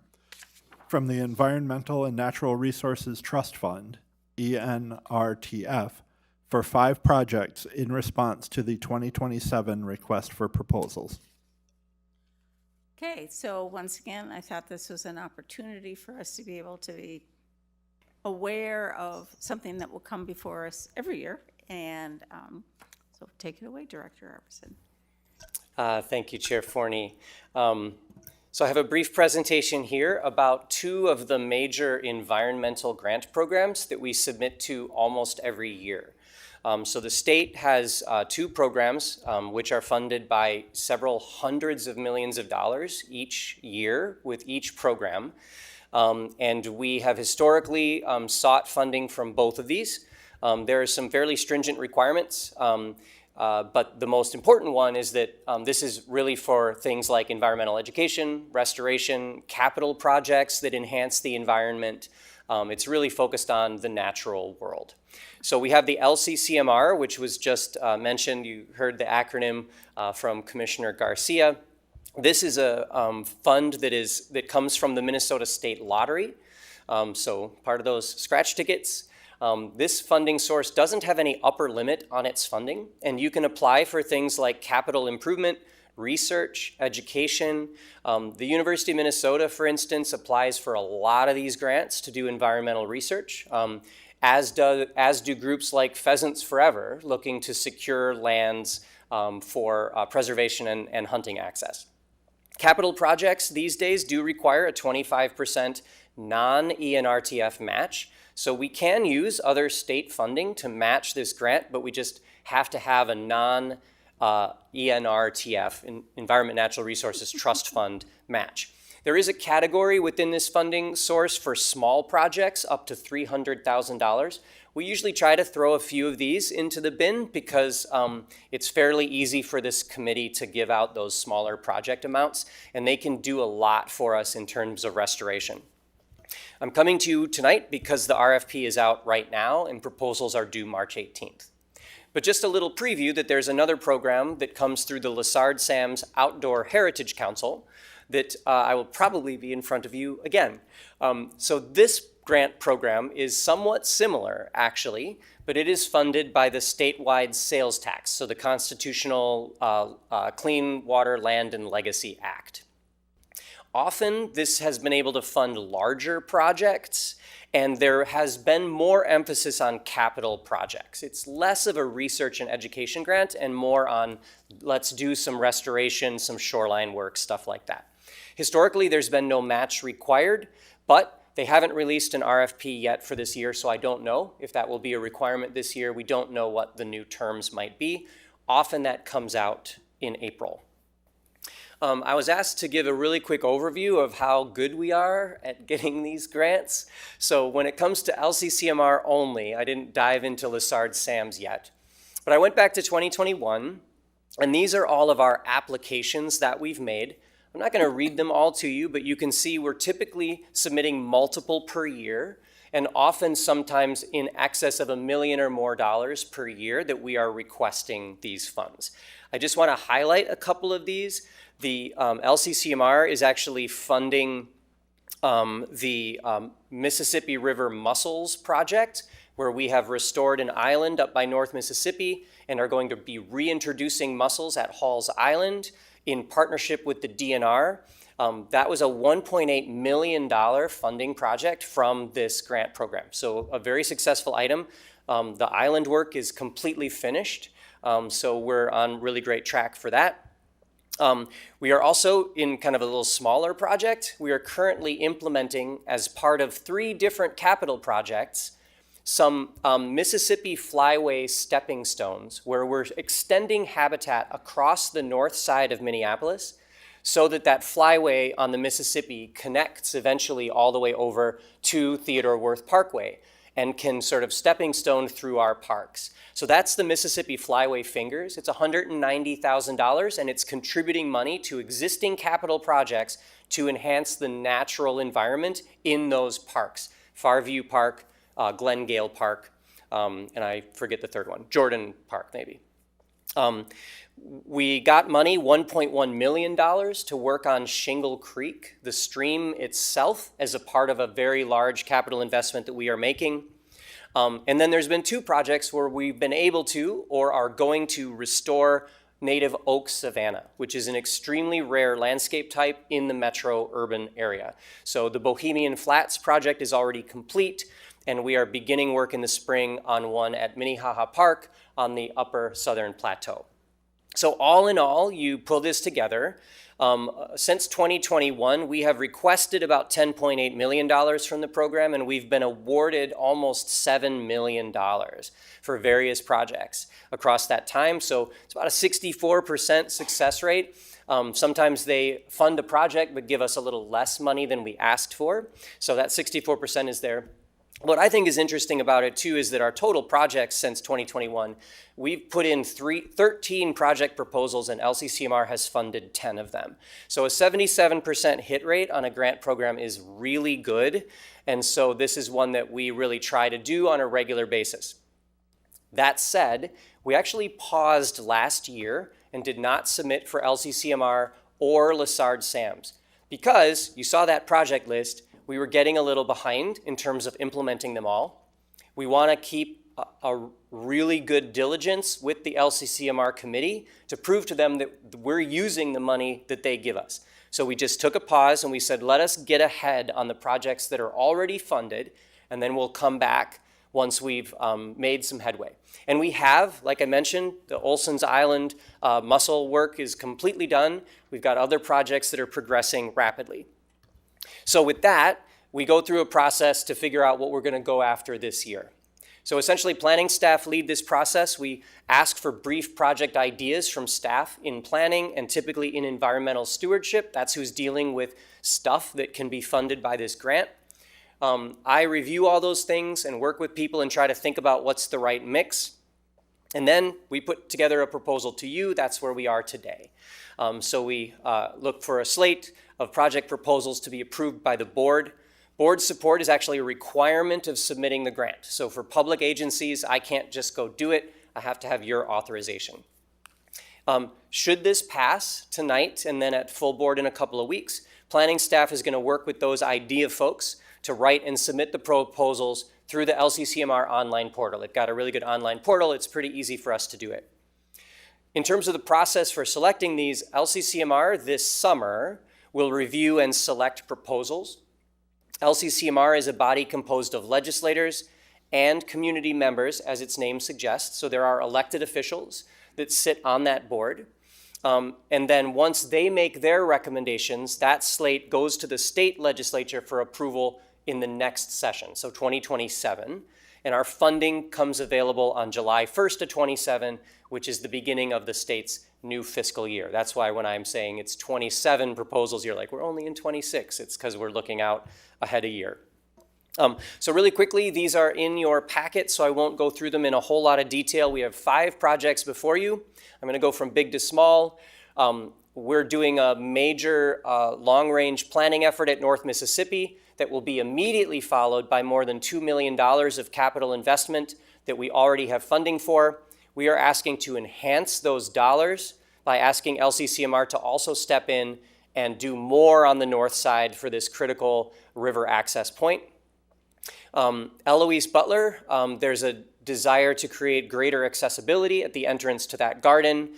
from the Environmental and Natural Resources Trust Fund, ENRTF, for 5 projects in response to the 2027 request for proposals. Okay, so once again, I thought this was an opportunity for us to be able to be aware of something that will come before us every year. And so take it away, Director Arvidsson. Thank you, Chair Forney. So I have a brief presentation here about 2 of the major environmental grant programs that we submit to almost every year. So the state has 2 programs which are funded by several hundreds of millions of dollars each year with each program. And we have historically sought funding from both of these. There are some fairly stringent requirements, but the most important one is that this is really for things like environmental education, restoration, capital projects that enhance the environment. It's really focused on the natural world. So we have the LCCMR, which was just mentioned. You heard the acronym from Commissioner Garcia. This is a fund that comes from the Minnesota State Lottery. So part of those scratch tickets. This funding source doesn't have any upper limit on its funding, and you can apply for things like capital improvement, research, education. The University of Minnesota, for instance, applies for a lot of these grants to do environmental research, as do groups like Pheasants Forever, looking to secure lands for preservation and hunting access. Capital projects these days do require a 25% non-ENRTF match. So we can use other state funding to match this grant, but we just have to have a non-ENRTF, Environment Natural Resources Trust Fund match. There is a category within this funding source for small projects up to $300,000. We usually try to throw a few of these into the bin because it's fairly easy for this committee to give out those smaller project amounts, and they can do a lot for us in terms of restoration. I'm coming to you tonight because the RFP is out right now and proposals are due March 18th. But just a little preview that there's another program that comes through the Lessard Sams Outdoor Heritage Council that I will probably be in front of you again. So this grant program is somewhat similar, actually, but it is funded by the statewide sales tax, so the Constitutional Clean Water, Land, and Legacy Act. Often, this has been able to fund larger projects, and there has been more emphasis on capital projects. It's less of a research and education grant and more on let's do some restoration, some shoreline work, stuff like that. Historically, there's been no match required, but they haven't released an RFP yet for this year, so I don't know if that will be a requirement this year. We don't know what the new terms might be. Often that comes out in April. I was asked to give a really quick overview of how good we are at getting these grants. So when it comes to LCCMR only, I didn't dive into Lessard Sams yet, but I went back to 2021, and these are all of our applications that we've made. I'm not going to read them all to you, but you can see we're typically submitting multiple per year, and often sometimes in excess of $1 million or more per year that we are requesting these funds. I just want to highlight a couple of these. The LCCMR is actually funding the Mississippi River Mussels Project, where we have restored an island up by North Mississippi and are going to be reintroducing mussels at Halls Island in partnership with the DNR. That was a $1.8 million funding project from this grant program. So a very successful item. The island work is completely finished, so we're on really great track for that. We are also in kind of a little smaller project. We are currently implementing, as part of 3 different capital projects, some Mississippi Flyway stepping stones, where we're extending habitat across the north side of Minneapolis so that that flyway on the Mississippi connects eventually all the way over to Theodore Wirth Parkway and can sort of stepping stone through our parks. So that's the Mississippi Flyway Fingers. It's $190,000, and it's contributing money to existing capital projects to enhance the natural environment in those parks. Farview Park, Glengale Park, and I forget the third one, Jordan Park maybe. We got money, $1.1 million, to work on Shingle Creek, the stream itself, as a part of a very large capital investment that we are making. And then there's been 2 projects where we've been able to or are going to restore native oak savanna, which is an extremely rare landscape type in the metro urban area. So the Bohemian Flats project is already complete, and we are beginning work in the spring on one at Minnehaha Park on the upper southern plateau. So all in all, you pull this together. Since 2021, we have requested about $10.8 million from the program, and we've been awarded almost $7 million for various projects across that time. So it's about a 64% success rate. Sometimes they fund a project but give us a little less money than we asked for. So that 64% is there. What I think is interesting about it, too, is that our total projects since 2021, we've put in 13 project proposals, and LCCMR has funded 10 of them. So a 77% hit rate on a grant program is really good, and so this is one that we really try to do on a regular basis. That said, we actually paused last year and did not submit for LCCMR or Lessard Sams because you saw that project list. We were getting a little behind in terms of implementing them all. We want to keep a really good diligence with the LCCMR committee to prove to them that we're using the money that they give us. So we just took a pause and we said, let us get ahead on the projects that are already funded, and then we'll come back once we've made some headway. And we have, like I mentioned, the Olson's Island mussel work is completely done. We've got other projects that are progressing rapidly. So with that, we go through a process to figure out what we're going to go after this year. So essentially, planning staff lead this process. We ask for brief project ideas from staff in planning and typically in environmental stewardship. That's who's dealing with stuff that can be funded by this grant. I review all those things and work with people and try to think about what's the right mix. And then we put together a proposal to you. That's where we are today. So we look for a slate of project proposals to be approved by the board. Board support is actually a requirement of submitting the grant. So for public agencies, I can't just go do it. I have to have your authorization. Should this pass tonight and then at full board in a couple of weeks, planning staff is going to work with those idea folks to write and submit the proposals through the LCCMR online portal. They've got a really good online portal. It's pretty easy for us to do it. In terms of the process for selecting these, LCCMR this summer will review and select proposals. LCCMR is a body composed of legislators and community members, as its name suggests. So there are elected officials that sit on that board. And then once they make their recommendations, that slate goes to the state legislature for approval in the next session, so 2027. And our funding comes available on July 1st of 27, which is the beginning of the state's new fiscal year. That's why when I'm saying it's 27 proposals, you're like, we're only in 26. It's because we're looking out ahead a year. So really quickly, these are in your packet, so I won't go through them in a whole lot of detail. We have 5 projects before you. I'm going to go from big to small. We're doing a major long-range planning effort at North Mississippi that will be immediately followed by more than $2 million of capital investment that we already have funding for. We are asking to enhance those dollars by asking LCCMR to also step in and do more on the north side for this critical river access point. Eloise Butler, there's a desire to create greater accessibility at the entrance to that garden.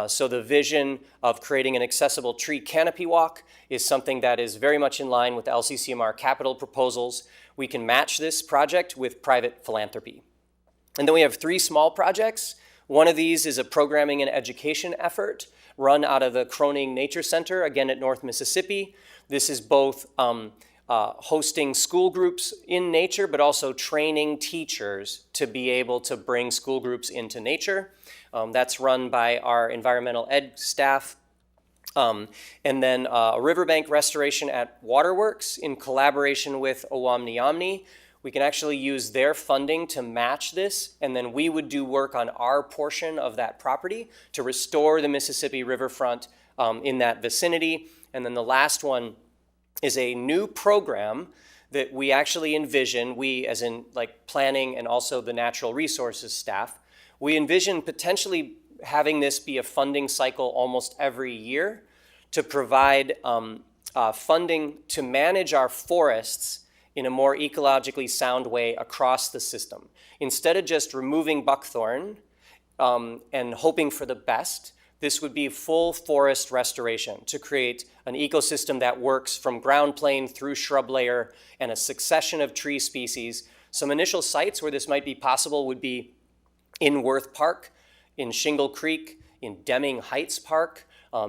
So the vision of creating an accessible tree canopy walk is something that is very much in line with LCCMR capital proposals. We can match this project with private philanthropy. And then we have 3 small projects. One of these is a programming and education effort run out of the Croning Nature Center, again at North Mississippi. This is both hosting school groups in nature, but also training teachers to be able to bring school groups into nature. That's run by our environmental ed staff. And then a riverbank restoration at Waterworks in collaboration with Owamni Omni. We can actually use their funding to match this, and then we would do work on our portion of that property to restore the Mississippi riverfront in that vicinity. And then the last one is a new program that we actually envision, we as in like planning and also the natural resources staff, we envision potentially having this be a funding cycle almost every year to provide funding to manage our forests in a more ecologically sound way across the system. Instead of just removing buckthorn and hoping for the best, this would be full forest restoration to create an ecosystem that works from ground plane through shrub layer and a succession of tree species. Some initial sites where this might be possible would be in Worth Park, in Shingle Creek, in Deming Heights Park,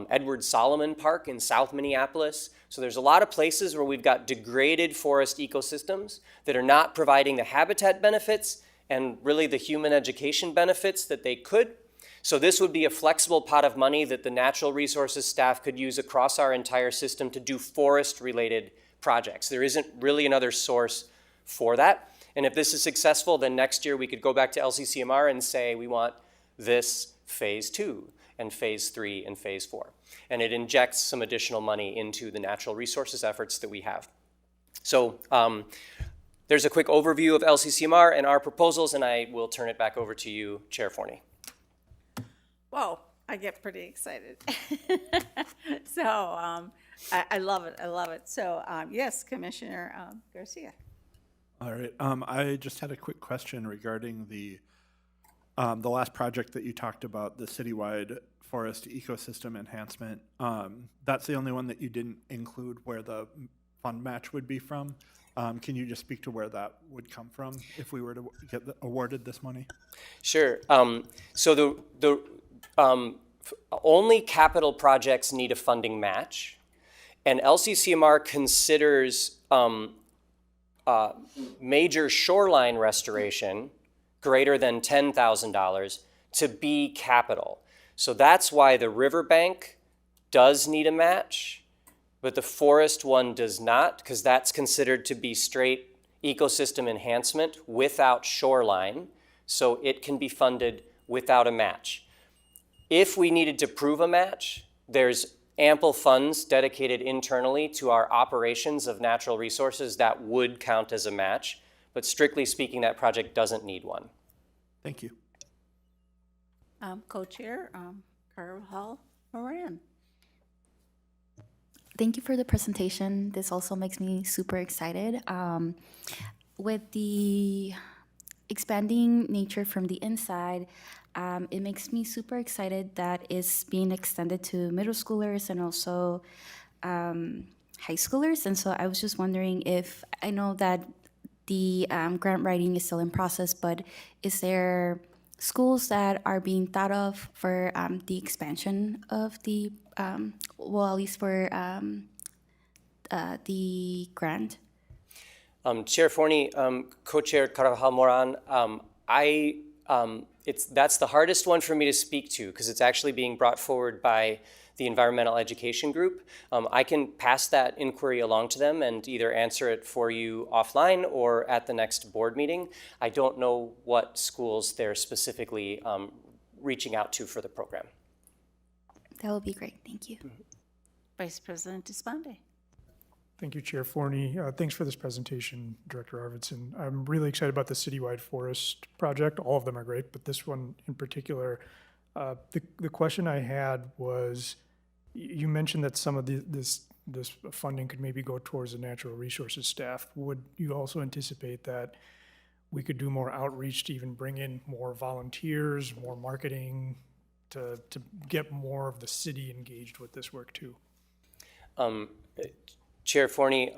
Edward Solomon Park in South Minneapolis. So there's a lot of places where we've got degraded forest ecosystems that are not providing the habitat benefits and really the human education benefits that they could. So this would be a flexible pot of money that the natural resources staff could use across our entire system to do forest-related projects. There isn't really another source for that. And if this is successful, then next year we could go back to LCCMR and say we want this phase 2 and phase 3 and phase 4. And it injects some additional money into the natural resources efforts that we have. So there's a quick overview of LCCMR and our proposals, and I will turn it back over to you, Chair Forney. Whoa, I get pretty excited. So I love it. I love it. So yes, Commissioner Garcia. All right. I just had a quick question regarding the last project that you talked about, the citywide forest ecosystem enhancement. That's the only one that you didn't include where the fund match would be from. Can you just speak to where that would come from if we were to get awarded this money? Sure. So only capital projects need a funding match, and LCCMR considers major shoreline restoration greater than $10,000 to be capital. So that's why the riverbank does need a match, but the forest one does not, because that's considered to be straight ecosystem enhancement without shoreline, so it can be funded without a match. If we needed to prove a match, there's ample funds dedicated internally to our operations of natural resources that would count as a match, but strictly speaking, that project doesn't need one. Thank you. Co-chair, Carvajal Moran. Thank you for the presentation. This also makes me super excited. With the expanding nature from the inside, it makes me super excited that it's being extended to middle schoolers and also high schoolers. And so I was just wondering if, I know that the grant writing is still in process, but is there schools that are being thought of for the expansion of the, well, at least for the grant? Chair Forney, Co-Chair Carvajal Moran, that's the hardest one for me to speak to because it's actually being brought forward by the Environmental Education Group. I can pass that inquiry along to them and either answer it for you offline or at the next board meeting. I don't know what schools they're specifically reaching out to for the program. That would be great. Thank you. Vice President Despande. Thank you, Chair Forney. Thanks for this presentation, Director Arvidsson. I'm really excited about the citywide forest project. All of them are great, but this one in particular, the question I had was, you mentioned that some of this funding could maybe go towards the natural resources staff. Would you also anticipate that we could do more outreach to even bring in more volunteers, more marketing, to get more of the city engaged with this work too? Chair Forney,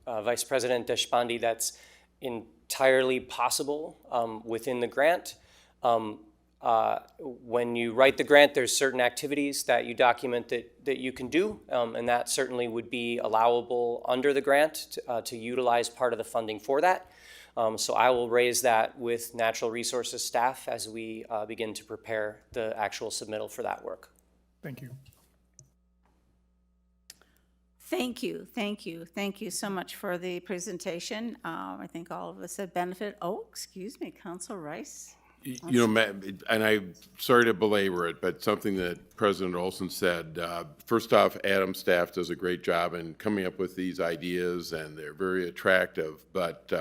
Vice President Deshpande, that's entirely possible within the grant. When you write the grant, there's certain activities that you document that you can do, and that certainly would be allowable under the grant to utilize part of the funding for that. So I will raise that with natural resources staff as we begin to prepare the actual submittal for that work. Thank you. Thank you, thank you, thank you so much for the presentation. I think all of us have benefited. Oh, excuse me, Council Rice. You know, and I'm sorry to belabor it, but something that President Olson said, first off, Adam's staff does a great job in coming up with these ideas, and they're very attractive. But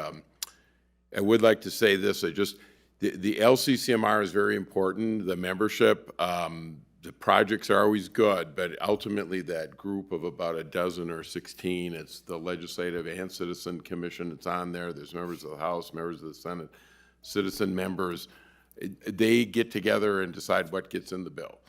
I would like to say this, the LCCMR is very important, the membership. The projects are always good, but ultimately that group of about a dozen or 16, it's the Legislative and Citizen Commission, it's on there. There's members of the House, members of the Senate, citizen members. They get together and decide what gets in the bill.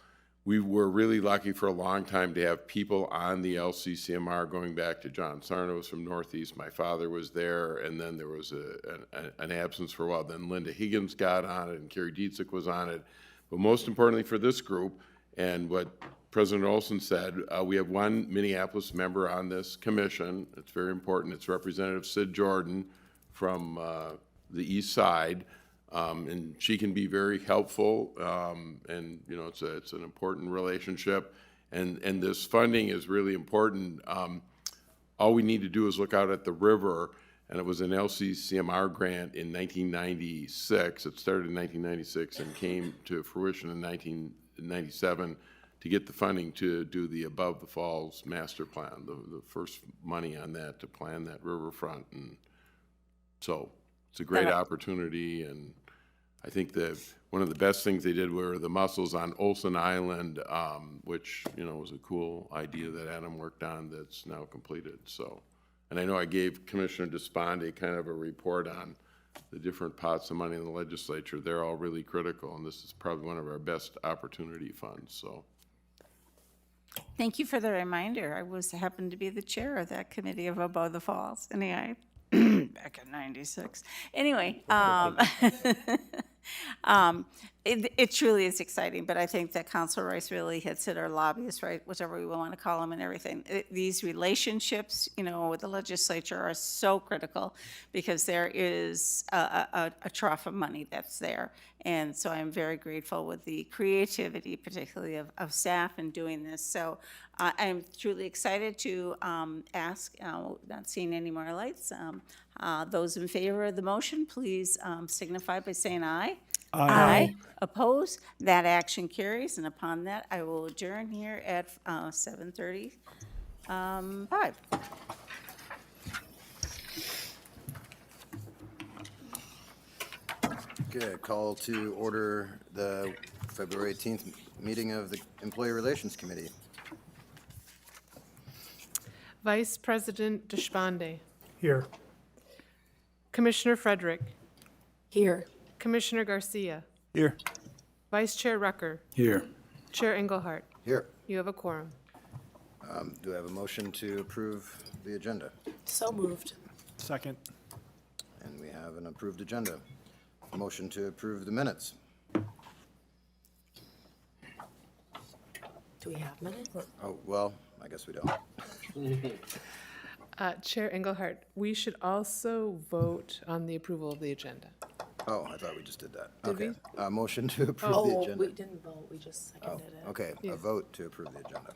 We were really lucky for a long time to have people on the LCCMR going back to John Sarno was from Northeast. My father was there, and then there was an absence for a while. Then Linda Higgins got on it, and Kerry Dietzick was on it. But most importantly for this group, and what President Olson said, we have one Minneapolis member on this commission. It's very important. It's Representative Sid Jordan from the East Side, and she can be very helpful. And you know, it's an important relationship. And this funding is really important. All we need to do is look out at the river, and it was an LCCMR grant in 1996. It started in 1996 and came to fruition in 1997 to get the funding to do the Above the Falls master plan, the first money on that to plan that riverfront. And so it's a great opportunity, and I think that one of the best things they did were the mussels on Olson Island, which, you know, was a cool idea that Adam worked on that's now completed. So, and I know I gave Commissioner Despande kind of a report on the different pots of money in the legislature. They're all really critical, and this is probably one of our best opportunity funds. So, Thank you for the reminder. I happened to be the chair of that committee of Above the Falls. And back in '96. Anyway, it truly is exciting, but I think that Councilor Rice really hits it, or lobbyists, right, whichever we want to call them and everything. These relationships, with the legislature are so critical because there is a trough of money that's there. And so I'm very grateful with the creativity, particularly of staff in doing this. So I'm truly excited to ask, not seeing any more lights, those in favor of the motion, please signify by saying aye. Aye. Opposed? That action carries, and upon that, I will adjourn here at 7:35. Okay, call to order the February 18th meeting of the Employee Relations Committee. Vice President Deshpande. Here. Commissioner Frederick. Here. Commissioner Garcia. Here. Vice Chair Rucker. Here. Chair Engelhardt. Here. You have a quorum. Do I have a motion to approve the agenda? So moved. Second. And we have an approved agenda. Motion to approve the minutes. Do we have minutes? Oh, well, I guess we don't. Chair Engelhardt, we should also vote on the approval of the agenda. Oh, I thought we just did that. Did Okay. Motion to approve the Oh, agenda. we didn't vote, we just Oh, seconded it. okay, a Yes. vote to approve the agenda.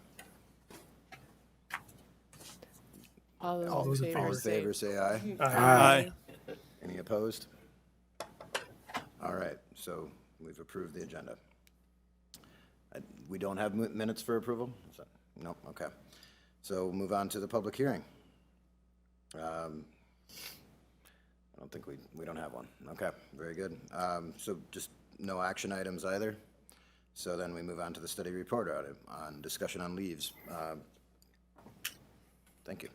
All All those in in favor favor, say say aye. Aye. Any opposed? All right, so we've approved the agenda. We don't have minutes for approval? Is that- No, okay. So we'll move on to the public hearing. I don't think we don't have one. Okay, very good. So just no action items either. So then we move on to the study report item on discussion on leaves. Thank you.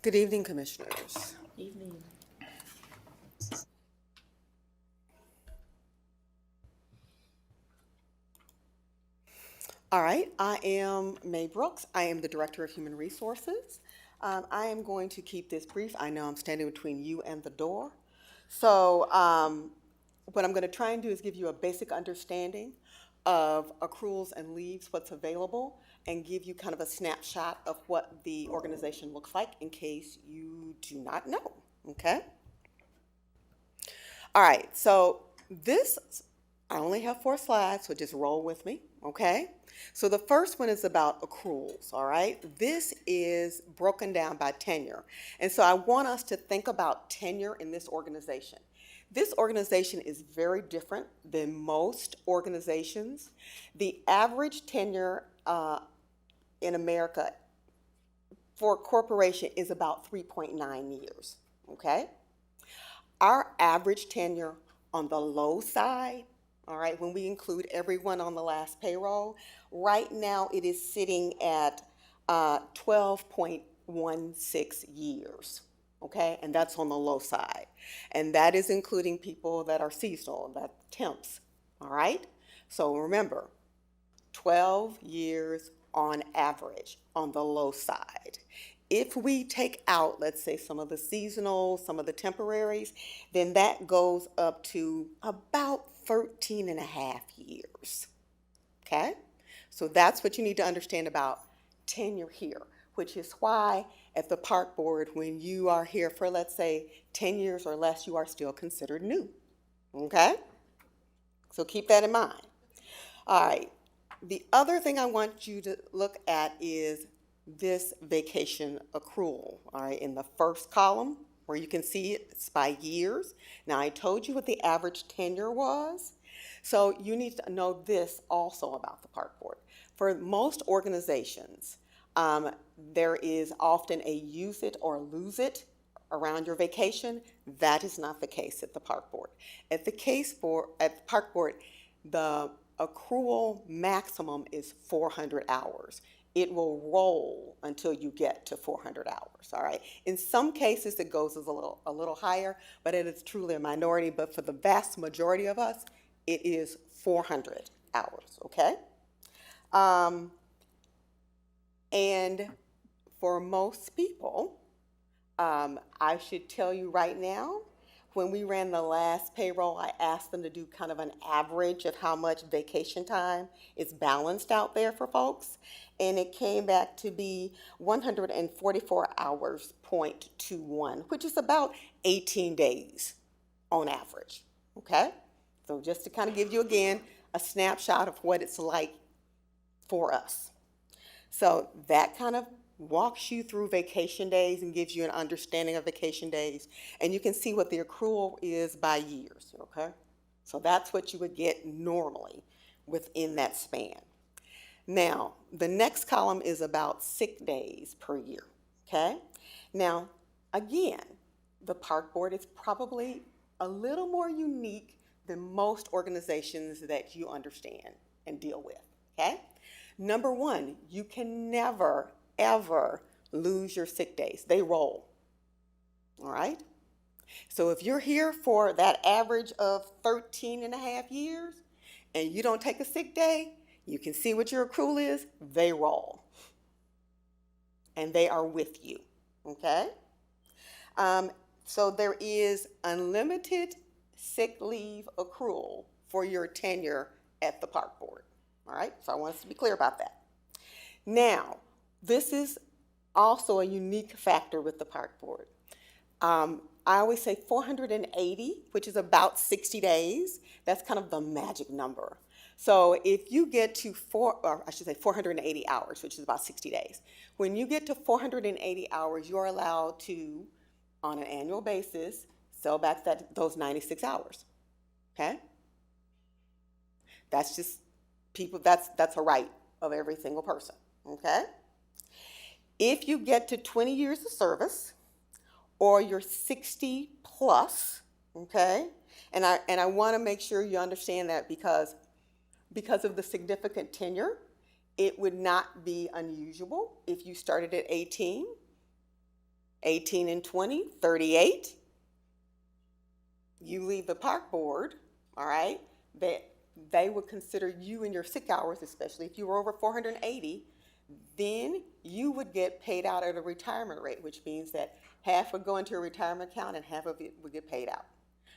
Good evening, Commissioners. Evening. All right, I am Mae Brooks. I am the Director of Human Resources. I am going to keep this brief. I know I'm standing between you and the door. So what I'm going to try and do is give you a basic understanding of accruals and leaves, what's available, and give you kind of a snapshot of what the organization looks like in case you do not know, okay? All right, so I only have 4 slides, so just roll with me, okay? So the first one is about accruals, all right? This is broken down by tenure. And so I want us to think about tenure in this organization. This organization is very different than most organizations. The average tenure in America for a corporation is about 3.9 years, okay? Our average tenure on the low side, all right, when we include everyone on the last payroll, right now it is sitting at 12.16 years, okay? And that's on the low side. And that is including people that are seasonal, that temps, all right? So remember, 12 years on average on the low side. If we take out, let's say, some of the seasonal, some of the temporaries, then that goes up to about 13 and a half years, okay? So that's what you need to understand about tenure here, which is why at the park board, when you are here for, let's say, 10 years or less, you are still considered new, okay? So keep that in mind. All right, the other thing I want you to look at is this vacation accrual, all right, in the first column where you can see it's by years. Now, I told you what the average tenure was, so you need to know this also about the park board. For most organizations, there is often a use it or lose it around your vacation. That is not the case at the park board. At the park board, the accrual maximum is 400 hours. It will roll until you get to 400 hours, all right? In some cases, it goes a little higher, but it is truly a minority. But for the vast majority of us, it is 400 hours, okay? And for most people, I should tell you right now, when we ran the last payroll, I asked them to do kind of an average of how much vacation time is balanced out there for folks. And it came back to be 144 hours, 0.21, which is about 18 days on average, okay? So just to kind of give you, again, a snapshot of what it's like for us. So that kind of walks you through vacation days and gives you an understanding of vacation days. And you can see what the accrual is by years, okay? So that's what you would get normally within that span. Now, the next column is about sick days per year, okay? Now, again, the park board is probably a little more unique than most organizations that you understand and deal with, okay? Number one, you can never, ever lose your sick days. They roll, all right? So if you're here for that average of 13 and a half years and you don't take a sick day, you can see what your accrual is, they roll. And they are with you, okay? So there is unlimited sick leave accrual for your tenure at the park board, all right? So I want us to be clear about that. Now, this is also a unique factor with the park board. I always say 480, which is about 60 days. That's kind of the magic number. So if you get to 480 hours, which is about 60 days. When you get to 480 hours, you're allowed to, on an annual basis, sell back those 96 hours, okay? That's just people, that's a right of every single person, okay? If you get to 20 years of service, or you're 60 plus, okay? And I want to make sure you understand that because of the significant tenure, it would not be unusual if you started at 18 and 20, 38. You leave the park board, all right, they would consider you and your sick hours, especially if you were over 480, then you would get paid out at a retirement rate, which means that half would go into a retirement account and half of it would get paid out.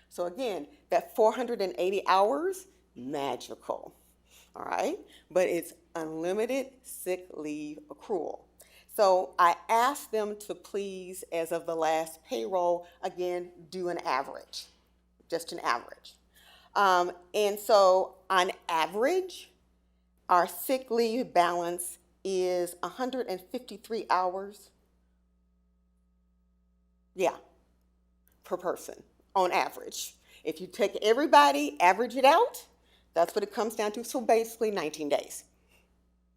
So again, that 480 hours, magical, all right? But it's unlimited sick leave accrual. So I asked them to please, as of the last payroll, again, do an average, just an average. And so on average, our sick leave balance is 153 hours. Yeah, per person on average. If you take everybody, average it out, that's what it comes down to. So basically 19 days.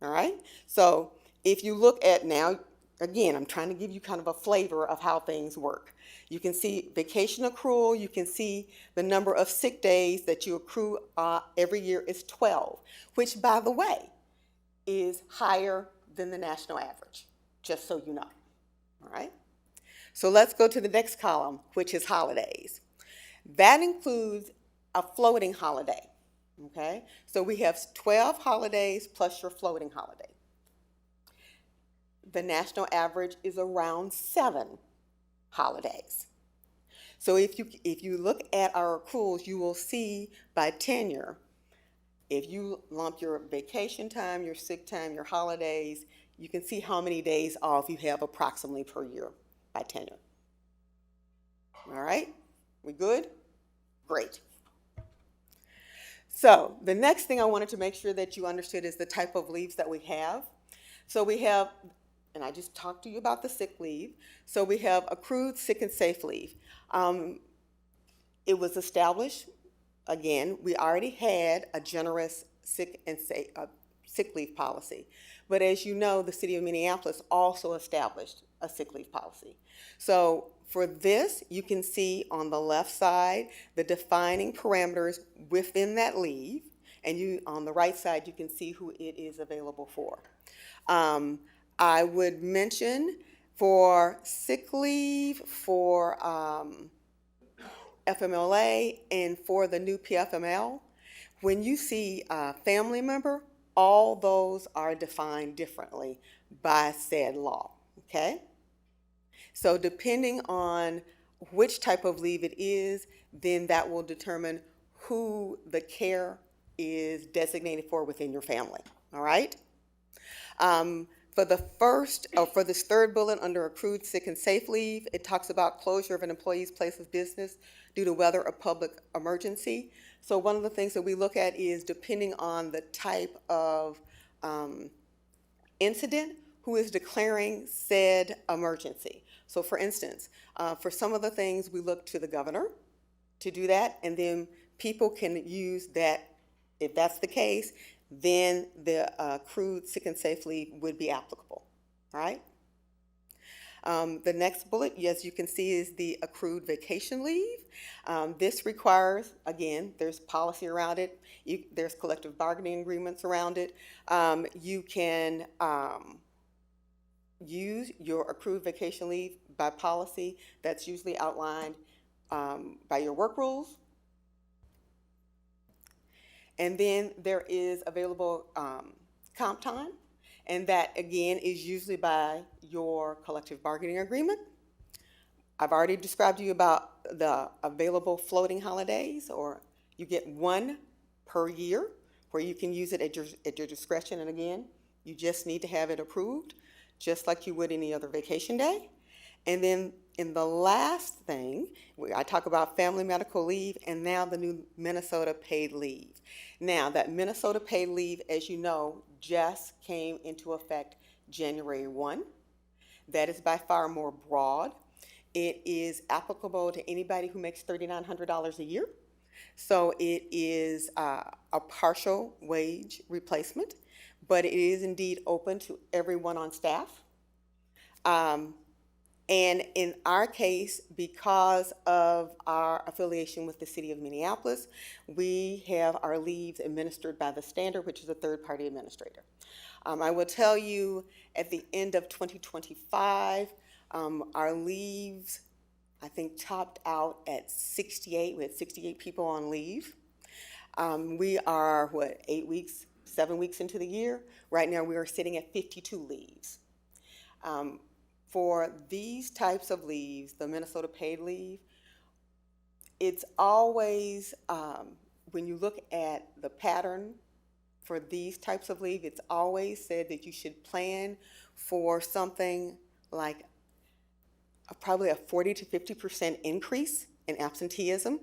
All right? So if you look at now, again, I'm trying to give you kind of a flavor of how things work. You can see vacation accrual. You can see the number of sick days that you accrue every year is 12, which, by the way, is higher than the national average, just so you know. All right? So let's go to the next column, which is holidays. That includes a floating holiday, okay? So we have 12 holidays plus your floating holiday. The national average is around 7 holidays. So if you look at our accruals, you will see by tenure, if you lump your vacation time, your sick time, your holidays, you can see how many days off you have approximately per year by tenure. All right, we good? Great. So the next thing I wanted to make sure that you understood is the type of leaves that we have. So we have, and I just talked to you about the sick leave. So we have accrued sick and safe leave. It was established, again, we already had a generous sick leave policy. But as you know, the city of Minneapolis also established a sick leave policy. So for this, you can see on the left side the defining parameters within that leave, and on the right side you can see who it is available for. I would mention for sick leave, for FMLA, and for the new PFML, when you see a family member, all those are defined differently by said law, okay? So depending on which type of leave it is, then that will determine who the care is designated for within your family, all right? For this third bullet under accrued sick and safe leave, it talks about closure of an employee's place of business due to weather or public emergency. So one of the things that we look at is depending on the type of incident, who is declaring said emergency. So for instance, for some of the things, we look to the governor to do that, and then people can use that. If that's the case, then the accrued sick and safe leave would be applicable, right? The next bullet, as you can see, is the accrued vacation leave. This requires, again, there's policy around it. There's collective bargaining agreements around it. You can use your accrued vacation leave by policy. That's usually outlined by your work rules. And then there is available comp time, and that again is usually by your collective bargaining agreement. I've already described to you about the available floating holidays, or you get one per year where you can use it at your discretion. And again, you just need to have it approved, just like you would any other vacation day. And then in the last thing, I talk about family medical leave and now the new Minnesota paid leave. Now, that Minnesota paid leave, as you know, just came into effect January 1. That is by far more broad. It is applicable to anybody who makes $3,900 a year. So it is a partial wage replacement, but it is indeed open to everyone on staff. And in our case, because of our affiliation with the city of Minneapolis, we have our leaves administered by the Standard, which is a third-party administrator. I will tell you, at the end of 2025, our leaves, I think, topped out at 68. We had 68 people on leave. We are, 7 weeks into the year? Right now, we are sitting at 52 leaves. For these types of leaves, the Minnesota paid leave, it's always, when you look at the pattern for these types of leave, it's always said that you should plan for something like probably a 40 to 50% increase in absenteeism.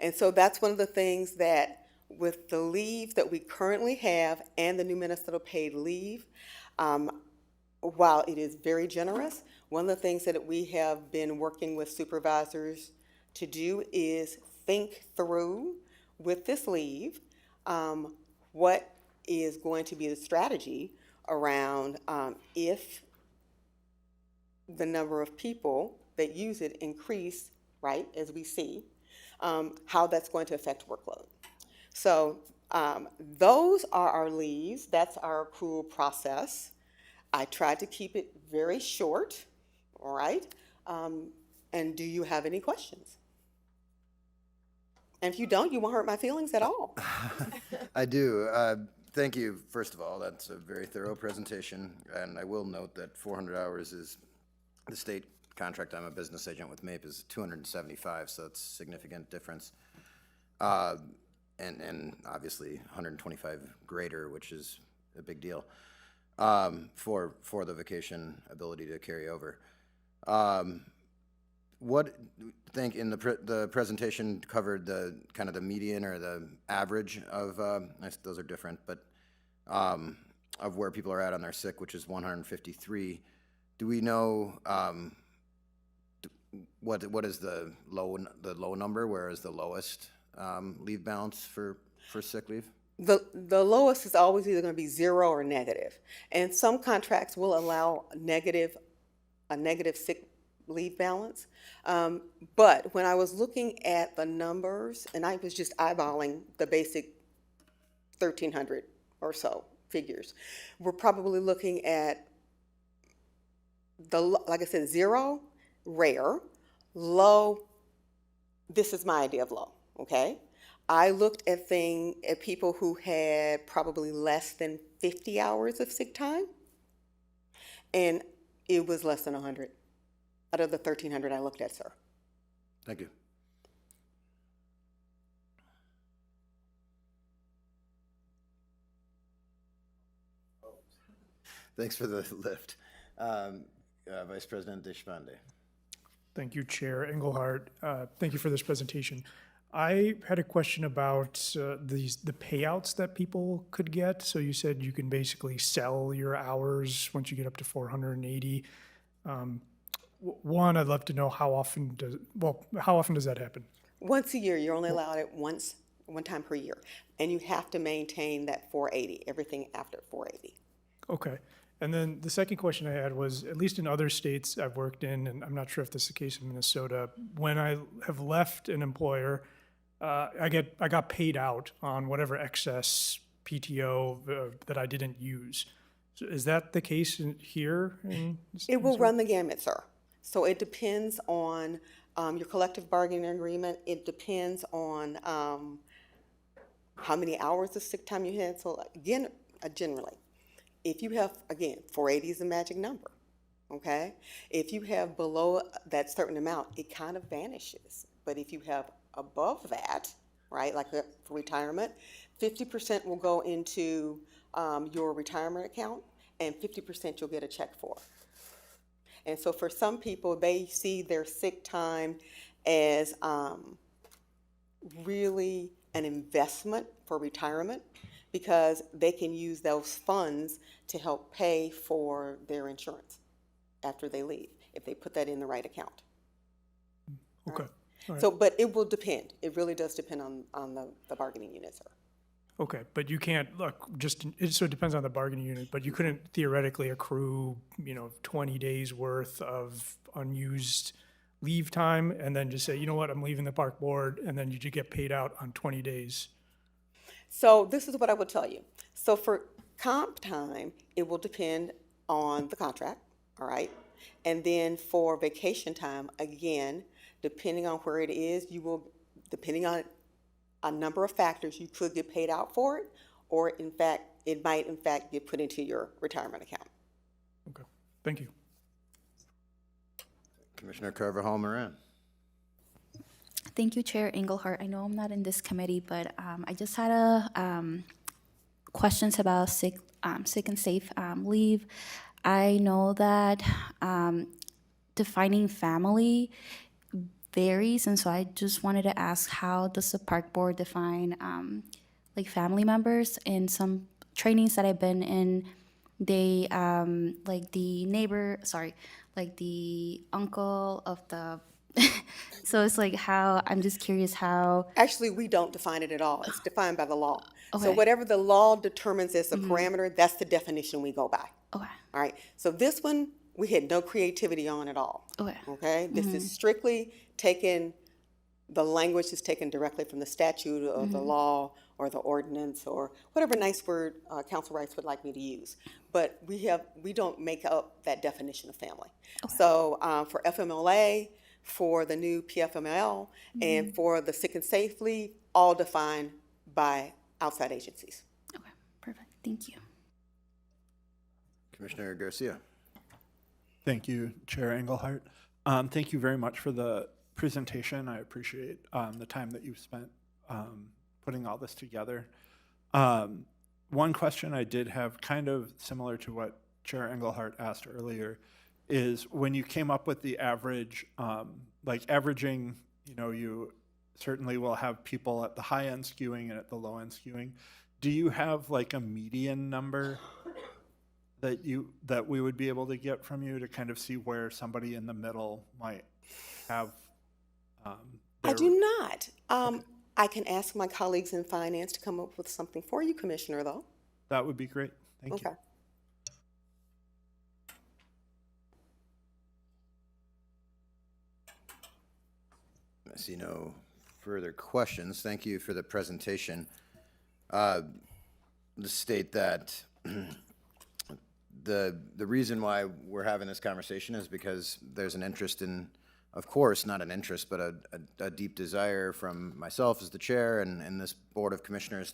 And so that's one of the things that with the leave that we currently have and the new Minnesota paid leave, while it is very generous, one of the things that we have been working with supervisors to do is think through with this leave what is going to be the strategy around if the number of people that use it increase, right, as we see, how that's going to affect workload. So those are our leaves. That's our accrual process. I tried to keep it very short, all right? And do you have any questions? And if you don't, you won't hurt my feelings at all. I do. Thank you, first of all. That's a very thorough presentation. And I will note that 400 hours is the state contract. I'm a business agent with MAPE is 275, so it's a significant difference. And obviously 125 greater, which is a big deal. For the vacation ability to carry over. What think in the presentation covered the kind of the median or the average of those are different, but of where people are at on their sick, which is 153. Do we know what is the low number? Where is the lowest leave balance for sick leave? The lowest is always either going to be 0 or negative. And some contracts will allow a negative sick leave balance. But when I was looking at the numbers, and I was just eyeballing the basic 1,300 or so figures, we're probably looking at like I said, 0, rare, low, this is my idea of low, okay? I looked at people who had probably less than 50 hours of sick time, and it was less than 100. out of the 1,300 I looked at, sir. Thank you. Thanks for the lift. Vice President Deshpande. Thank you, Chair Engelhardt. Thank you for this presentation. I had a question about the payouts that people could get. So you said you can basically sell your hours once you get up to 480. One, I'd love to know how often does that happen? Once a year, you're only allowed it one time per year. And you have to maintain that 480, everything after 480. Okay. And then the second question I had was, at least in other states I've worked in, and I'm not sure if this is the case in Minnesota, when I have left an employer, I got paid out on whatever excess PTO that I didn't use. So is that the case here? It will run the gamut, sir. So it depends on your collective bargaining agreement. It depends on how many hours of sick time you had. So again, generally, if you have, again, 480 is the magic number, okay? If you have below that certain amount, it kind of vanishes. But if you have above that, right, like for retirement, 50% will go into your retirement account, and 50% you'll get a check for. And so for some people, they see their sick time as really an investment for retirement, because they can use those funds to help pay for their insurance after they leave, if they put that in the right account. Okay. All right. So, but it will depend. It really does depend on the bargaining unit, sir. Okay, but you can't, so it depends on the bargaining unit, but you couldn't theoretically accrue, 20 days worth of unused leave time and then just say, you know what, I'm leaving the park board, and then you just get paid out on 20 days. So this is what I will tell you. So for comp time, it will depend on the contract, all right? And then for vacation time, again, depending on where it is, you will, depending on a number of factors, you could get paid out for it, or in fact, it might in fact get put into your retirement account. Okay, thank you. Commissioner Carvajal-Moran. Thank you, Chair Engelhardt. I know I'm not in this committee, but I just had questions about sick and safe leave. I know that defining family varies, and so I just wanted to ask, how does the park board define like family members? In some trainings that I've been in, they like the neighbor, like the uncle of the so it's like, how, I'm just curious how. Actually, we don't define it at all. It's defined by the law. Okay. So whatever the law determines as the parameter, that's the definition we go by. Okay. All right. So this one, we had no creativity on at all. Okay. Okay. This is strictly taken, the language is taken directly from the statute or the law or the ordinance or whatever nice word Council Rights would like me to use. But we don't make up that definition of family. Okay. So for FMLA, for the new PFML, and for the sick and safe leave, all defined by outside agencies. Okay, perfect. Thank you. Commissioner Garcia. Thank you, Chair Engelhardt. Thank you very much for the presentation. I appreciate the time that you've spent putting all this together. One question I did have, kind of similar to what Chair Engelhardt asked earlier, is when you came up with the average, like averaging, you certainly will have people at the high end skewing and at the low end skewing. Do you have like a median number that we would be able to get from you to kind of see where somebody in the middle might have? I do not. I can ask my colleagues in finance to come up with something for you, Commissioner, though. That would be great. Thank you. Okay. I see no further questions. Thank you for the presentation. To state that the reason why we're having this conversation is because there's an interest in, of course, not an interest, but a deep desire from myself as the chair and this Board of Commissioners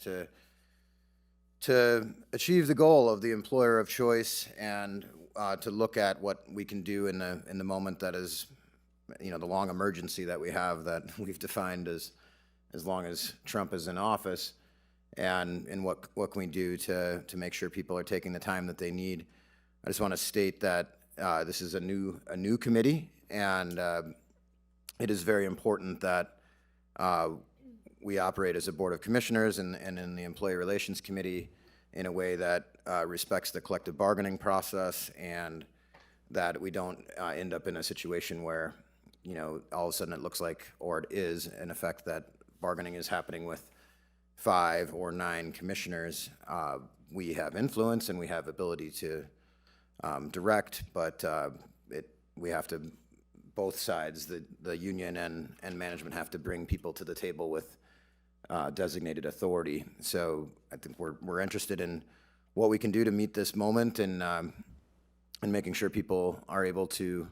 to achieve the goal of the employer of choice and to look at what we can do in the moment that is, the long emergency that we have, that we've defined as long as Trump is in office, and what can we do to make sure people are taking the time that they need. I just want to state that this is a new committee, and it is very important that we operate as a Board of Commissioners and in the Employee Relations Committee in a way that respects the collective bargaining process, and that we don't end up in a situation where, all of a sudden it looks like, or it is, in effect, that bargaining is happening with 5 or 9 commissioners. We have influence and we have ability to direct, but we have to, both sides, the union and management, have to bring people to the table with designated authority. So I think we're interested in what we can do to meet this moment, and making sure people are able to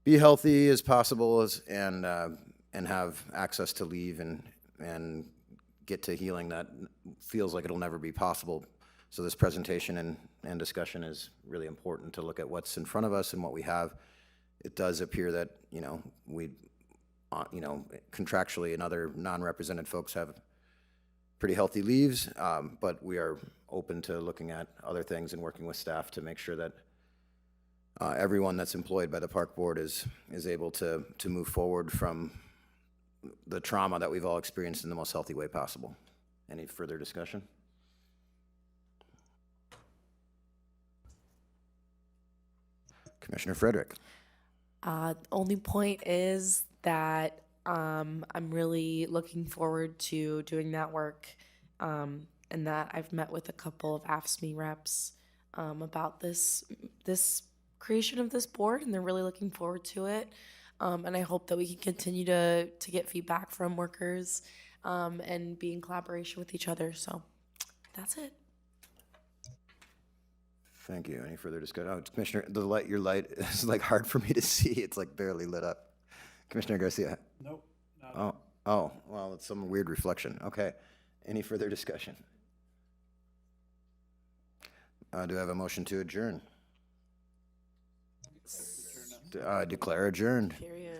be healthy as possible, and have access to leave and get to healing that feels like it'll never be possible. So this presentation and discussion is really important to look at what's in front of us and what we have. It does appear that, we contractually and other non-represented folks have pretty healthy leaves, but we are open to looking at other things and working with staff to make sure that everyone that's employed by the Park Board is able to move forward from the trauma that we've all experienced in the most healthy way possible. Any further discussion? Commissioner Frederick. Only point is that I'm really looking forward to doing that work, and that I've met with a couple of AFSCME reps about this creation of this board, and they're really looking forward to it. And I hope that we can continue to get feedback from workers and be in collaboration with each other. So that's it. Thank you. Any further discussion? Oh, Commissioner, your light is like hard for me to see. It's like barely lit up. Commissioner Garcia? Nope. Oh, well, it's some weird reflection. Okay. Any further discussion? Do I have a motion to adjourn? Declare adjourned. Period.